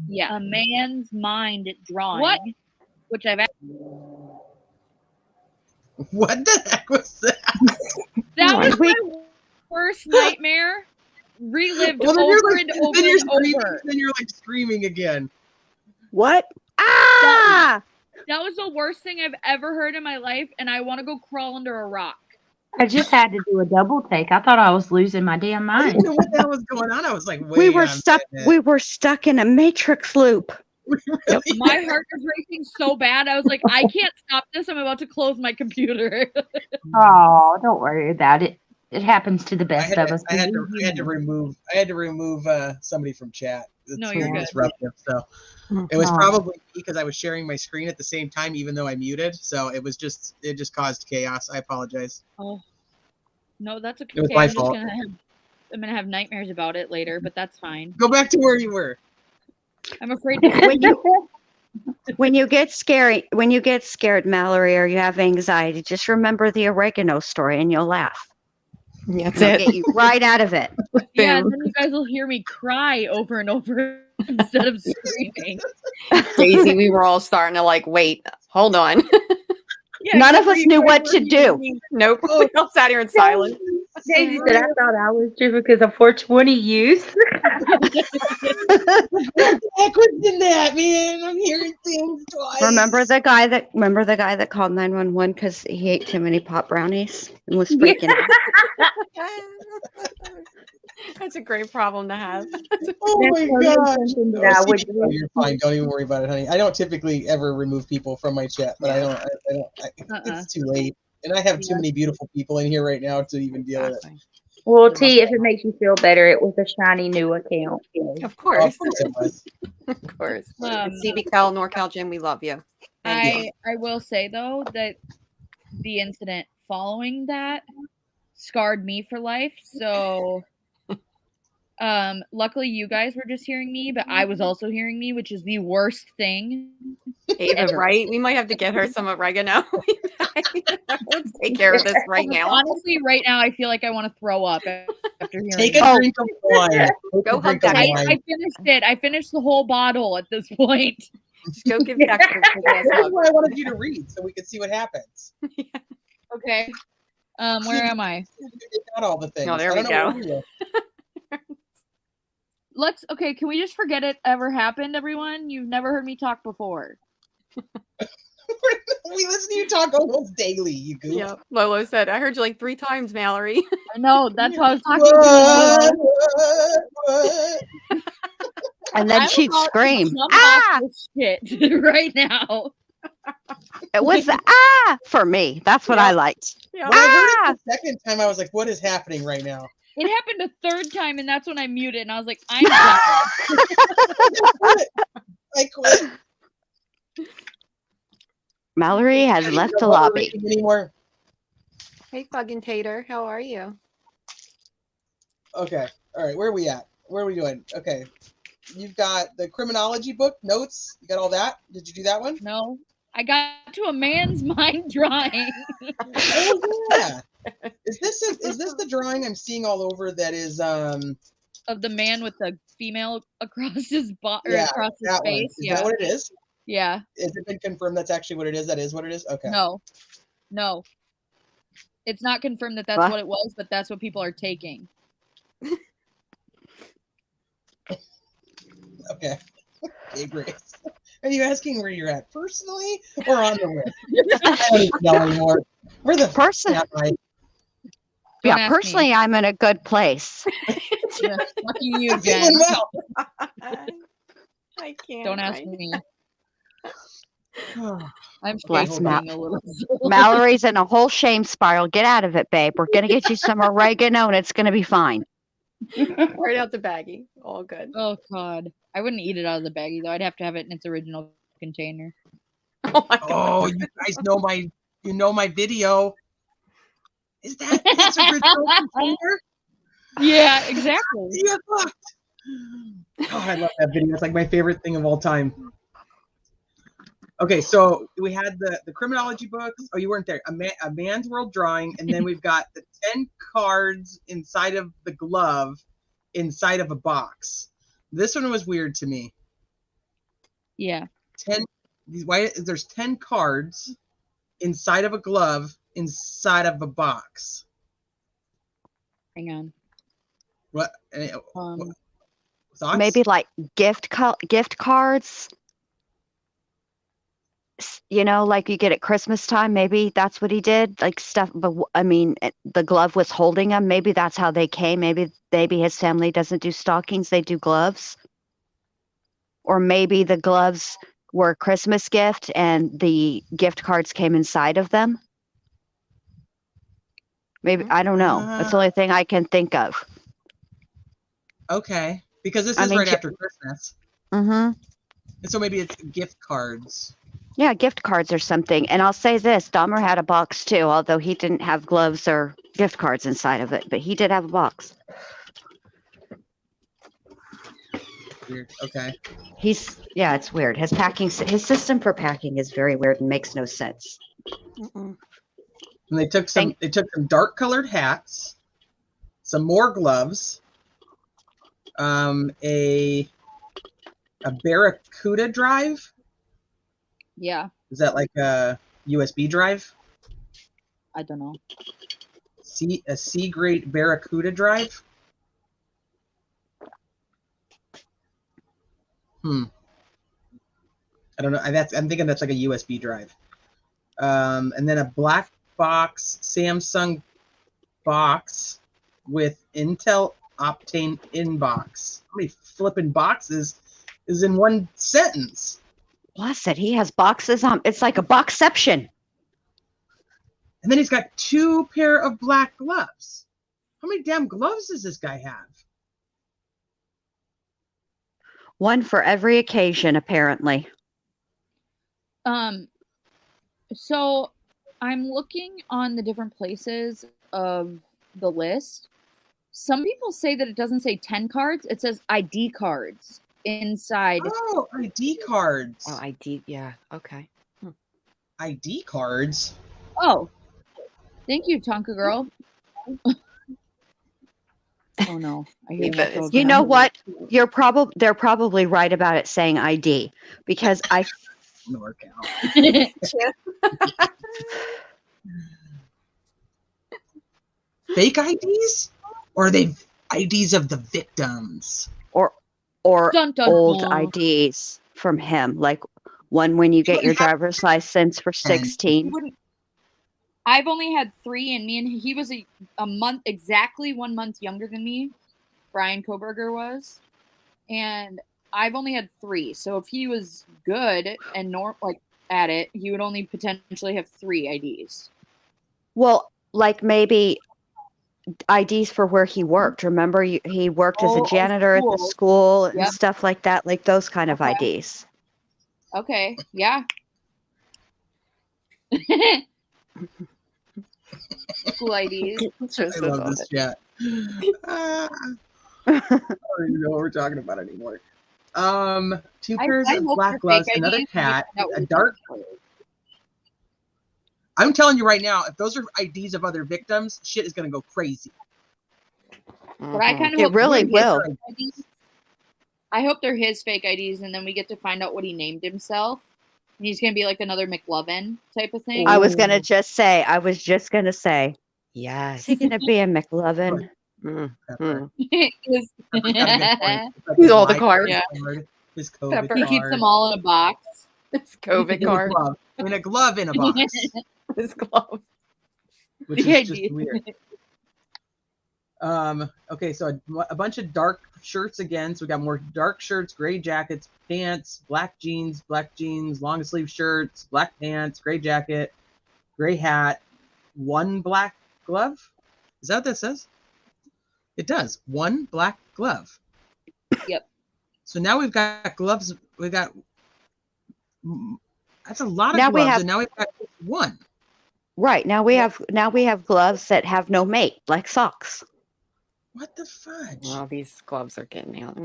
yeah, a man's mind drawing. What? Which I've What the heck was that? That was my worst nightmare. Relived over and over and over. Then you're like screaming again. What? Ah! That was the worst thing I've ever heard in my life, and I want to go crawl under a rock. I just had to do a double take. I thought I was losing my damn I mind. didn't know what the hell was going on. I was like, wait. We were stuck in a matrix loop. My heart was racing so bad. I was like, I can't stop this. I'm about to close my computer. Oh, don't worry about it. It happens to the I best had of to, us. I had to remove somebody from chat. It's No, a you're little good. disruptive. So it was Aw. probably because I was sharing my screen at the same time, even though I muted. So it just caused chaos. I apologize. Oh, no, that's okay. It was my I'm just fault. I'm gonna have nightmares about it later, but that's fine. Go back to where you were. I'm afraid to When you get scared, Mallory, or you have anxiety, just remember the oregano story and you'll laugh. That's It'll it. get you right out of it. Yeah, and then you guys will hear me cry over and over instead of screaming. Daisy, we were all starting to like, wait, hold on. Yeah, None except of for us you knew guys what were to hearing do. me. Nope. We all sat here in silence. Daisy said, I thought I was true because of 420 youth. Backwards in that, man. I'm hearing things twice. Remember the guy that called 911 because he ate too many pot brownies and was freaking out. That's a great problem to have. Oh my gosh. That I would Oh, you're fine. Don't even worry about it, honey. I don't typically ever remove people from my chat, but it's too late. And I have too many beautiful people in here right now to even deal with it. Well, T, if it makes you feel better, it was a shiny new account. Of Oh, course. of course it was. Of course. CB Cal, NorCal Jim, we love you. I will say though that the incident following that scarred me for life. So luckily you guys were just hearing me, but I was also hearing me, which is the worst thing. Ava, ever. right? We might have to get her some oregano. Let's take care of this right now. Honestly, right now I feel like I want to throw up after hearing Take that. a drink of wine. Go hug that I man. finished it. I finished the whole bottle at this point. Just go give Dexter a big ass That's hug. why I wanted you to read so we could see what happens. Okay. Where am I? Not all the things. Oh, there I we don't know go. where you are. Okay, can we just forget it ever happened, everyone? You've never heard me talk before. We listen to you talk almost daily, you goof. Yeah, Lolo said, I heard you like 3 times, Mallory. I know, that's how I was talking to you. And then she'd scream, Jump "Ah!" off this shit right now. It was for me. That's what I liked. Yeah. When I heard it the second time, I was like, what is happening right now? It happened a third time, and that's when I muted, and I was like, I'm done. I quit. Mallory has left the lobby. Anymore. Hey, Fuggin' Tater, how are you? Okay. All right. Where are we at? Where are we doing? Okay. You've got the criminology book, notes. You got all that? Did you do that one? No. I got to a man's mind drawing. Oh, yeah. Is this the drawing I'm seeing all over that is Of the man with the female across his across his that one. face. Is that what it is? Yeah. Is it been confirmed that's actually what it is? That is what it is? Okay. No. It's not confirmed that that's What? what it was, but that's what people are taking. Okay. Okay, great. Are you asking where you're at personally or on the list? I don't even know anymore. Where the Person. fuck am I? Don't Yeah, ask personally, me. I'm in a good place. Yeah, lucky you, I'm Jen. feeling well. I can't. Don't ask me. I'm Bless shaking a little. Mallory's in a whole shame spiral. Get out of it, babe. We're gonna get you some oregano, and it's gonna be fine. Right out the baggie. All good. Oh God, I wouldn't eat it out of the baggie though. I'd have to have it in its original container. Oh my God. Oh, you guys know my video. Is that its original container? Yeah, exactly. You're fucked. Oh, I love that video. It's like my favorite thing of all time. Okay, so we had the criminology books. Oh, you weren't there. A man's world drawing, and then we've got the 10 cards inside of the glove, inside of a box. This one was weird to me. Yeah. There's 10 cards inside of a glove, inside of a box. Hang on. What? Thoughts? Maybe like gift cards. You know, like you get at Christmas time. Maybe that's what he did. Like stuff. But I mean, the glove was holding him. Maybe that's how they came. Maybe his family doesn't do stockings. They do gloves. Or maybe the gloves were a Christmas gift and the gift cards came inside of them. Maybe, I don't know. That's the only thing I can think of. Okay, because this I is mean, right after Christmas, Mm-hmm. and so maybe it's gift cards. Yeah, gift cards or something. And I'll say this, Dahmer had a box too, although he didn't have gloves or gift cards inside of it, but he did have a box. Weird. Okay. Yeah, it's weird. His system for packing is very weird and makes no sense. Mm-mm. And they took some dark colored hats, some more gloves, a Barracuda drive. Yeah, Is that like a USB drive? I don't know. A C grade Barracuda drive. I don't know. I'm thinking that's like a USB drive. And then a black box Samsung box with Intel Optane inbox. How many flipping boxes is in one sentence? Blessed, he has boxes on. It's like a boxception. And then he's got 2 pair of black gloves. How many damn gloves does this guy have? One for every occasion, apparently. So I'm looking on the different places of the list. Some people say that it doesn't say 10 cards, it says ID cards inside. Oh, ID cards. Oh, ID. Yeah. Okay. ID cards. Oh, thank you, Tonka girl. Oh no, I hear that girl You know again. what? They're probably right about it saying ID because I Fake IDs? Or are they IDs of the victims? or Dun, dun, old dun. IDs from him, like one when you get your driver's license for 16. I've only had 3, and he was a month, exactly 1 month younger than me. Brian Koberger was, and I've only had 3. So if he was good and at it, he would only potentially have 3 IDs. Well, like maybe IDs for where he worked. Remember, he worked as a janitor at the school and stuff like that, like those kind of IDs. Okay, yeah. School IDs. I love this chat. I don't even know what we're talking about anymore. 2 pairs of black gloves, another cat, a dark. I'm telling you right now, if those are IDs of other victims, shit is gonna go crazy. But I kind of It really will. I hope they're his fake IDs, and then we get to find out what he named himself. And he's gonna be like another McLovin type of thing. I was just gonna say. Yes. Is he gonna be a McLovin? He's all the cards. Yeah. His COVID card. He keeps them all in a box. His COVID card. In a glove in a box. His glove. Which is just weird. Okay, so a bunch of dark shirts again. So we got more dark shirts, gray jackets, pants, black jeans, long sleeve shirts, black pants, gray jacket, gray hat, 1 black glove. Is that what that says? It does. 1 black glove. Yep. So now we've got gloves. That's a lot of Now gloves, and now we've got 1. Right, now we have gloves that have no mate, like socks. What the fudge? Well, these gloves are getting out.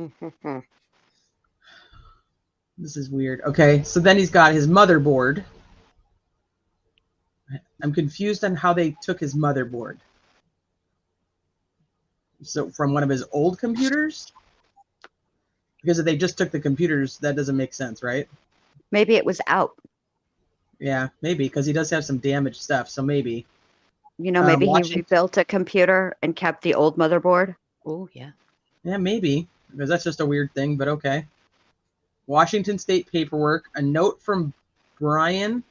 This is weird. Okay, so then he's got his motherboard. I'm confused on how they took his motherboard. So from one of his old computers? Because if they just took the computers, that doesn't make sense, right? Maybe it was out. Yeah, maybe, because he does have some damaged stuff, so maybe. Maybe he rebuilt a computer and kept the old motherboard. Oh, yeah. Yeah, maybe, because that's just a weird thing, but okay. Washington State paperwork, a note from Brian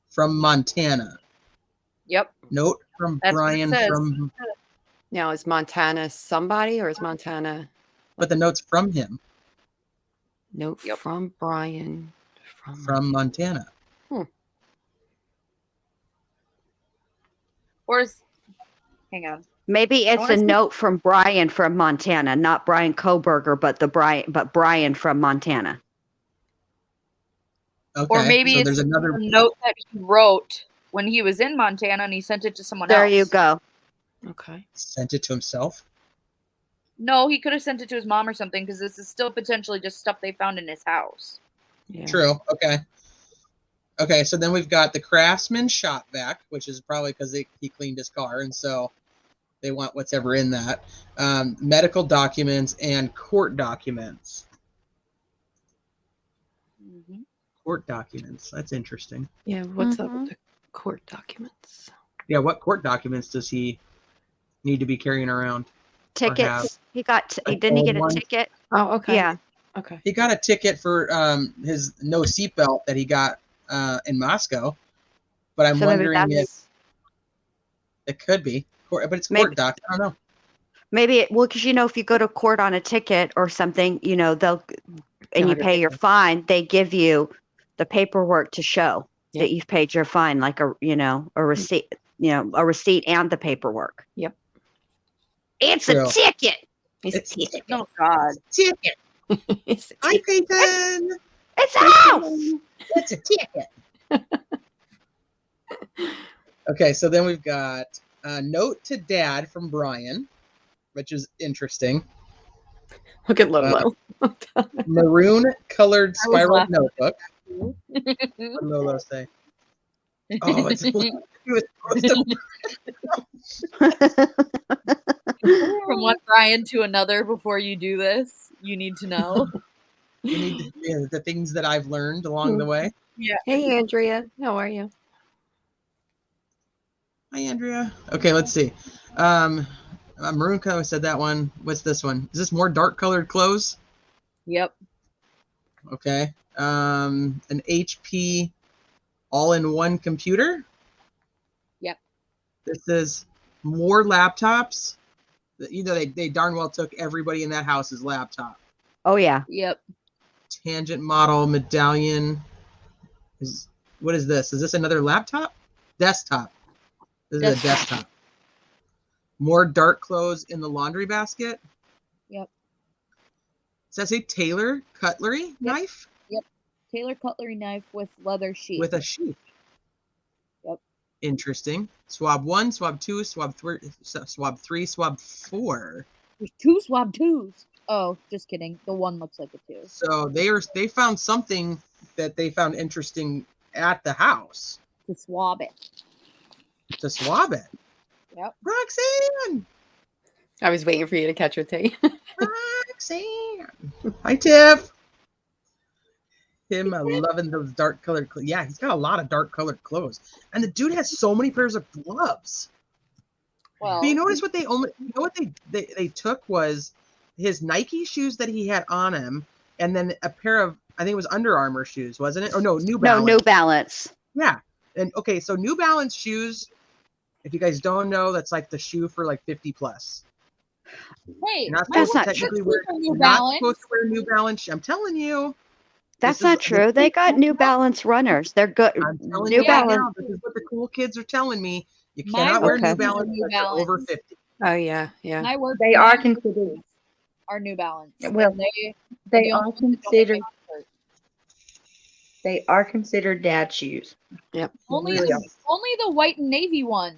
from Montana. Yep. Note from That's Brian what it says. from. Now, is Montana somebody or is Montana? but the note's from him, Note from Brian from Montana. Or is, hang on. Maybe it's wanna a see- note from Brian from Montana, not Brian Koberger, but Brian from Montana. Okay. Or maybe so it's there's another. a note that he wrote when he was in Montana and he sent it to someone There else. you go. Okay. Sent it to himself. No, he could have sent it to his mom or something because this is still potentially just stuff they found in his house. Yeah. True. Okay. Okay. So then we've got the craftsman shop vac, which is probably because he cleaned his car, and so they want whatever in that. Medical documents and court documents. Mm-hmm. Court documents. That's interesting. Yeah. What's up with the court documents? Yeah. What court documents does he need to be carrying around? Tickets. He didn't he get a one. ticket? Oh, okay. Yeah. Okay. He got a ticket for his no seatbelt that he got in Moscow, but I'm So maybe wondering if that's- it could be, but it's Maybe- court doc. I don't know. Maybe because if you go to court on a ticket or something, they'll and you pay your fine, they give you the paperwork to show that you've paid your fine, like a receipt, a receipt and the paperwork. Yep. It's True. a ticket. It's Oh God. ticket. It's a Hi, Peyton. It's a house. It's a ticket. Okay, so then we've got a note to Dad from Brian, which is interesting. Look at Lolo. Maroon colored I was spiral laughing. notebook. What did Lolo say? Oh, it's he was supposed to. From one Brian to another before you do this, you need to know. You need the things that I've learned along the way. Yeah. Hey, Andrea. How are you? Hi, Andrea. Okay, let's see. Maroon color said that one. What's this one? Is this more dark colored clothes? Yep. Okay. An HP all-in-one computer. Yep. This is more laptops. They darn well took everybody in that house's laptop. Oh yeah. Yep. Tangent model medallion. What is this? Is this another laptop? Desktop. This is a desktop. More dark clothes in the laundry basket. Yep. Does that say Taylor cutlery knife? Yep. Taylor cutlery knife with leather sheath. With a sheath. Yep. Interesting. Swab 1, swab 2, swab 3, swab 4. There's 2 swab 2s. Oh, just kidding. The one looks like a 2. So they found something that they found interesting at the house. To swab it. To swab it. Yep. Roxanne! I was waiting for you to catch your tea. Roxanne! Hi, Tiff. Him loving those dark colored clothes. Yeah, he's got a lot of dark colored clothes. And the dude has so many pairs of gloves. Well, But you notice what they took was his Nike shoes that he had on him, and then a pair of, I think it was Under Armour shoes, wasn't it? Or no, New Balance. No, New Balance. Yeah. And okay, so New Balance shoes, if you guys don't know, that's like the shoe for like 50 plus. hey, You're not my supposed to work technically should wear, be from New you're not Balance. supposed to wear New Balance. I'm telling you. That's This not is- true. They got New Balance runners. They're good. I'm telling New you right Balance. now, this is what the cool kids are telling me. You My cannot wear work New shoes are Balance New unless you're Balance. over 50. Oh, yeah. Yeah. My work They are my considered. shoes are New Balance. Well, And They the are only ones that don't make considered. my shirt. They are considered dad shoes. Yep. Only Really only the white and navy ones.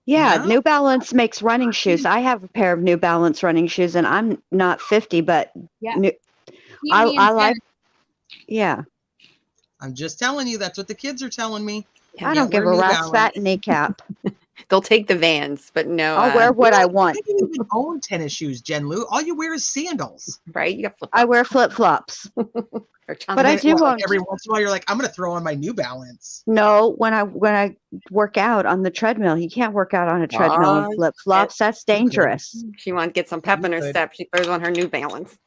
Yeah, No? New Balance makes running shoes. I have a pair of New Balance running shoes, and I'm not 50, but Yeah. New, Keep I me in like. check. Yeah, I'm just telling you, that's what the kids are telling me. Yeah. I don't give a wear New rat's Balance. fat kneecap. They'll take the Vans, but no. I'll wear what I want. You don't even own tennis shoes, Jen Lou. All you wear is sandals. Right? You got flip I wear flip flops. But I do want. Every once in a while, you're like, I'm going to throw on my New Balance. No, when I work out on the treadmill, you can't work out on a treadmill in Oh, flip flops. That's dangerous. She wants to get some pep in her Good. step. She throws on her New Balance.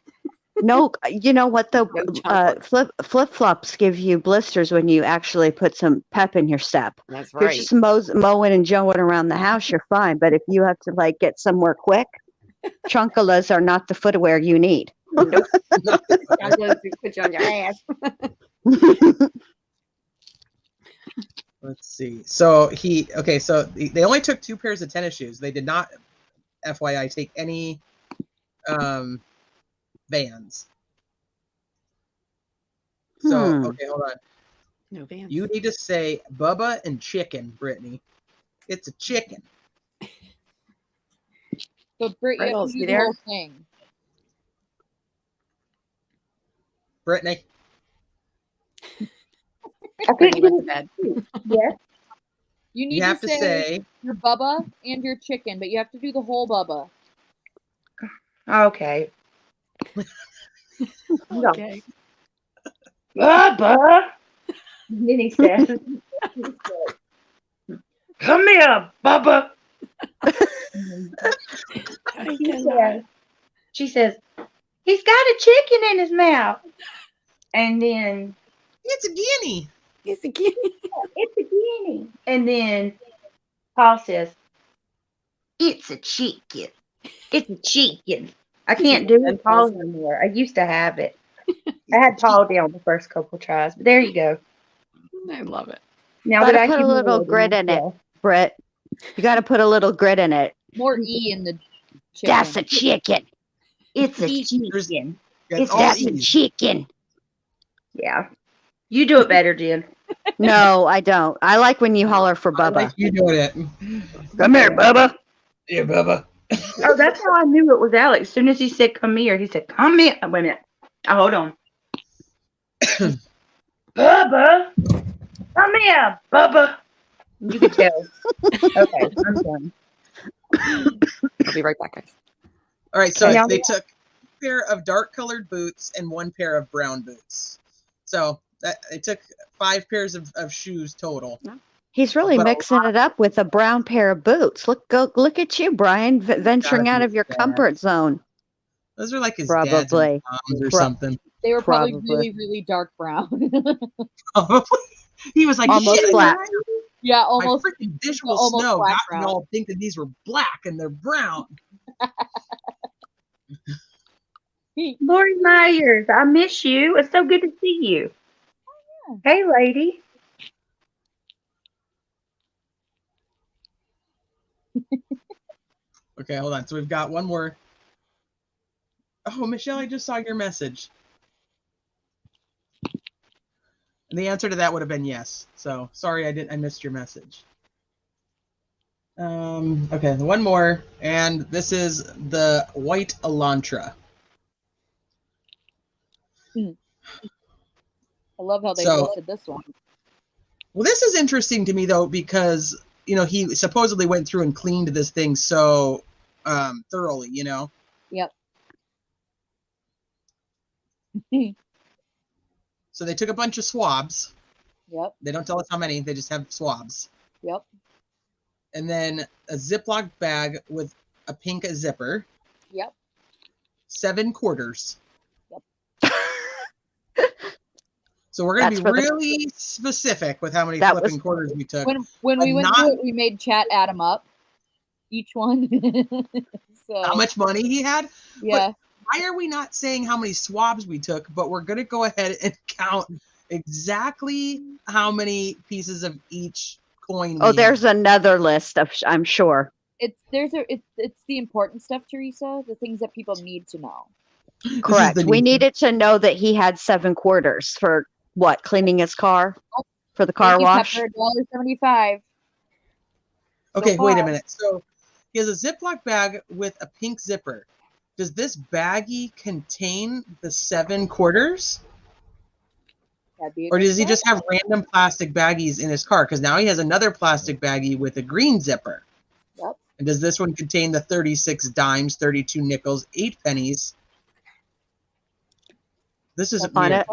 No, you know what though? No chocolate. Flip flops give you blisters when you actually put some pep in your step. That's If you're right. just mowing and joeing around the house, you're fine. But if you have to like get somewhere quick, chunkalas are not the footwear you need. Nope. I'm going to put you on your ass. Let's see. So they only took 2 pairs of tennis shoes. They did not, FYI, take any Vans. So, okay, hold on. No Vans. You need to say Bubba and chicken, Brittany. It's a chicken. So Brit, you have Riddles, to you do the there? whole thing. Brittany. I think Brittany went to bed. yes. You need You have to to say say your Bubba and your chicken, but you have to do the whole Bubba. Okay. Okay. Bubba. Then he says, "Come here, Bubba." She says, "He's got a chicken in his mouth." And then, it's a guinea. It's a guinea. "It's a guinea." And then Paul says, "It's a chicken. It's a chicken." I can't do it Paul anymore. I used to have it. I had Paul down the first couple tries, but there you go. I love it. Now Gotta that I put a little grit in it, myself. Britt. You got to put a little grit in it. More E in the chicken. That's a chicken. It's a There's- chicken. It's all That's a E's. chicken. Yeah. You do it better, Jen. No, I don't. I like when you holler for I Bubba. like you doing it. Come here, Bubba. Yeah, Bubba. Oh, that's how I knew it was Alex. As soon as he said "come here," he said "come here." Wait a minute. Oh, hold on. Bubba, come here, Bubba. You could tell. Okay, I'm done. I'll be right back, guys. All right, so Okay. they took a pair of dark colored boots and 1 pair of brown boots. So they took 5 pairs of shoes total. He's really But a mixing it up with a brown pair of boots. Look at you, Brian, venturing Gotta out be of your sad. comfort zone. Those are like his dad's and Probably. mom's or Pro- something. They were probably Probably. really, really dark brown. He was like, Almost shit, black. Yeah, my almost. freaking visual almost snow black got me brown. all think that these were black and they're brown. Lori Myers, I miss you. It's so good to see you. Hey, lady. Okay, hold on. So we've got one more. Oh, Michelle, I just saw your message. And the answer to that would have been yes. So sorry, I missed your message. Okay, one more, and this is the white Elantra. I love how they So- listed this one. Well, this is interesting to me though, because he supposedly went through and cleaned this thing so thoroughly, Yep. So they took a bunch of swabs. Yep. They don't tell us how many, they just have swabs. Yep. And then a Ziploc bag with a pink zipper. Yep. 7 quarters. Yep. So we're going That's to be for the- really specific with how many That flipping was- quarters we took. When we But went not- through it, we made chat add them up, each one. So How much money he had? Yeah. Why are we not saying how many swabs we took, but we're going to go ahead and count exactly how many pieces of each coin Oh, we there's had. another list of, I'm sure. It's the important stuff, Teresa. The things that people need to know. This is Correct. the We new- needed to know that he had 7 quarters for what? Cleaning his car? For the car Thank you, wash? Pepper, $1.75. Okay, so wait a far. minute. So he has a Ziploc bag with a pink zipper. Does this baggie contain the 7 quarters? That'd be a Or good does he guess. just have random plastic baggies in his car? Because now he has another plastic baggie with a green zipper. Yep. And does this one contain the 36 dimes, 32 nickels, 8 pennies? This is On weird. it.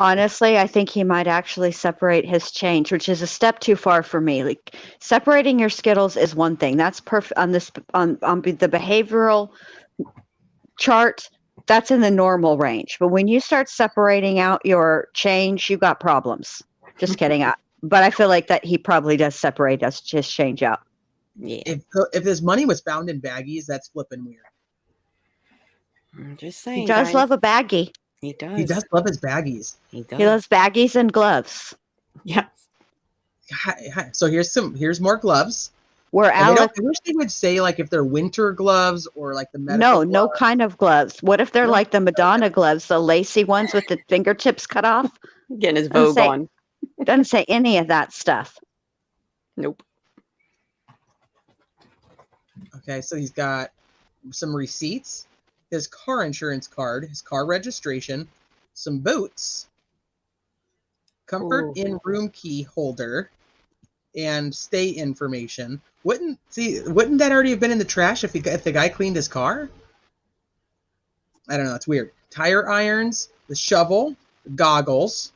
Honestly, I think he might actually separate his change, which is a step too far for me. Like separating your Skittles is one thing. That's perfect on this on the behavioral chart. That's in the normal range. But when you start separating out your change, you got problems. Just kidding. But I feel like that he probably does separate his change out. Yeah. If his money was found in baggies, that's flipping weird. I'm just He saying, does guys. love a baggie. He does. He does love his baggies. He does. He loves baggies and gloves. Yes. So here's more gloves. Where And they don't, Alex, I wish they would say like if they're winter gloves or like the medical no gloves. kind of gloves. What if they're No. like the Madonna gloves, the lacy ones with the fingertips cut off? Getting his Doesn't Vogue say- on. Doesn't say any of that stuff. Nope. Okay, so he's got some receipts, his car insurance card, his car registration, some boots, comfort in room key holder, and stay information. Wouldn't that already have been in the trash if the guy cleaned his car? I don't know. It's weird. Tire irons, the shovel, goggles,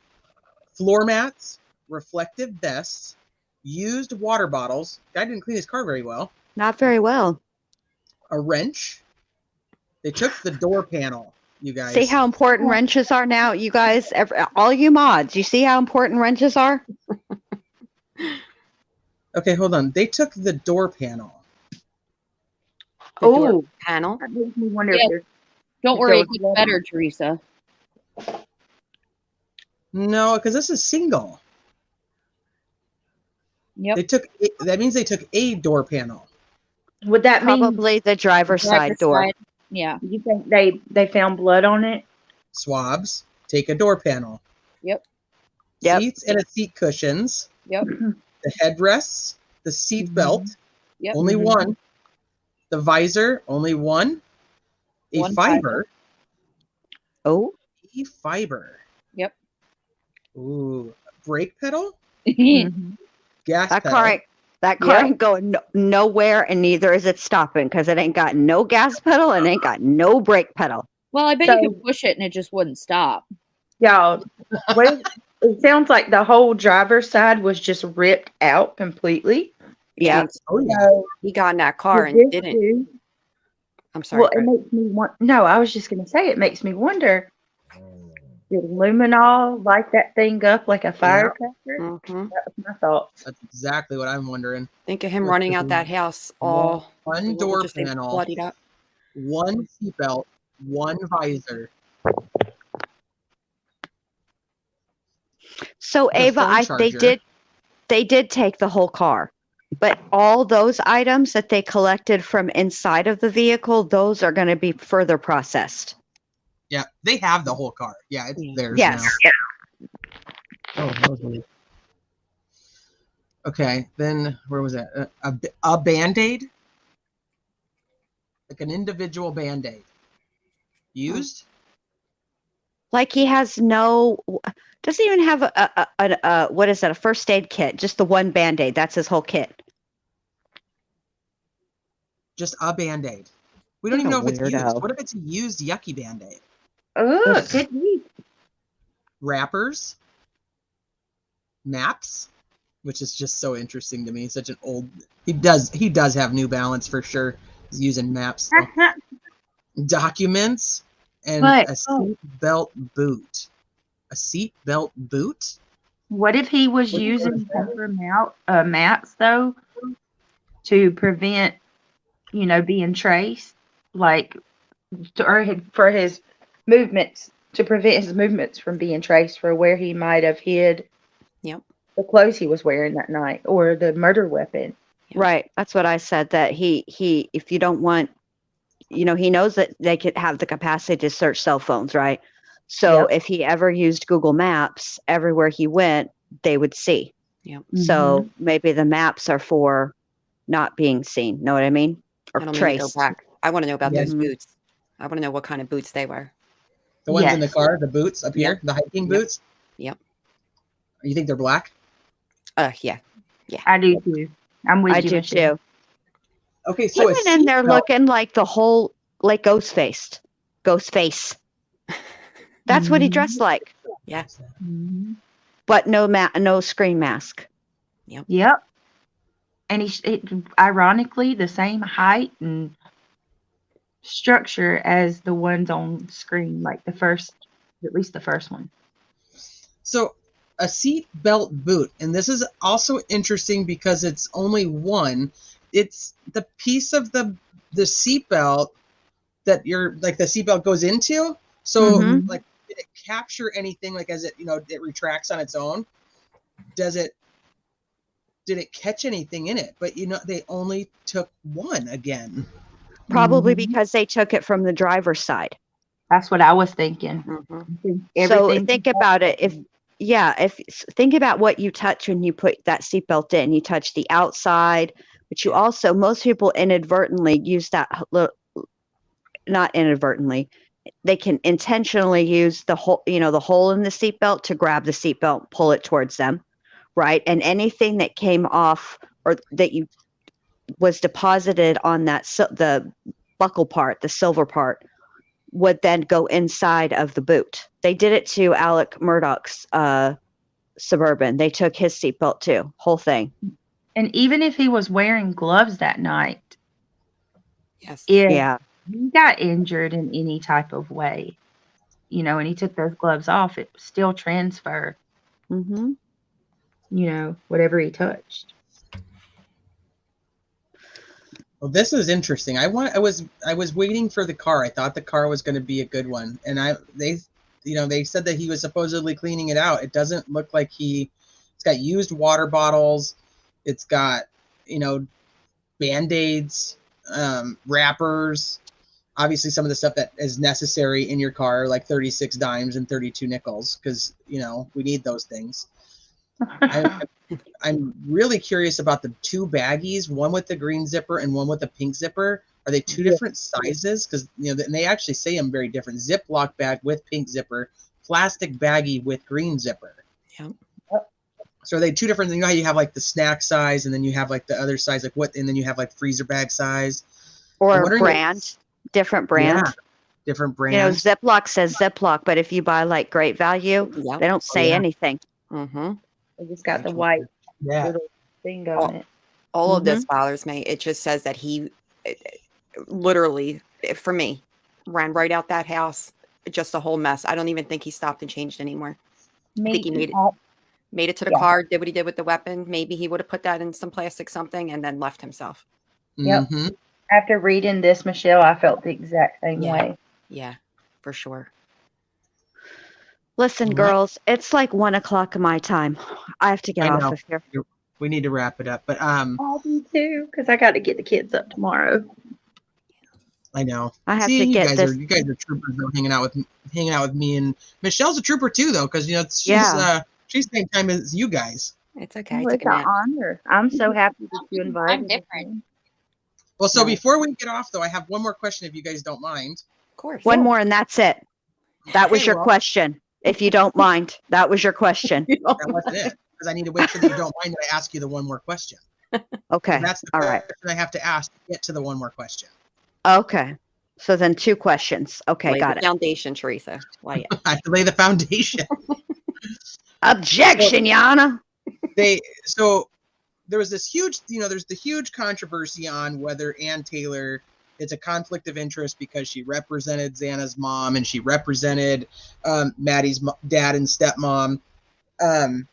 floor mats, reflective vests, used water bottles. Guy didn't clean his car very well. Not very well. A wrench. They took the door panel. You guys See how important wrenches are now, you guys. All you mods, you see how important wrenches are? Okay, hold on. They took the door panel. The door Oh, panel. that makes me wonder Yeah. if there's. Don't If worry, there it was gets one- better, Teresa. No, because this is single. Yep. That means they took a door panel. Would that mean Probably the driver's side Driver's door. side. Yeah. you think they found blood on it? Swabs. Take a door panel. Yep. Yep. Seats and seat cushions. Yep. The headrests. The seat belt. Yep. Only Mhm. one. The visor. Only one. A One fiber. Oh, A fiber. Yep. Ooh. Brake pedal. Mhm. Gas that pedal. car Yep. ain't going nowhere, and neither is it stopping because it ain't got no gas pedal and ain't got no brake pedal. Well, I bet So- you could push it and it just wouldn't stop. Y'all, it sounds like the whole driver's side was just ripped out completely. Yeah. Oh yeah. So He got in that car with and this didn't. dude- I'm sorry. Well, it Brit. makes me want. No, I was just gonna say it makes me wonder. Did Luminol light that thing up like a firecracker? Mhm. That was my thoughts. That's exactly what I'm wondering. Think of him running out that house all One we'll door just say panel. bloodied up. One seatbelt. One visor. So The Ava, phone they charger. did take the whole car, but all those items that they collected from inside of the vehicle, those are going to be further processed. Yeah, they have the whole car. Yeah, it's theirs Yes. now. Oh, that was weird. Okay, then where was that? A Band-Aid? Like an individual Band-Aid. Used? Like he has doesn't even have a what is that? A first aid kit? Just the one Band-Aid. That's his whole kit. Just a Band-Aid. We don't What even a know if it's used. weirdo. What if it's a used yucky Band-Aid? Oh, could be. Wrappers? Maps? Which is just so interesting to me. Such an old... He does have New Balance for sure. He's using maps still. Documents and But- a seat belt boot. A seat belt boot? What if he was using paper maps though to prevent, being traced, for his movements to prevent his movements from being traced for where he might have hid. Yep. The clothes he was wearing that night or the murder weapon. Yeah. Right. That's what I said. That he if you don't want, he knows that they could have the capacity to search cell phones, right? So Yep. if he ever used Google Maps, everywhere he went, they would see. Yep. So maybe the maps are for not being seen. Know what I mean? Or I don't mean to go traced. back. I want to know about those Mhm. boots. I want to know what kind of boots they were. The ones in the Yes. car, the boots up here, the hiking Yep. boots? Yep. You think they're black? Yeah. I do too. I'm with I you. do Michelle. too. Okay, He so went in there looking like the whole, like Ghostface. Ghostface. That's what he Mhm. dressed like, Yeah. Mhm. but no screen mask. Yep. And ironically the same height and structure as the ones on screen, like at least the first one. So a seat belt boot, and this is also interesting because it's only one. It's the piece of the seat belt that your like the seatbelt goes into. So Mhm. like, did it capture anything like as it it retracts on its own? Did it catch anything in it? But they only took one again. Probably Mhm. because they took it from the driver's side. That's what I was thinking. Mhm. So think about it. Think about what you touch when you put that seatbelt in. You touch the outside, but you also, most people inadvertently use that not inadvertently. They can intentionally use the hole, the hole in the seatbelt to grab the seatbelt, pull it towards them, right? And anything that came off or that you was deposited on that the buckle part, the silver part, would then go inside of the boot. They did it to Alec Murdaugh's Suburban. They took his seatbelt too, whole thing. And even if he was wearing gloves that night, Yes. if Yeah. he got injured in any type of way, and he took those gloves off, it would still transfer, Mm-hmm. Whatever he touched. Well, this is interesting. I was waiting for the car. I thought the car was going to be a good one, and they said that he was supposedly cleaning it out. It doesn't look like it's got used water bottles. It's got Band-Aids, wrappers, obviously some of the stuff that is necessary in your car, like 36 dimes and 32 nickels, because we need those things. I'm really curious about the two baggies, one with the green zipper and one with the pink zipper. Are they two different sizes? Because and they actually say them very different. Ziploc bag with pink zipper, plastic baggie with green zipper. Yep. So are they two different? How you have like the snack size, and then you have like the other size, and then you have like freezer bag size, or brand, different brand. Yeah, different brand. Ziploc says Ziploc, but if you buy like Great Value, they don't say anything. Mm-hmm. It just got the white little thing on it. All of this bothers me. It just says that he literally, for me, ran right out that house. Just a whole mess. I don't even think he stopped and changed anymore. I think he made it to the car, did what he did with the weapon. Maybe he would have put that in some plastic something and then left himself. Yep. Mm-hmm. After reading this, Michelle, I felt the exact same way. Yeah, for sure. Listen, girls, it's like 1:00 my time. I have to get off of here. We need to wrap it up, but I do too, because I got to get the kids up tomorrow. I know. I have to get this. You guys are troopers, though, hanging out with me, and Michelle's a trooper too, though, because she's same time as you guys. It's okay. It's an honor. I'm so happy that you invited. I'm different. Well, so before we get off, though, I have one more question, if you guys don't mind. Of course. One more, and that's it. That was your question. If you don't mind, that was your question. That wasn't it, because I need to wait for you don't mind that I ask you the one more question. Okay. And that's the question I have to ask to get to the one more question. Okay. So then 2 questions. Okay, got it. Foundation, Teresa. I have to lay the foundation. Objection, Yana. So there was this huge, there's the huge controversy on whether Ann Taylor is a conflict of interest because she represented Xana's mom and she represented Maddie's dad and stepmom. And,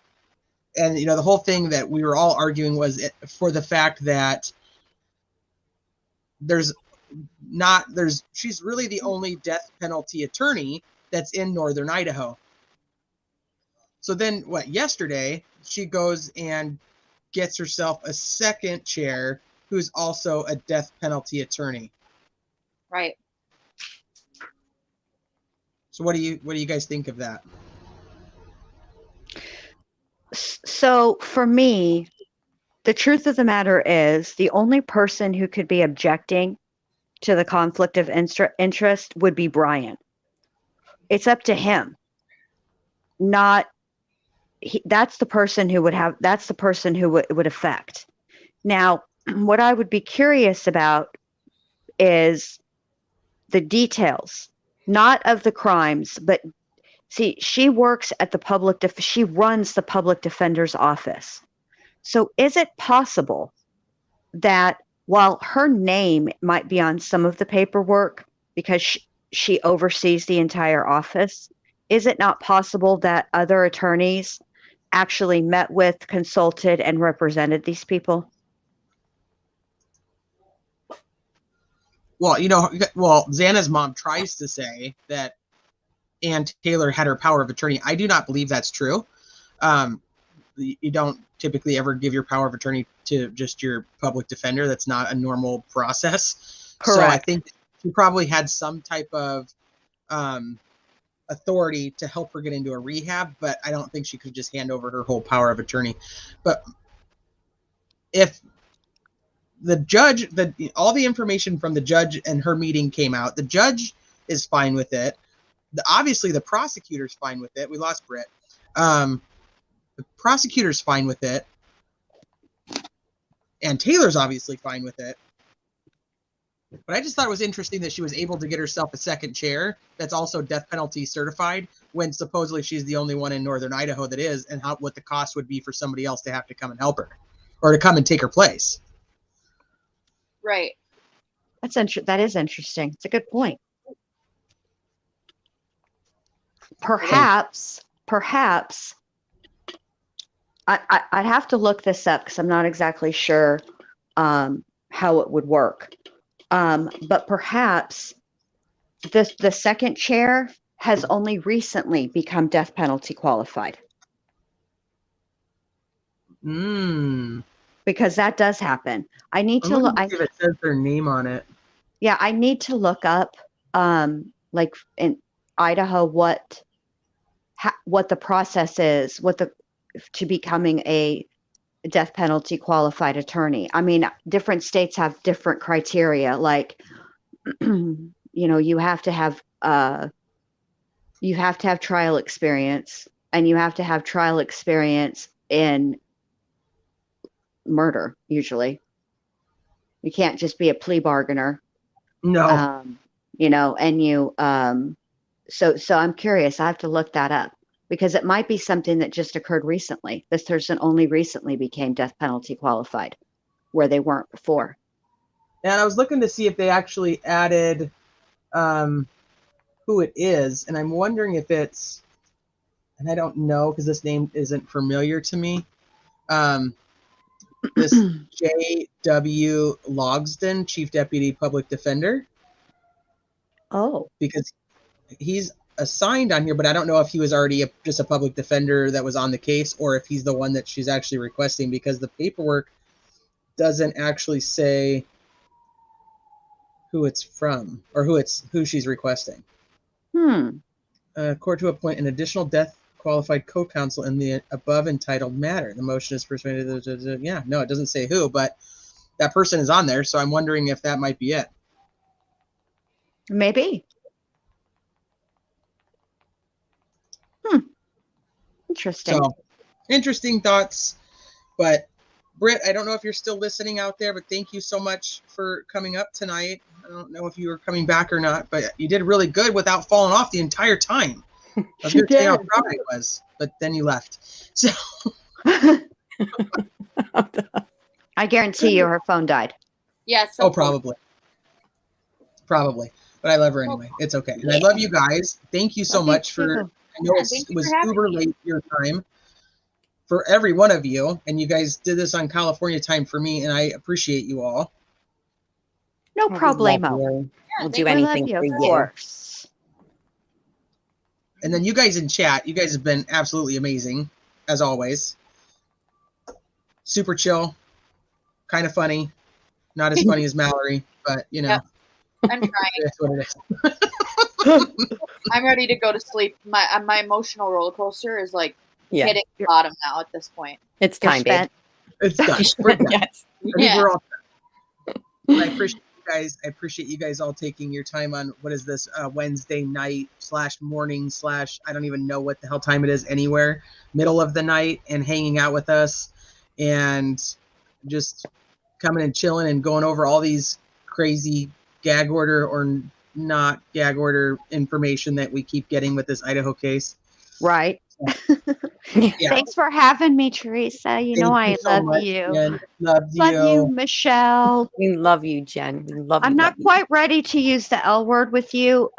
the whole thing that we were all arguing was for the fact that she's really the only death penalty attorney that's in Northern Idaho. So then yesterday she goes and gets herself a second chair who's also a death penalty attorney. Right. So what do you guys think of that? So for me, the truth of the matter is the only person who could be objecting to the conflict of interest would be Brian. It's up to him. That's the person who would affect. Now, what I would be curious about is the details, not of the crimes, but see, she works at she runs the public defender's office. So is it possible that while her name might be on some of the paperwork because she oversees the entire office, is it not possible that other attorneys actually met with, consulted, and represented these people? well, Xana's mom tries to say that Ann Taylor had her power of attorney. I do not believe that's true. You don't typically ever give your power of attorney to just your public defender. That's not a normal process. Correct. So I think she probably had some type of authority to help her get into a rehab, but I don't think she could just hand over her whole power of attorney. But if the judge, all the information from the judge and her meeting came out, the judge is fine with it. Obviously, the prosecutor's fine with it. We lost Brit. The prosecutor's fine with it. And Taylor's obviously fine with it. But I just thought it was interesting that she was able to get herself a second chair that's also death penalty certified when supposedly she's the only one in northern Idaho that is, and what the cost would be for somebody else to have to come and help her or to come and take her place. Right. That is interesting. It's a good point. Perhaps I'd have to look this up because I'm not exactly sure how it would work. But perhaps the second chair has only recently become death penalty qualified. Because that does happen. I need to look. If it says their name on it. Yeah, I need to look up, like in Idaho, what the process is, to becoming a death penalty qualified attorney. I mean, different states have different criteria. Like, you have to have trial experience, and you have to have trial experience in murder. Usually, you can't just be a plea bargainer. No. So I'm curious. I have to look that up because it might be something that just occurred recently. This person only recently became death penalty qualified where they weren't before. And I was looking to see if they actually added who it is. And I'm wondering if it's, and I don't know because this name isn't familiar to me. This J.W. Logsdon, Chief Deputy Public Defender. Oh. Because he's assigned on here, but I don't know if he was already just a public defender that was on the case or if he's the one that she's actually requesting, because the paperwork doesn't actually say who it's from or who she's requesting. Court to appoint an additional death qualified co-counsel in the above entitled matter. The motion is persuaded. Yeah, no, it doesn't say who, but that person is on there, so I'm wondering if that might be it. Maybe. Interesting. So, interesting thoughts. But Britt, I don't know if you're still listening out there, but thank you so much for coming up tonight. I don't know if you were coming back or not, but you did really good without falling off the entire time. I was going to tell you how proud I was, but then you left. So I guarantee you her phone died. Yes. Oh, probably. But I love her anyway. It's okay. And I love you guys. Thank you so much for, I know it was super late your time for every one of you. And you guys did this on California time for me. And I appreciate you all. No problemo. We'll do anything for you. And then you guys in chat, you guys have been absolutely amazing, as always. Super chill, kind of funny. Not as funny as Mallory, but you know. Yep. I'm trying. That's what it is. I'm ready to go to sleep. My emotional roller coaster is like hitting the bottom now at this point. It's time, babe. It's done. We're done. Yes. I think we're all done. I appreciate you guys. I appreciate you guys all taking your time on what is this Wednesday night / morning / I don't even know what the hell time it is anywhere, middle of the night, and hanging out with us and just coming and chilling and going over all these crazy gag order or not gag order information that we keep getting with this Idaho case. Right. Yeah. Thanks for having me, Teresa. You know Thank you I so love much, you. Jen. Love Love you, you. Michelle. We love you, Jen. We love you. I'm not love you. quite ready to use the L word with you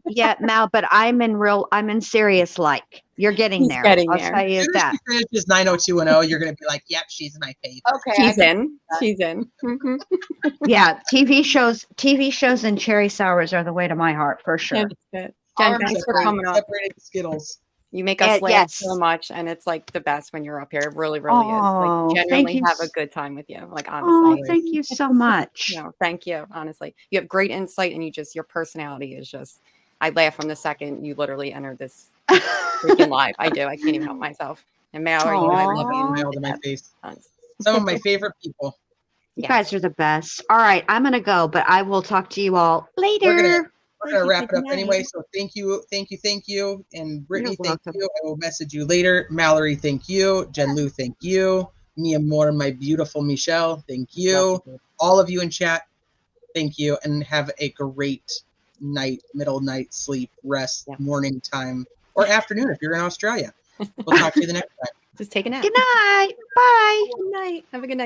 yet, Mal, but I'm in serious like. You're getting He's there. getting I'll there. tell you As soon as that. she finishes 90210, you're going to be like, yep, she's my favorite. Okay. She's in. She's in. Mhm. Yeah, TV shows and cherry sours are the way to my heart for sure. That's it. Jen, Our thanks for Separate- coming up. Separated Skittles. You make us laugh so Yes. much, and it's like the best when you're up here. It really, really is. Oh, Like, thank genuinely you. have a good time with you. Like, Oh, honestly. thank you so much. No, thank you. Honestly, you have great insight, and your personality is just. I laugh from the second you literally entered this freaking live. I do. I can't even help myself. And Mallory, I love you. Smile to my face. Tons. Some of my favorite people. You Yes. guys are the best. All right, I'm gonna go, but I will talk to you all later. We're gonna Thank you. wrap it Good up night. anyway. So thank you. And Brittany, You're thank welcome. you. I will message you later. Mallory, thank you. Jen Lou, thank you. Mia Moore, my beautiful Michelle, thank you. All of you in chat, thank you. And have a great night, middle night sleep, rest, morning time, or afternoon if you're in Australia. We'll talk to you the next time. Just take a nap. Good night. Bye. Good night. Have a good night.